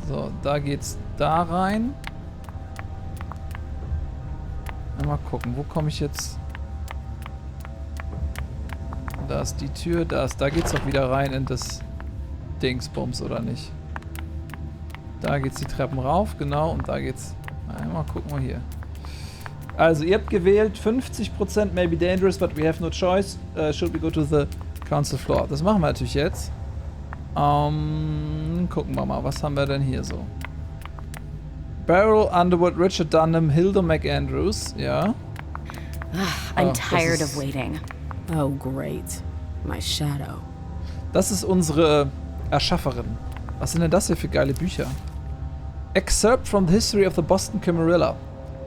So, da geht's da rein. Mal gucken, wo komme ich jetzt? Da ist die Tür, da geht's doch wieder rein in das Dingsbums, oder nicht? Da geht's die Treppen rauf, genau, und da geht's... Mal gucken wir hier. Also, ihr habt gewählt 50% may be dangerous, but we have no choice. Should we go to the council floor? Das machen wir natürlich jetzt. Dann gucken wir mal, was haben wir denn hier so? Beryl Underwood, Richard Dunham, Hilda McAndrews, ja. I'm tired of waiting. Oh, great. My shadow. Das ist unsere Erschafferin. Was sind denn das hier für geile Bücher? Excerpt from the history of the Boston Camarilla.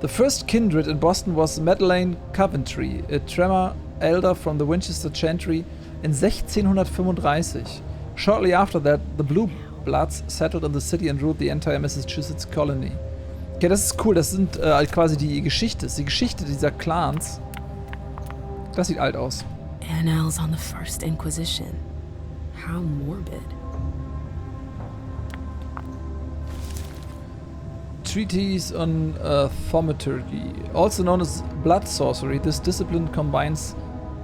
The first kindred in Boston was Madeleine Coventry, a Tremor elder from the Winchester Chantry in 1635. Shortly after that, the Blue Bloods settled in the city and ruled the entire Massachusetts colony. Okay, das ist cool. Das sind quasi die Geschichte. Die Geschichte dieser Clans. Das sieht alt aus. Annals on the First Inquisition. How morbid. Treatise on thaumaturgy, also known as blood sorcery. This discipline combines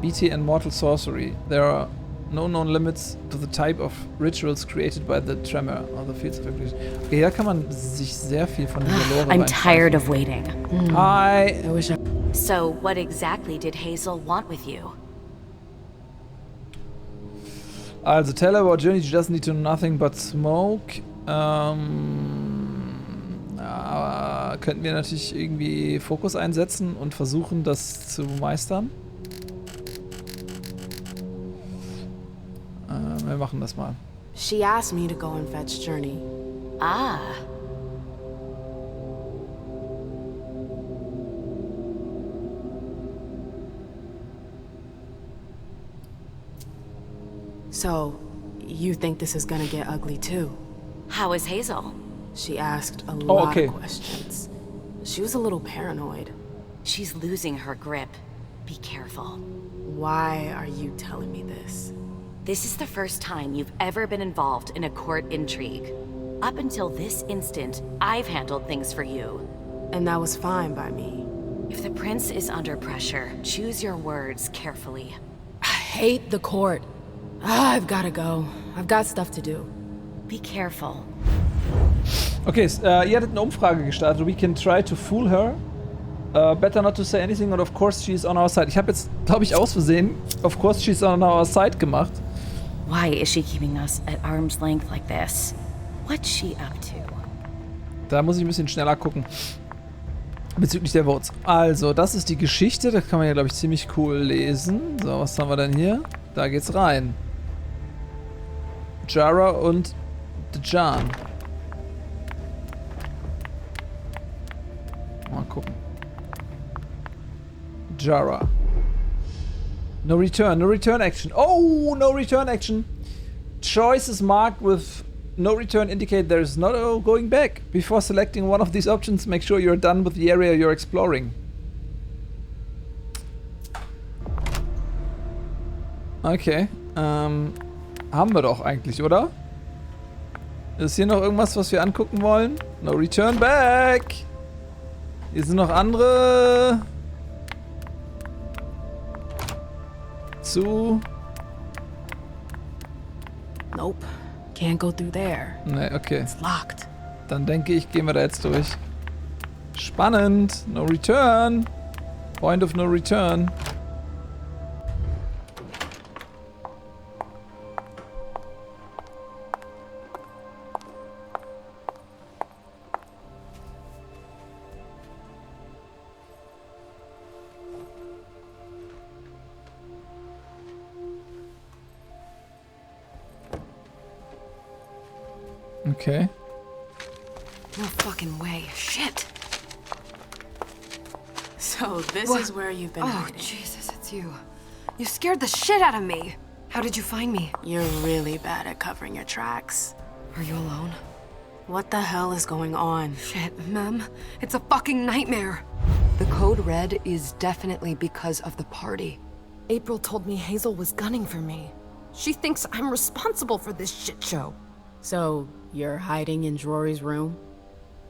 BT and mortal sorcery. There are no known limits to the type of rituals created by the Tremor or the fields of English. Okay, hier kann man sich sehr viel von dieser Lore I'm tired of waiting. Hi. So, what exactly did Hazel want with you? Also, tell her about journey. She doesn't need to know nothing but smoke. Könnten wir natürlich irgendwie Fokus einsetzen und versuchen, das zu meistern. Wir machen das mal. She asked me to go and fetch Journey. Ah. So, you think this is gonna get ugly too? How is Hazel? She asked a lot of questions. She was a little paranoid. She's losing her grip. Be careful. Why are you telling me this? This is the first time you've ever been involved in a court intrigue. Up until this instant, I've handled things for you. And that was fine by me. If the prince is under pressure, choose your words carefully. I hate the court. I've gotta go. I've got stuff to do. Be careful. Okay, ihr hattet eine Umfrage gestartet. We can try to fool her. Better not to say anything and of course she's on our side. Ich habe jetzt, glaube ich, aus Versehen of course she's on our side gemacht. Why is she keeping us at arm's length like this? What's she up to? Da muss ich ein bisschen schneller gucken. Bezüglich der Votes. Also, das ist die Geschichte. Das kann man ja, glaube ich, ziemlich cool lesen. So, was haben wir denn hier? Da geht's rein. Jara und Dejan. Mal gucken. Jara. No return action. Oh, no return action. Choices marked with no return indicate there is no going back. Before selecting one of these options, make sure you're done with the area you're exploring. Okay. Haben wir doch eigentlich, oder? Ist hier noch irgendwas, was wir angucken wollen? No return back. Hier sind noch andere. Nope. Can't go through there. Ne, okay. It's locked. Dann denke ich, gehen wir da jetzt durch. Spannend. No return. Point of no return. Okay. No fucking way. Shit. So this is where you've been hiding. Jesus, it's you. You scared the shit out of me. How did you find me? You're really bad at covering your tracks. Are you alone? What the hell is going on? Shit, Mem. It's a fucking nightmare. The code red is definitely because of the party. April told me Hazel was gunning for me. She thinks I'm responsible for this shit show. So, you're hiding in Drury's room?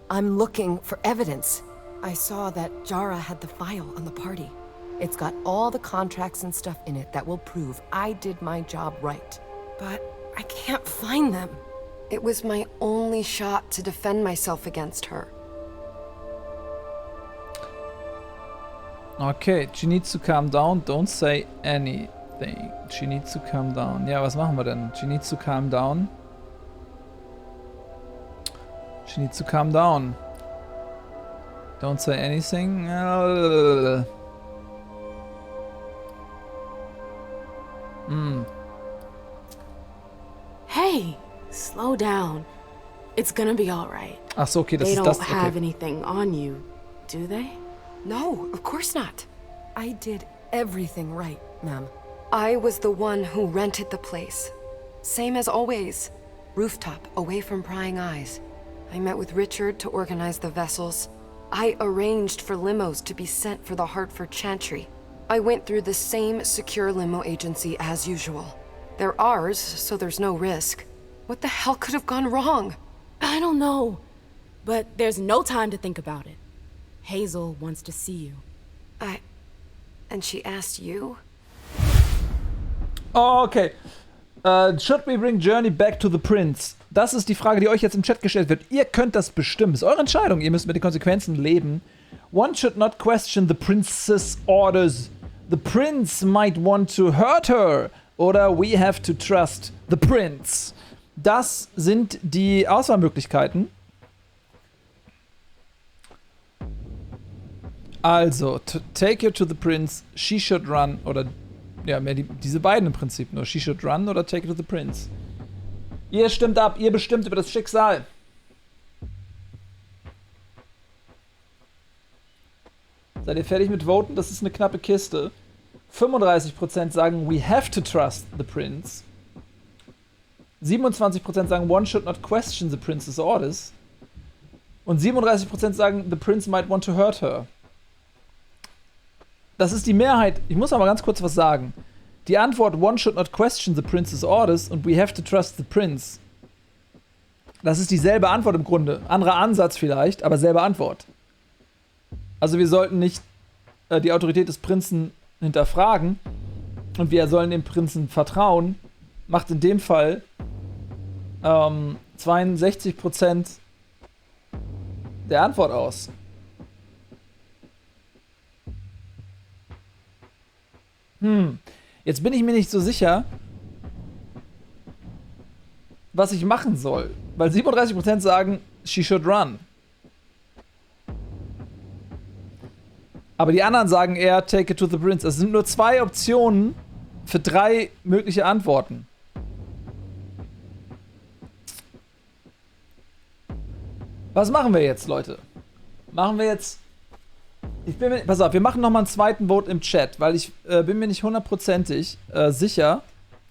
I'm looking for evidence. I saw that Jara had the file on the party. It's got all the contracts and stuff in it that will prove I did my job right. But I can't find them. It was my only shot to defend myself against her. Okay, she needs to calm down. Don't say anything. She needs to calm down. Ja, was machen wir denn? She needs to calm down. She needs to calm down. Don't say anything. Hey, slow down. It's gonna be all right. Ach so, okay, das They ist das. don't have anything on you, do they? No, of course not. I did everything right, ma'am. I was the one who rented the place. Same as always. Rooftop, away from prying eyes. I met with Richard to organize the vessels. I arranged for limos to be sent for the Hartford Chantry. I went through the same secure limo agency as usual. They're ours, so there's no risk. What the hell could have gone wrong? I don't know. But there's no time to think about it. Hazel wants to see you. And she asked you? Oh, okay. Should we bring Journey back to the Prince? Das ist die Frage, die euch jetzt im Chat gestellt wird. Ihr könnt das bestimmen. Das ist eure Entscheidung. Ihr müsst mit den Konsequenzen leben. One should not question the Prince's orders. The Prince might want to hurt her. Oder we have to trust the Prince. Das sind die Auswahlmöglichkeiten. Also, take her to the Prince, she should run, oder ja, mehr diese beiden im Prinzip nur. She should run oder take her to the Prince. Ihr stimmt ab, ihr bestimmt über das Schicksal. Seid ihr fertig mit Voten? Das ist eine knappe Kiste. 35% sagen, we have to trust the Prince. 27% sagen, one should not question the Prince's orders. Und 37% sagen, the Prince might want to hurt her. Das ist die Mehrheit. Ich muss aber ganz kurz was sagen. Die Antwort, one should not question the Prince's orders und we have to trust the Prince. Das ist dieselbe Antwort im Grunde. Anderer Ansatz vielleicht, aber selbe Antwort. Also wir sollten nicht die Autorität des Prinzen hinterfragen und wir sollen dem Prinzen vertrauen. Macht in dem Fall 62% der Antwort aus. Jetzt bin ich mir nicht so sicher, was ich machen soll. Weil 37% sagen, she should run. Aber die anderen sagen eher, take it to the prince. Es sind nur 2 Optionen für 3 mögliche Antworten. Was machen wir jetzt, Leute? Machen wir jetzt... pass auf, wir machen nochmal einen zweiten Vote im Chat, weil ich bin mir nicht hundertprozentig sicher,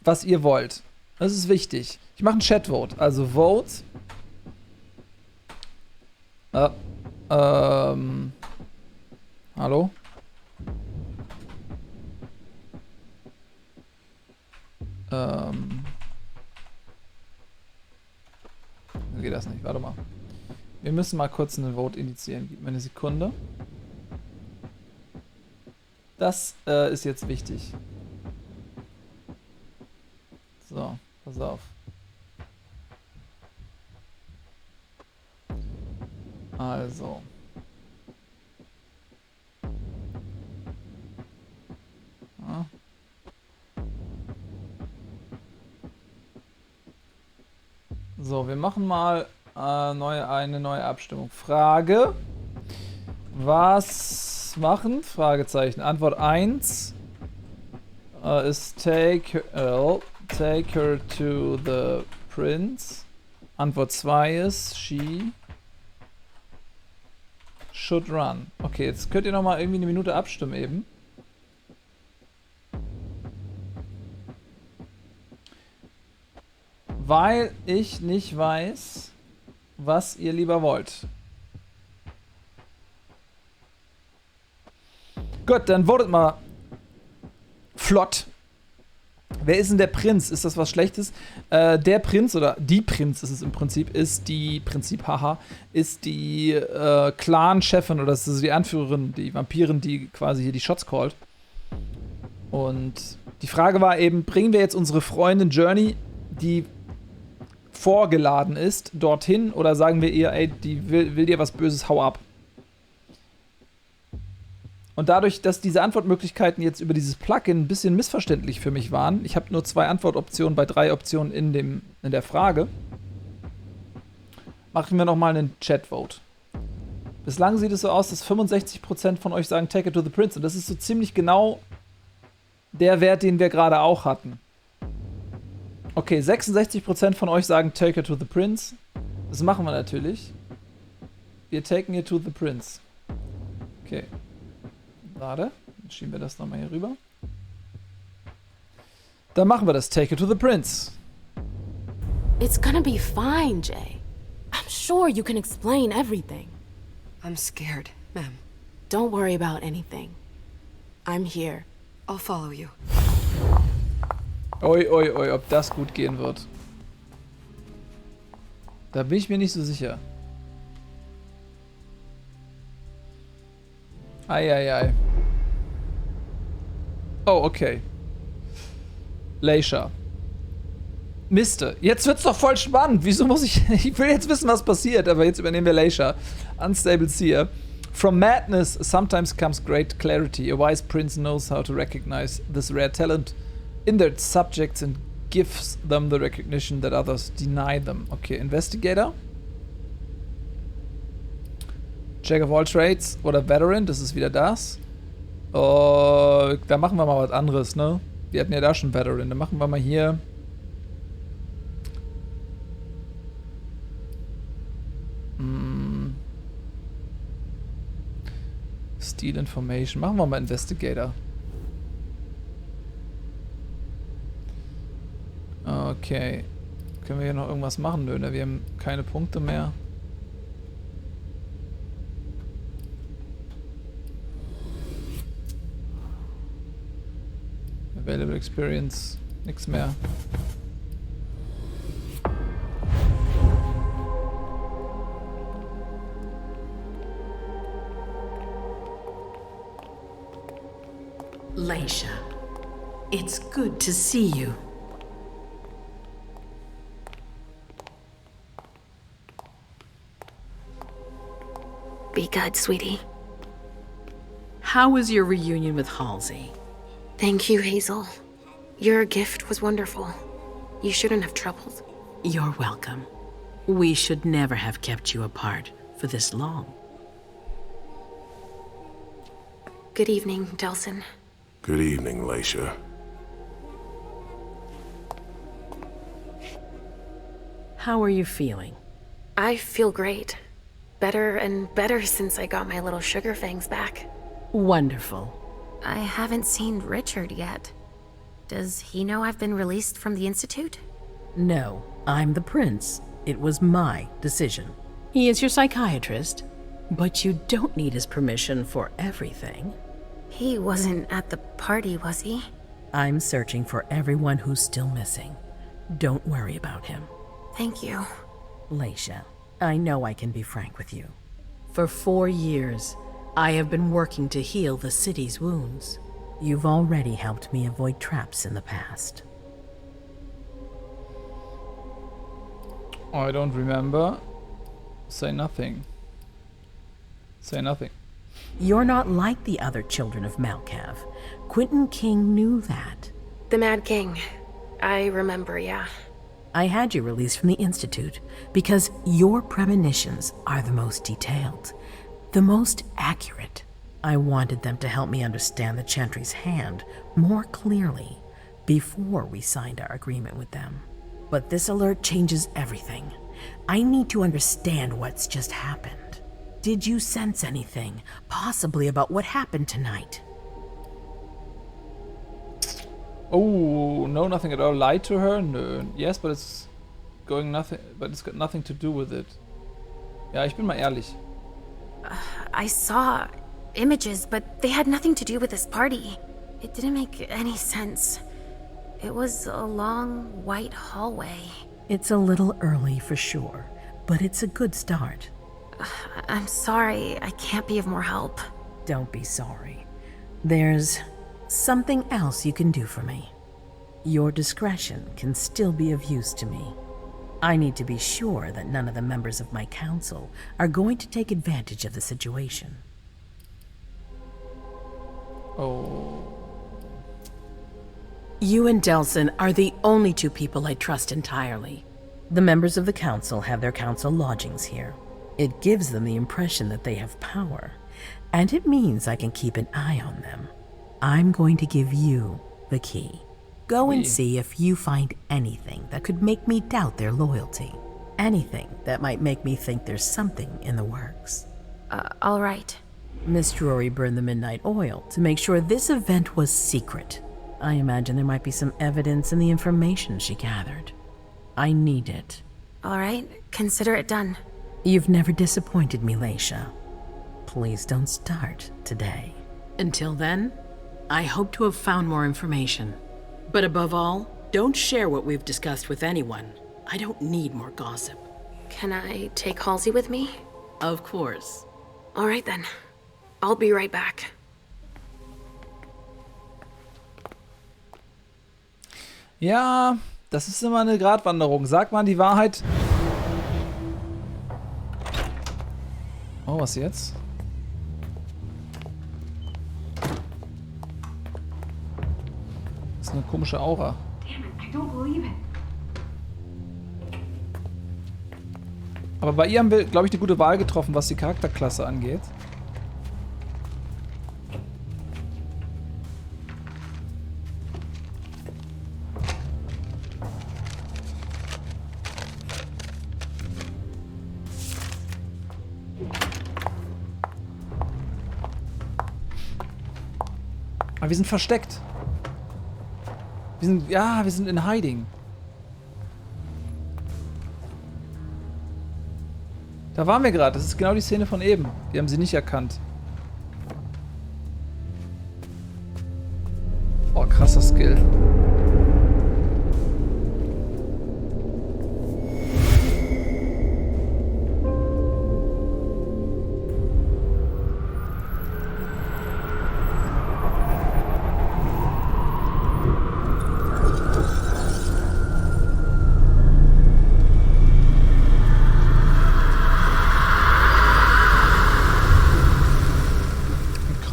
was ihr wollt. Das ist wichtig. Ich mache einen Chat-Vote. Also Vote. Hallo? Geht das nicht? Warte mal. Wir müssen mal kurz einen Vote initiieren. Gib mir eine Sekunde. Das ist jetzt wichtig. So, pass auf. Also. Ja. So, wir machen mal eine neue Abstimmung. Frage. Was machen? Fragezeichen. Antwort 1 ist take her to the prince. Antwort 2 ist she should run. Okay, jetzt könnt ihr noch mal irgendwie eine Minute abstimmen eben. Weil ich nicht weiß, was ihr lieber wollt. Gut, dann votet mal flott. Wer ist denn der Prinz? Ist das was Schlechtes? Der Prinz oder die Prinz ist es im Prinzip, ist die Clan-Chefin oder das ist die Anführerin, die Vampirin, die quasi hier die Shots callt. Und die Frage war eben, bringen wir jetzt unsere Freundin Journey, die vorgeladen ist, dorthin oder sagen wir ihr, ey, die will dir was Böses, hau ab. Und dadurch, dass diese Antwortmöglichkeiten jetzt über dieses Plugin ein bisschen missverständlich für mich waren, ich habe nur 2 Antwortoptionen bei 3 Optionen in der Frage, machen wir nochmal einen Chat-Vote. Bislang sieht es so aus, dass 65% von euch sagen, take it to the prince. Und das ist so ziemlich genau der Wert, den wir gerade auch hatten. Okay, 66% von euch sagen, take it to the prince. Das machen wir natürlich. Wir taken it to the prince. Okay. Warte. Dann schieben wir das nochmal hier rüber. Dann machen wir das. Take it to the prince. It's gonna be fine, Jay. I'm sure you can explain everything. I'm scared, ma'am. Don't worry about anything. I'm here. I'll follow you. Oi, oi, oi, ob das gut gehen wird. Da bin ich mir nicht so sicher. Ei. Oh, okay. Leisha. Miste. Jetzt wird's doch voll spannend. Wieso muss ich... Ich will jetzt wissen, was passiert, aber jetzt übernehmen wir Leisha. Unstable Seer. From madness sometimes comes great clarity. A wise prince knows how to recognize this rare talent in their subjects and gives them the recognition that others deny them. Okay, Investigator. Jack of all trades oder Veteran, das ist wieder das. Da machen wir mal was anderes, ne? Wir hatten ja da schon Veteran. Dann machen wir mal hier... Steal Information. Machen wir mal Investigator. Okay. Können wir hier noch irgendwas machen? Nö, ne? Wir haben keine Punkte mehr. Available Experience. Nix mehr. Leisha, it's good to see you. Be good, sweetie. How was your reunion with Halsey? Thank you, Hazel. Your gift was wonderful. You shouldn't have troubled. You're welcome. We should never have kept you apart for this long. Good evening, Delsin. Good evening, Leisha. How are you feeling? I feel great. Better and better since I got my little sugar fangs back. Wonderful. I haven't seen Richard yet. Does he know I've been released from the Institute? No, I'm the prince. It was my decision. He is your psychiatrist, but you don't need his permission for everything. He wasn't at the party, was he? I'm searching for everyone who's still missing. Don't worry about him. Thank you. Leisha, I know I can be frank with you. For 4 years, I have been working to heal the city's wounds. You've already helped me avoid traps in the past. I don't remember. Say nothing. Say nothing. You're not like the other children of Malkav. Quentin King knew that. The Mad King. I remember, yeah. I had you released from the Institute because your premonitions are the most detailed, the most accurate. I wanted them to help me understand the Chantry's hand more clearly before we signed our agreement with them. But this alert changes everything. I need to understand what's just happened. Did you sense anything, possibly about what happened tonight? Oh, no, nothing at all. Lied to her? No. Yes, but it's got nothing to do with it. Ja, ich bin mal ehrlich. I saw images, but they had nothing to do with this party. It didn't make any sense. It was a long, white hallway. It's a little early for sure, but it's a good start. I'm sorry, I can't be of more help. Don't be sorry. There's something else you can do for me. Your discretion can still be of use to me. I need to be sure that none of the members of my council are going to take advantage of the situation. Oh. You and Delsin are the only two people I trust entirely. The members of the council have their council lodgings here. It gives them the impression that they have power, and it means I can keep an eye on them. I'm going to give you the key. Go and see if you find anything that could make me doubt their loyalty. Anything that might make me think there's something in the works. All right. Miss Drury burned the midnight oil to make sure this event was secret. I imagine there might be some evidence in the information she gathered. I need it. All right, consider it done. You've never disappointed me, Leisha. Please don't start today. Until then, I hope to have found more information. But above all, don't share what we've discussed with anyone. I don't need more gossip. Can I take Halsey with me? Of course. All right then. I'll be right back. Ja, das ist immer eine Gratwanderung. Sagt man die Wahrheit? Oh, was jetzt? Das ist eine komische Aura. Damn it, I don't believe it. Aber bei ihr haben wir, glaube ich, eine gute Wahl getroffen, was die Charakterklasse angeht. Aber wir sind versteckt. Wir sind in Hiding. Da waren wir gerade. Das ist genau die Szene von eben. Wir haben sie nicht erkannt. Oh, krasser Skill.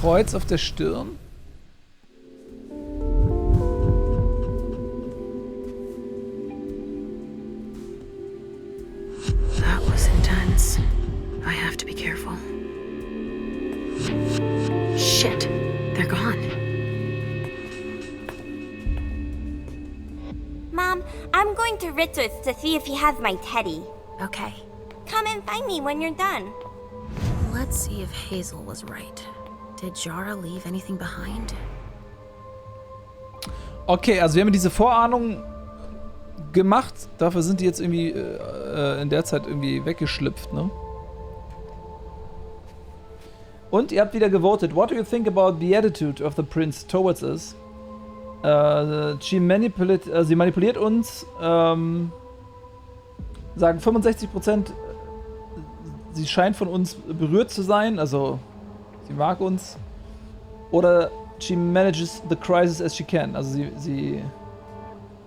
Kreuz auf der Stirn. That was intense. I have to be careful. Shit, they're gone. Mom, I'm going to Richard's to see if he has my teddy. Okay. Come and find me when you're done. Let's see if Hazel was right. Did Jara leave anything behind? Okay, also wir haben diese Vorahnung gemacht. Dafür sind die jetzt irgendwie in der Zeit irgendwie weggeschlüpft, ne? Und ihr habt wieder gewotet. What do you think about the attitude of the prince towards us? Sie manipuliert uns. Sagen 65%, sie scheint von uns berührt zu sein, also sie mag uns. Oder she manages the crisis as she can. Also sie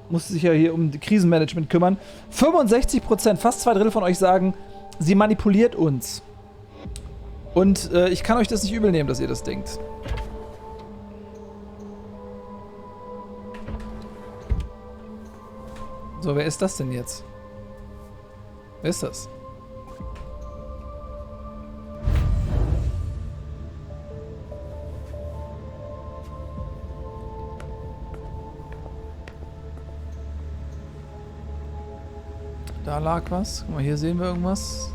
muss sich ja hier um Krisenmanagement kümmern. 65%, fast 2/3 von euch sagen, sie manipuliert uns. Und ich kann euch das nicht übel nehmen, dass ihr das denkt. So, wer ist das denn jetzt? Wer ist das? Da lag was. Guck mal, hier sehen wir irgendwas.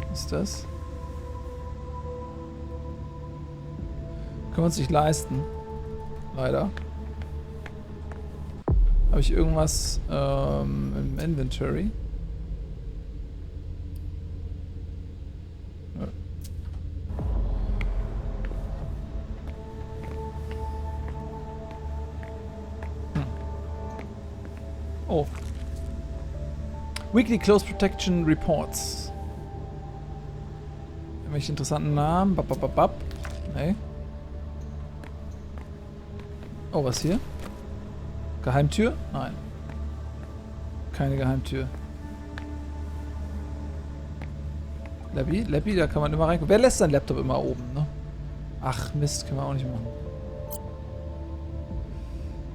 Was ist das? Können wir uns nicht leisten. Leider. Habe ich irgendwas im Inventory? Ja. Oh. Weekly Close Protection Reports. Irgendwelche interessanten Namen. Nee. Oh, was hier? Geheimtür? Nein. Keine Geheimtür. Labby, da kann man immer reingucken. Wer lässt seinen Laptop immer oben, ne? Ach, Mist, können wir auch nicht machen.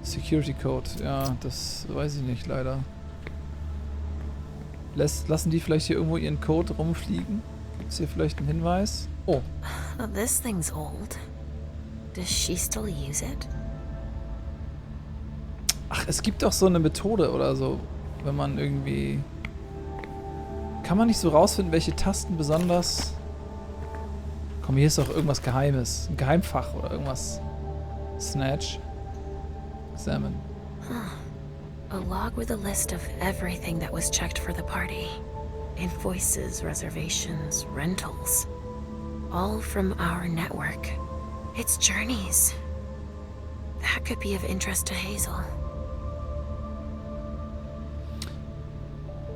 Security Code, ja, das weiß ich nicht, leider. Lassen die vielleicht hier irgendwo ihren Code rumfliegen? Gibt es hier vielleicht einen Hinweis? Oh. This thing's old. Does she still use it? Ach, es gibt doch so eine Methode oder so, wenn man irgendwie... Kann man nicht so rausfinden, welche Tasten besonders... Komm, hier ist doch irgendwas Geheimes. Ein Geheimfach oder irgendwas. Snatch. Examine. A log with a list of everything that was checked for the party. Invoices, reservations, rentals. All from our network. It's journeys. That could be of interest to Hazel.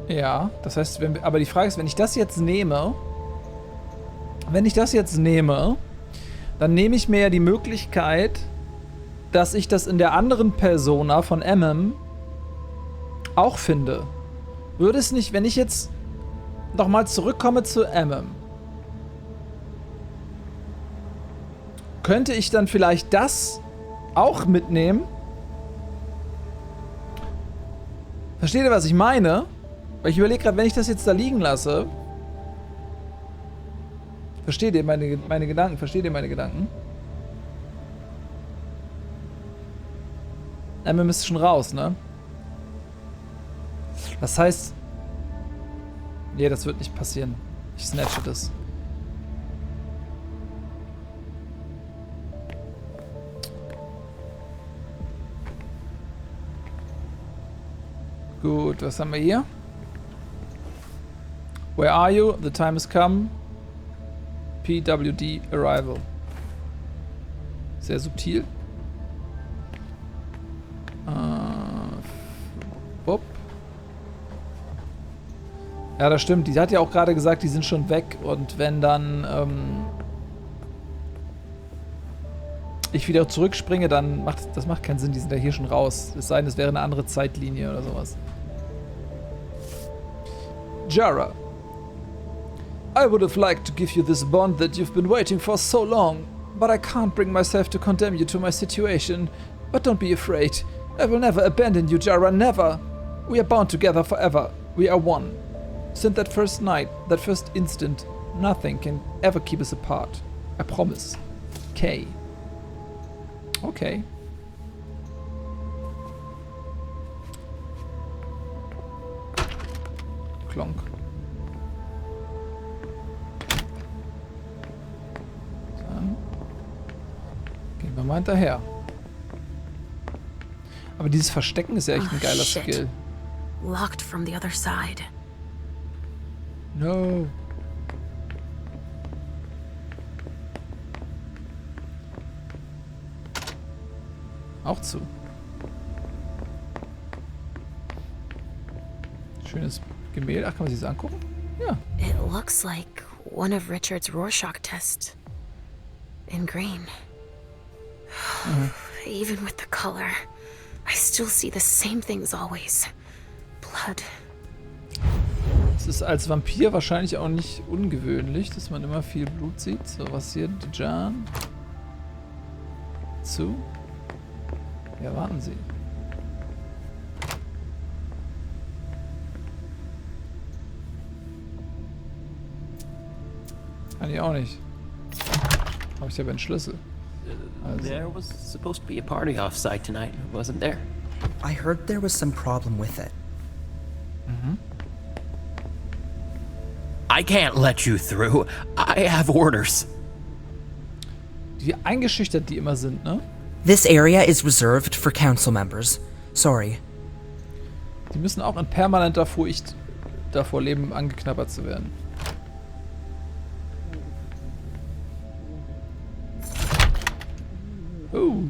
Ja, das heißt, aber die Frage ist, wenn ich das jetzt nehme, dann nehme ich mir ja die Möglichkeit, dass ich das in der anderen Persona von auch finde. Würde es nicht, wenn ich jetzt nochmal zurückkomme zu könnte ich dann vielleicht das auch mitnehmen? Versteht ihr, was ich meine? Weil ich überlege gerade, wenn ich das jetzt da liegen lasse... Versteht ihr meine Gedanken? Versteht ihr meine Gedanken? Ist schon raus, ne? Das heißt... Nee, das wird nicht passieren. Ich snatche das. Gut, was haben wir hier? Where are you? The time has come. PWD Arrival. Sehr subtil. Bob. Ja, das stimmt. Die hat ja auch gerade gesagt, die sind schon weg. Und wenn dann ich wieder zurückspringe, dann macht das keinen Sinn. Die sind ja hier schon raus. Es sei denn, es wäre eine andere Zeitlinie oder sowas. Jara. I would have liked to give you this bond that you've been waiting for so long, but I can't bring myself to condemn you to my situation. But don't be afraid. I will never abandon you, Jara, never. We are bound together forever. We are one. Since that first night, that first instant, nothing can ever keep us apart. I promise. Kay. Okay. Klonk. Gehen wir mal hinterher. Aber dieses Verstecken ist ja echt ein geiler Skill. Locked from the other side. No. Auch zu. Schönes Gemälde. Ach, kann man sich das angucken? Ja. It looks like one of Richard's Rorschach tests. In green. Even with the color, I still see the same thing as always. Blood. Es ist als Vampir wahrscheinlich auch nicht ungewöhnlich, dass man immer viel Blut sieht. So, was hier? Jan. Zu. Ja, warten Sie. Kann ich auch nicht. Aber ich habe einen Schlüssel. Also. There was supposed to be a party off-site tonight, wasn't there? I heard there was some problem with it. I can't let you through. I have orders. Wie eingeschüchtert die immer sind, ne? This area is reserved for council members. Sorry. Die müssen auch in permanenter Furcht davor leben, angeknabbert zu werden.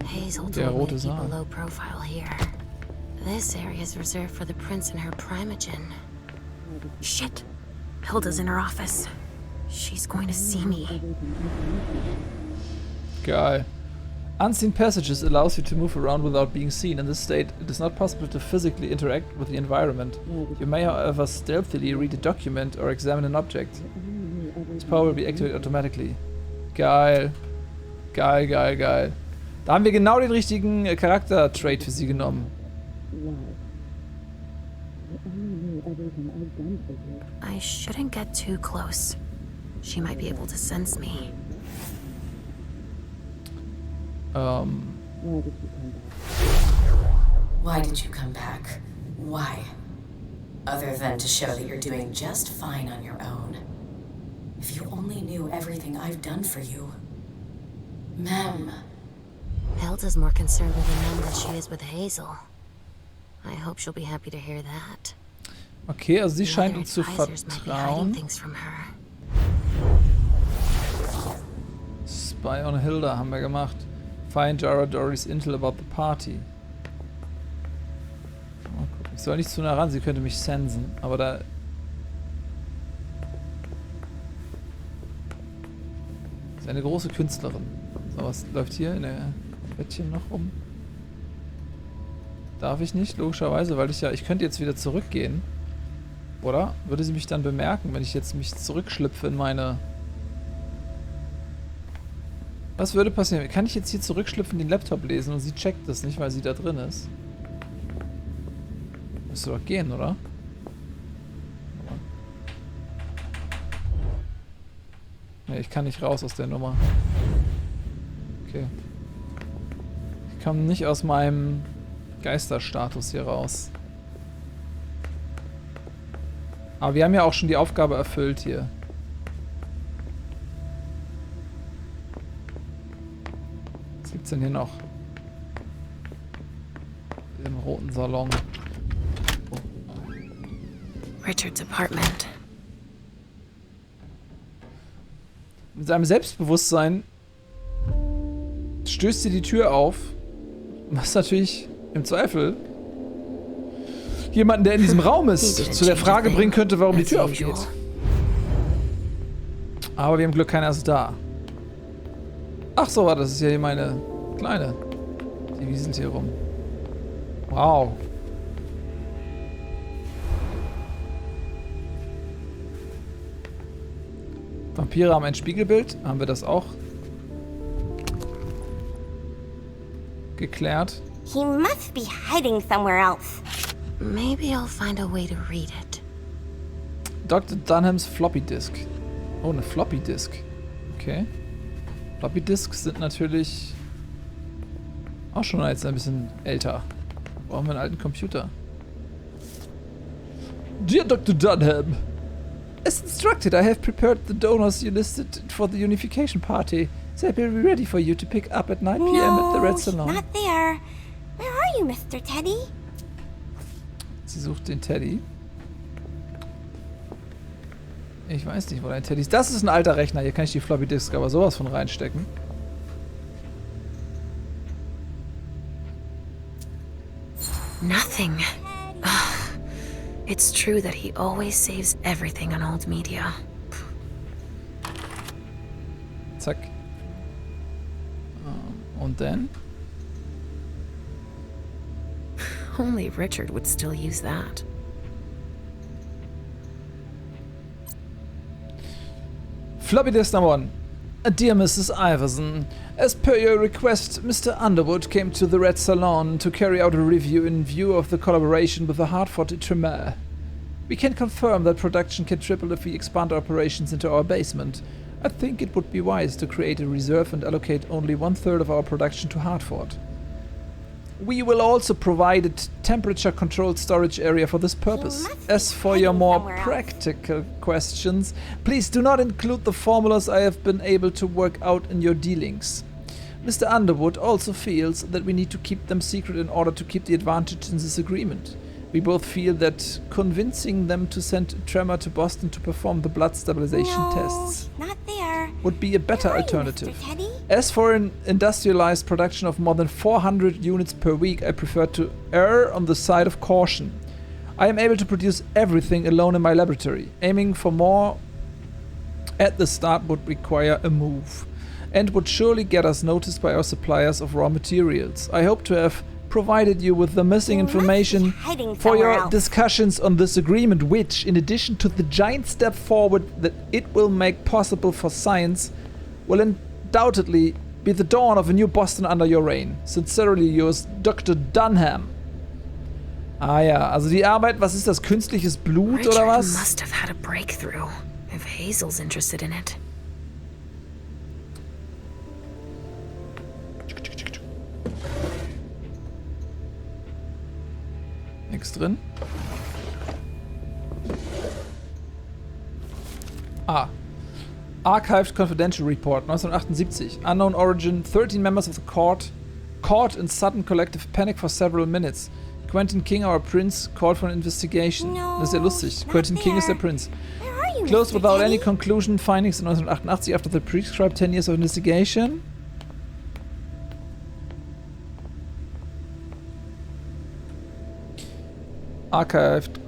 Hazel told me to keep a low profile here. This area is reserved for the prince and her primogen. Shit. Hilda's in her office. She's going to see me. Geil. Unseen passages allows you to move around without being seen. In this state, it is not possible to physically interact with the environment. You may, however, stealthily read a document or examine an object. This power will be activated automatically. Geil. Geil, geil, geil. Da haben wir genau den richtigen Charakter-Trait für sie genommen. I shouldn't get too close. She might be able to sense me. Why did you come back? Why? Other than to show that you're doing just fine on your own. If you only knew everything I've done for you. Mem. Hilda's more concerned with Mem than she is with Hazel. I hope she'll be happy to hear that. Okay, also sie scheint uns zu vertrauen. Spy on Hilda haben wir gemacht. Find Jara Dory's intel about the party. Mal gucken. Ich soll nicht zu nah ran, sie könnte mich sensen, aber da... ist eine große Künstlerin. So, was läuft hier in der Bettchen noch rum? Darf ich nicht, logischerweise, weil ich könnte jetzt wieder zurückgehen. Oder? Würde sie mich dann bemerken, wenn ich jetzt mich zurückschlüpfe in meine... Was würde passieren? Kann ich jetzt hier zurückschlüpfen, den Laptop lesen und sie checkt das nicht, weil sie da drin ist? Müsste doch gehen, oder? Ne, ich kann nicht raus aus der Nummer. Okay. Ich komme nicht aus meinem Geisterstatus hier raus. Aber wir haben ja auch schon die Aufgabe erfüllt hier. Was gibt's denn hier noch? Im roten Salon. Richards Apartment. Mit seinem Selbstbewusstsein stößt sie die Tür auf. Was natürlich im Zweifel jemanden, der in diesem Raum ist, zu der Frage bringen könnte, warum die Tür aufgeht. Aber wir haben Glück, keiner ist da. Ach so, das ist ja hier meine Kleine. Die wieselt hier rum. Wow. Vampire haben ein Spiegelbild. Haben wir das auch geklärt? He must be hiding somewhere else. Maybe I'll find a way to read it. Dr. Dunhams Floppy Disk. Oh, eine Floppy Disk. Okay. Floppy Disks sind natürlich auch schon jetzt ein bisschen älter. Brauchen wir einen alten Computer. Dear Dr. Dunham, as instructed, I have prepared the donors you listed for the unification party. They will be ready for you to pick up at 9 p.m. at the Red Salon. Not there. Where are you, Mr. Teddy? Sie sucht den Teddy. Ich weiß nicht, wo dein Teddy ist. Das ist ein alter Rechner. Hier kann ich die Floppy Disk aber sowas von reinstecken. Nothing. Ugh. It's true that he always saves everything on old media. Zack. Und dann? Only Richard would still use that. Floppy disk number 1. Dear Mrs. Iverson, as per your request, Mr. Underwood came to the Red Salon to carry out a review in view of the collaboration with the Hartford Tremere. We can confirm that production can triple if we expand our operations into our basement. I think it would be wise to create a reserve and allocate only 1/3 of our production to Hartford. We will also provide a temperature-controlled storage area for this purpose. As for your more practical questions, please do not include the formulas I have been able to work out in your dealings. Mr. Underwood also feels that we need to keep them secret in order to keep the advantage in this agreement. We both feel that convincing them to send Tremor to Boston to perform the blood stabilization tests would be a better alternative. As for an industrialized production of more than 400 units per week, I prefer to err on the side of caution. I am able to produce everything alone in my laboratory. Aiming for more at the start would require a move, and would surely get us noticed by our suppliers of raw materials. I hope to have provided you with the missing information for your discussions on this agreement, which, in addition to the giant step forward that it will make possible for science, will undoubtedly be the dawn of a new Boston under your reign. Sincerely yours, Dr. Dunham. Ah ja, also die Arbeit, was ist das, künstliches Blut Richard oder was? Must have had a breakthrough, if Hazel's interested in it. Nix drin. Ah. Archived Confidential Report, 1978. Unknown origin, 13 members of the court caught in sudden collective panic for several minutes. Quentin King, our prince, called for an investigation. No, das ist ja lustig. Quentin King ist der Prinz. Where are you, Closed Mr. without Teddy? any conclusion, findings in 1988 after the prescribed 10 years of investigation. Archived.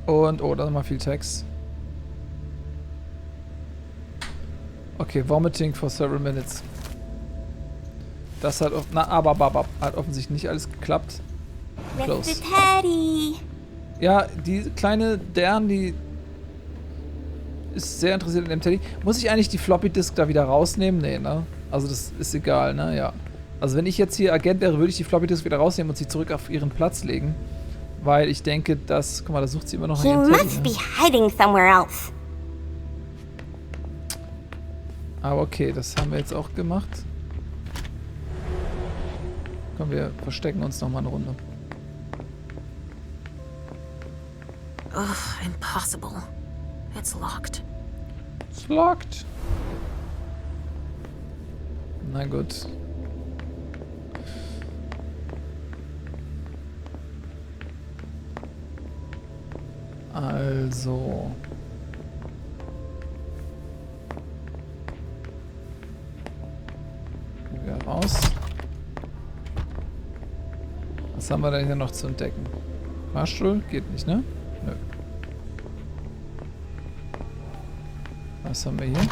Und, oh, da ist mal viel Text. Okay, vomiting for several minutes. Das hat, hat offensichtlich nicht alles geklappt. Close. Mr. Teddy. Ja, die kleine Dern, die ist sehr interessiert in dem Teddy. Muss ich eigentlich die Floppy Disk da wieder rausnehmen? Nee, ne? Also das ist egal, ne? Ja. Also wenn ich jetzt hier Agent wäre, würde ich die Floppy Disk wieder rausnehmen und sie zurück auf ihren Platz legen. Weil ich denke, dass... Guck mal, da sucht sie immer noch He ihren must Teddy, be hiding somewhere else. Aber okay, das haben wir jetzt auch gemacht. Komm, wir verstecken uns noch mal eine Runde. Ugh, impossible. It's locked. It's locked. Na gut. Also. Wieder raus. Was haben wir denn hier noch zu entdecken? Fahrstuhl? Geht nicht, ne? Nö. Was haben wir hier?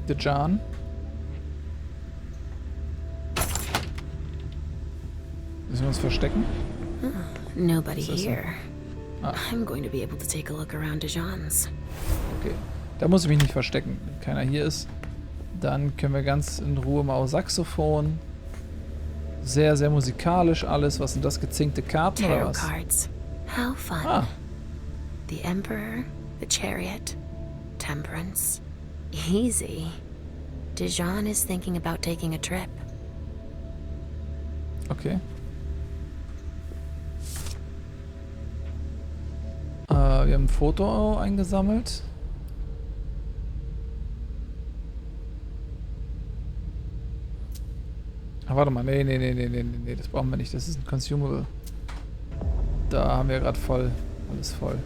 Der Jan. Müssen wir uns verstecken? Nobody here. I'm going to be able to take a look around Dijon's. Okay. Da muss ich mich nicht verstecken, wenn keiner hier ist. Dann können wir ganz in Ruhe mal auf Saxophon. Sehr, sehr musikalisch alles. Was sind das? Gezinkte Karten oder was? Cards. How fun. Ah. The Emperor, the Chariot, Temperance. Easy. Dijon is thinking about taking a trip. Okay. Wir haben ein Foto eingesammelt. Ah, warte mal. Nee, das brauchen wir nicht. Das ist ein Consumable. Da haben wir gerade voll. Alles voll.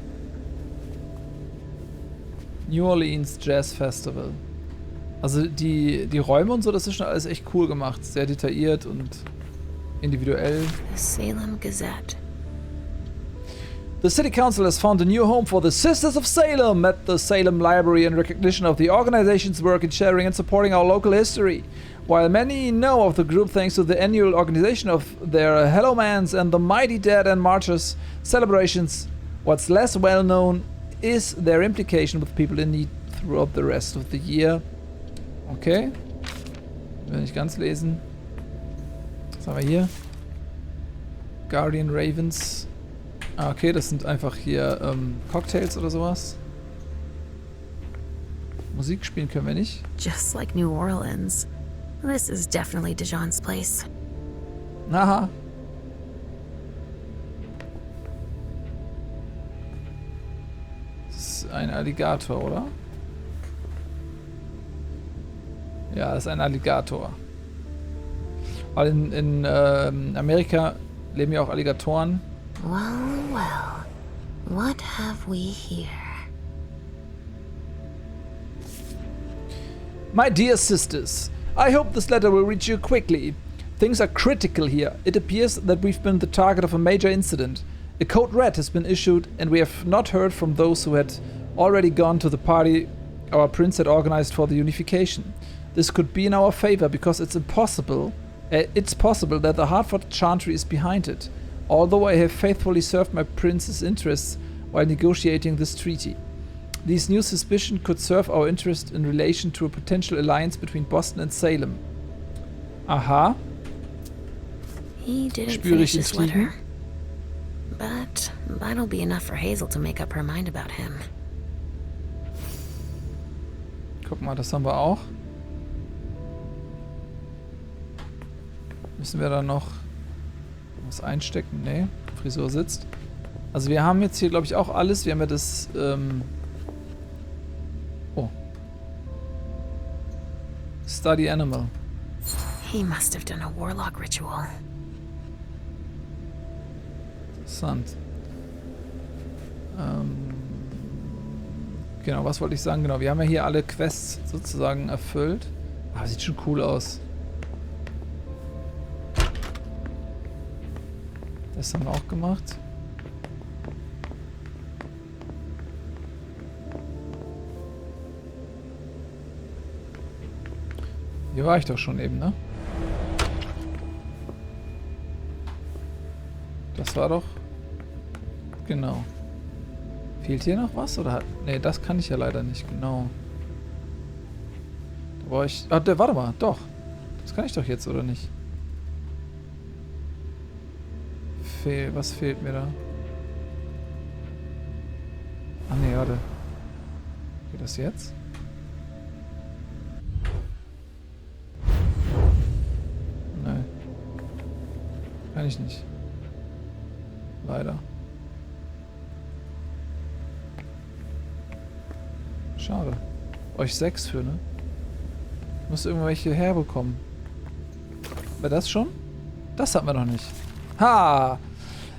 New Orleans Jazz Festival. Also die Räume und so, das ist schon alles echt cool gemacht. Sehr detailliert und individuell. The Salem Gazette. The City Council has found a new home for the Sisters of Salem at the Salem Library in recognition of the organization's work in sharing and supporting our local history. While many know of the group thanks to the annual organization of their Hallowmans and the Mighty Dead and Martyrs celebrations, what's less well known is their implication with people in need throughout the rest of the year. Okay. Will nicht ganz lesen. Was haben wir hier? Guardian Ravens. Ah, okay, das sind einfach hier Cocktails oder sowas. Musik spielen können wir nicht. Just like New Orleans. This is definitely Dijon's place. Aha. Das ist ein Alligator, oder? Ja, das ist ein Alligator. Weil in Amerika leben ja auch Alligatoren. Well, what have we here? My dear sisters, I hope this letter will reach you quickly. Things are critical here. It appears that we've been the target of a major incident. A code red has been issued, and we have not heard from those who had already gone to the party our prince had organized for the unification. This could be in our favor because it's possible that the Hartford Chantry is behind it. Although I have faithfully served my prince's interests while negotiating this treaty. These new suspicions could serve our interest in relation to a potential alliance between Boston and Salem. Aha. He didn't finish his letter. But that'll be enough for Hazel to make up her mind about him. Guck mal, das haben wir auch. Müssen wir da noch was einstecken? Nee, Frisur sitzt. Also wir haben jetzt hier, glaube ich, auch alles. Wir haben ja das, oh. Study Animal. He must have done a warlock ritual. Interessant. Genau, was wollte ich sagen? Genau, wir haben ja hier alle Quests sozusagen erfüllt. Ah, sieht schon cool aus. Das haben wir auch gemacht. Hier war ich doch schon eben, ne? Das war doch... Genau. Fehlt hier noch was? Oder hat... Ne, das kann ich ja leider nicht, genau. Da war ich... Ah, warte mal, doch. Das kann ich doch jetzt, oder nicht? Was fehlt mir da? Ah, ne, warte. Geht das jetzt? Nein. Kann ich nicht. Leider. Schade. Euch 6 für, ne? Ich muss irgendwelche herbekommen. War das schon? Das hatten wir noch nicht. Ha!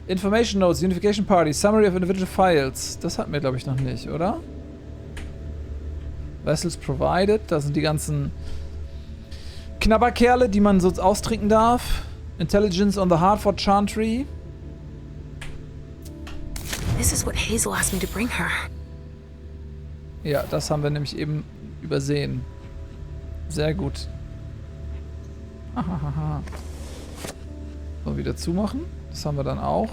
Information Notes, Unification Party, Summary of Individual Files. Das hatten wir, glaube ich, noch nicht, oder? Vessels Provided. Da sind die ganzen Knabberkerle, die man so austrinken darf. Intelligence on the Hartford Chantry. This is what Hazel asked me to bring her. Ja, das haben wir nämlich eben übersehen. Sehr gut. Hahaha. So, wieder zumachen. Das haben wir dann auch.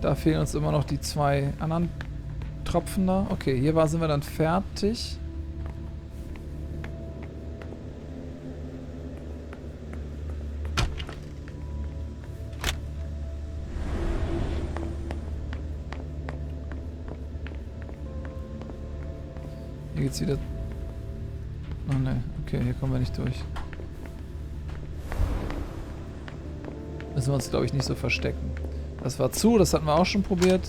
Da fehlen uns immer noch die 2 anderen Tropfen da. Okay, hier sind wir dann fertig. Hier geht's wieder... Oh ne, okay, hier kommen wir nicht durch. Müssen wir uns, glaube ich, nicht so verstecken. Das war zu, das hatten wir auch schon probiert.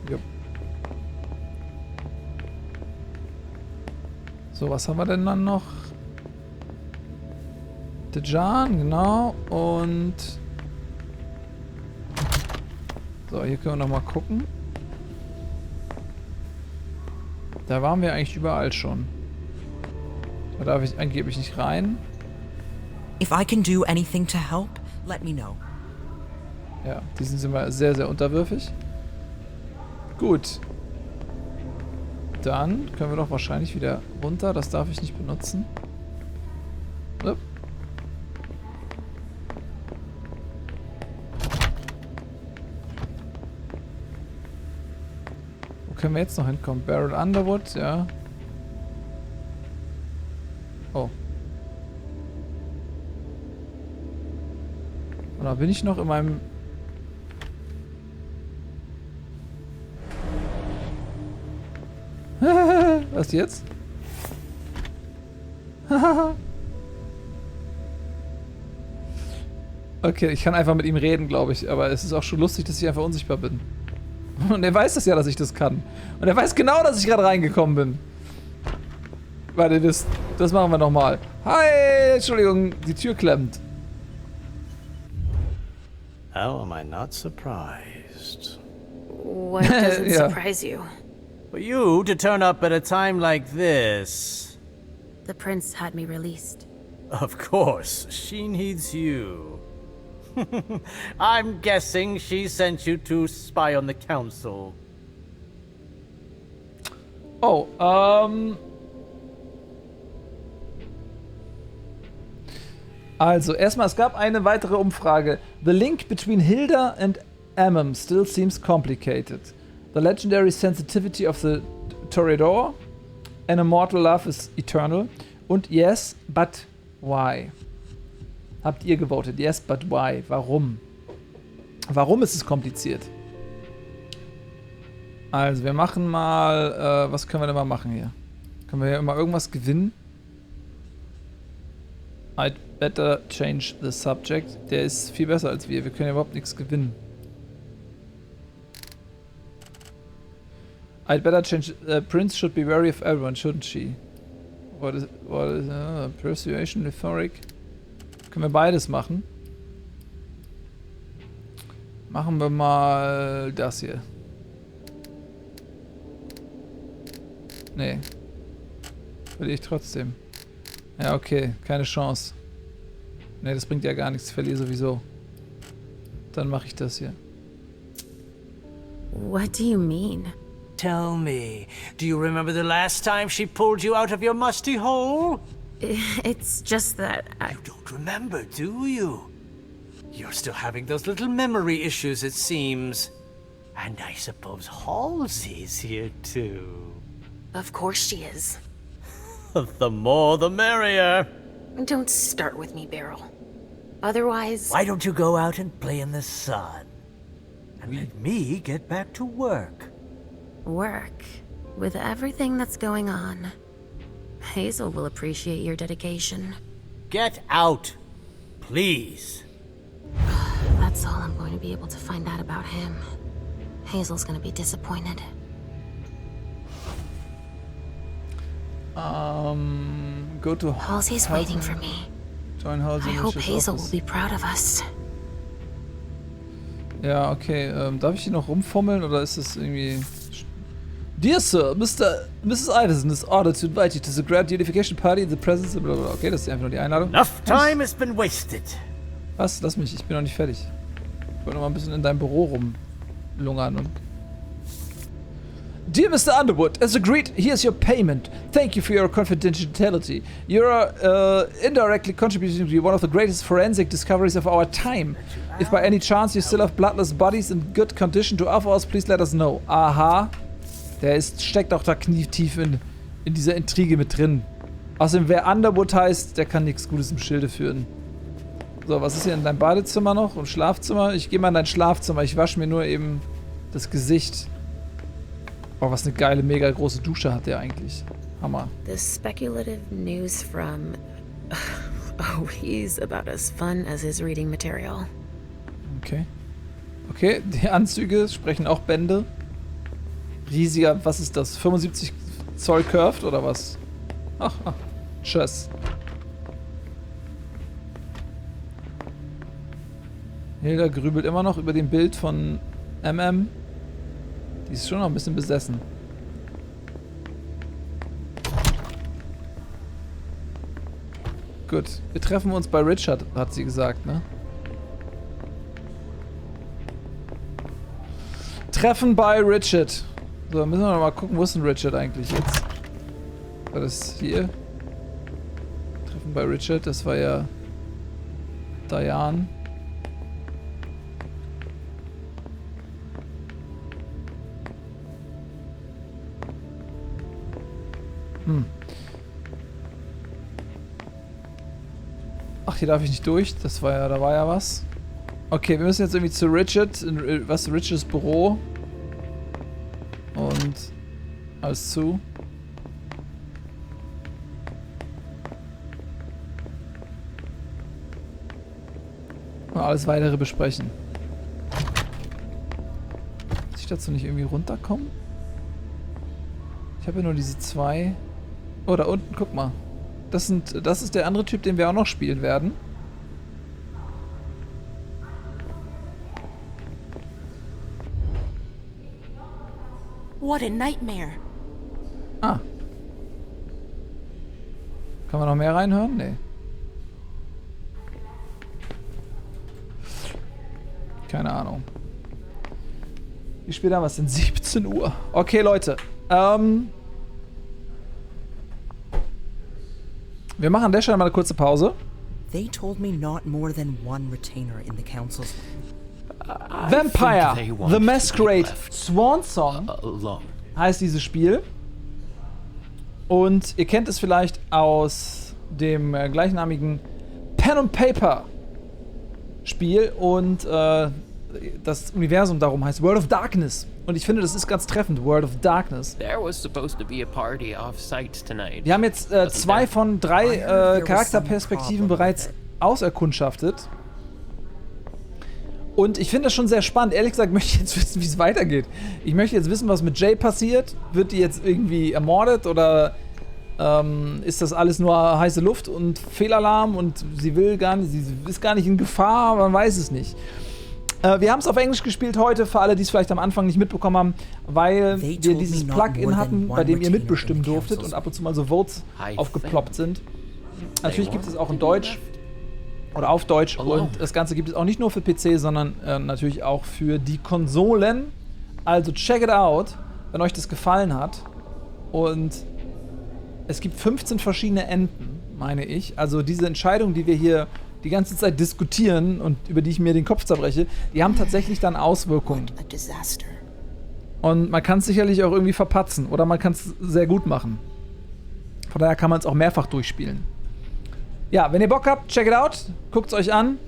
Jupp. So, was haben wir denn dann noch? Dejan, genau. Und... So, hier können wir nochmal gucken. Da waren wir eigentlich überall schon. Da darf ich angeblich nicht rein. If I can do anything to help, let me know. Ja, die sind immer sehr, sehr unterwürfig. Gut. Dann können wir doch wahrscheinlich wieder runter. Das darf ich nicht benutzen. Upp. Wo können wir jetzt noch hinkommen? Barrel Underwood, ja. Oh. Oder bin ich noch in meinem... Was jetzt? Okay, ich kann einfach mit ihm reden, glaube ich. Aber es ist auch schon lustig, dass ich einfach unsichtbar bin. Und er weiß das ja, dass ich das kann. Und er weiß genau, dass ich gerade reingekommen bin. Warte, das machen wir nochmal. Hi, Entschuldigung, die Tür klemmt. How am I not surprised? What doesn't surprise you? For you to turn up at a time like this. The prince had me released. Of course, she needs you. I'm guessing she sent you to spy on the council. Oh, Also, erstmal, es gab eine weitere Umfrage. The link between Hilda and Ammon still seems complicated. The legendary sensitivity of the Toreador. An immortal love is eternal. Und yes, but why? Habt ihr gewotet? Yes, but why? Warum? Warum ist es kompliziert? Also, wir machen mal... was können wir denn mal machen hier? Können wir hier mal irgendwas gewinnen? I'd better change the subject. Der ist viel besser als wir. Wir können ja überhaupt nichts gewinnen. I'd better change... Prince should be wary of everyone, shouldn't she? What is persuasion, rhetoric? Können wir beides machen? Machen wir mal das hier. Nee. Verliere ich trotzdem. Ja, okay. Keine Chance. Nee, das bringt ja gar nichts. Ich verliere sowieso. Dann mache ich das hier. What do you mean? Tell me, do you remember the last time she pulled you out of your musty hole? It's just that You don't remember, do you? You're still having those little memory issues, it seems. And I suppose Halsey's here too. Of course she is. The more the merrier. Don't start with me, Beryl. Otherwise... Why don't you go out and play in the sun? And let me get back to work. Work? With everything that's going on, Hazel will appreciate your dedication. Get out, please. That's all I'm going to be able to find out about him. Hazel's going to be disappointed. Go to Halsey's waiting for me. Join Halsey. I hope Hazel will be proud of us. Ja, okay. Darf ich hier noch rumfummeln oder ist es irgendwie... Dear Sir, Mrs. Iverson is ordered to invite you to the grand unification party in the presence of... Okay, das ist einfach nur die Einladung. Enough time has been wasted. Was? Lass mich, ich bin noch nicht fertig. Ich wollte noch mal ein bisschen in deinem Büro rumlungern und... Dear Mr. Underwood, as agreed, here's your payment. Thank you for your confidentiality. You're indirectly contributing to one of the greatest forensic discoveries of our time. If by any chance you still have bloodless bodies in good condition to offer us, please let us know. Aha. Der steckt auch da knietief in dieser Intrige mit drin. Außerdem, wer Underwood heißt, der kann nichts Gutes im Schilde führen. So, was ist hier in deinem Badezimmer noch? Und Schlafzimmer? Ich gehe mal in dein Schlafzimmer. Ich wasche mir nur eben das Gesicht. Oh, was eine geile, mega große Dusche hat der eigentlich. Hammer. The speculative news from... Oh, he's about as fun as his reading material. Okay. Okay, die Anzüge sprechen auch Bände. Riesiger, was ist das? 75 Zoll curved oder was? Ach, tschüss. Hilda grübelt immer noch über dem Bild von MM. Die ist schon noch ein bisschen besessen. Gut, wir treffen uns bei Richard, hat sie gesagt, ne? Treffen bei Richard. So, müssen wir noch mal gucken, wo ist denn Richard eigentlich jetzt? War das hier? Treffen bei Richard, das war ja Diane. Ach, hier darf ich nicht durch. Da war ja was. Okay, wir müssen jetzt irgendwie zu Richard. Richards Büro. Und alles zu. Und alles weitere besprechen. Muss ich dazu nicht irgendwie runterkommen? Ich habe ja nur diese zwei. Oh, da unten, guck mal. Das ist der andere Typ, den wir auch noch spielen werden. What a nightmare. Ah. Kann man noch mehr reinhören? Nee. Keine Ahnung. Wie spät haben wir es denn? 17 Uhr. Okay, Leute. Wir machen an der Stelle mal eine kurze Pause. They told me not more than one retainer in the council's... Vampire the Masquerade Swansong heißt dieses Spiel. Und ihr kennt es vielleicht aus dem gleichnamigen Pen Paper-Spiel und das Universum darum heißt World of Darkness. Und ich finde, das ist ganz treffend, World of Darkness. Wir haben jetzt 2 von 3 Charakterperspektiven bereits auserkundschaftet. Und ich finde das schon sehr spannend. Ehrlich gesagt möchte ich jetzt wissen, wie es weitergeht. Ich möchte jetzt wissen, was mit Jay passiert. Wird die jetzt irgendwie ermordet oder ist das alles nur heiße Luft und Fehlalarm und sie ist gar nicht in Gefahr, man weiß es nicht. Wir haben es auf Englisch gespielt heute, für alle, die es vielleicht am Anfang nicht mitbekommen haben, weil wir dieses Plugin hatten, bei dem ihr mitbestimmen durftet und ab und zu mal so Votes aufgeploppt sind. Natürlich gibt es auch in Deutsch oder auf Deutsch und das Ganze gibt es auch nicht nur für PC, sondern natürlich auch für die Konsolen. Also check it out, wenn euch das gefallen hat. Und es gibt 15 verschiedene Enden, meine ich. Also diese Entscheidung, die wir hier die ganze Zeit diskutieren und über die ich mir den Kopf zerbreche, die haben tatsächlich dann Auswirkungen. Und man kann es sicherlich auch irgendwie verpatzen oder man kann es sehr gut machen. Von daher kann man es auch mehrfach durchspielen. Ja, wenn ihr Bock habt, check it out, guckt es euch an.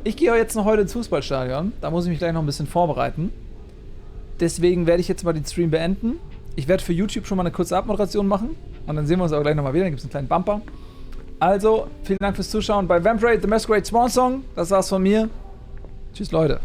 Ich gehe jetzt noch heute ins Fußballstadion, da muss ich mich gleich noch ein bisschen vorbereiten. Deswegen werde ich jetzt mal den Stream beenden. Ich werde für YouTube schon mal eine kurze Abmoderation machen und dann sehen wir uns auch gleich nochmal wieder, dann gibt es einen kleinen Bumper. Also, vielen Dank fürs Zuschauen bei Vampire the Masquerade Swansong. Das war's von mir. Tschüss, Leute.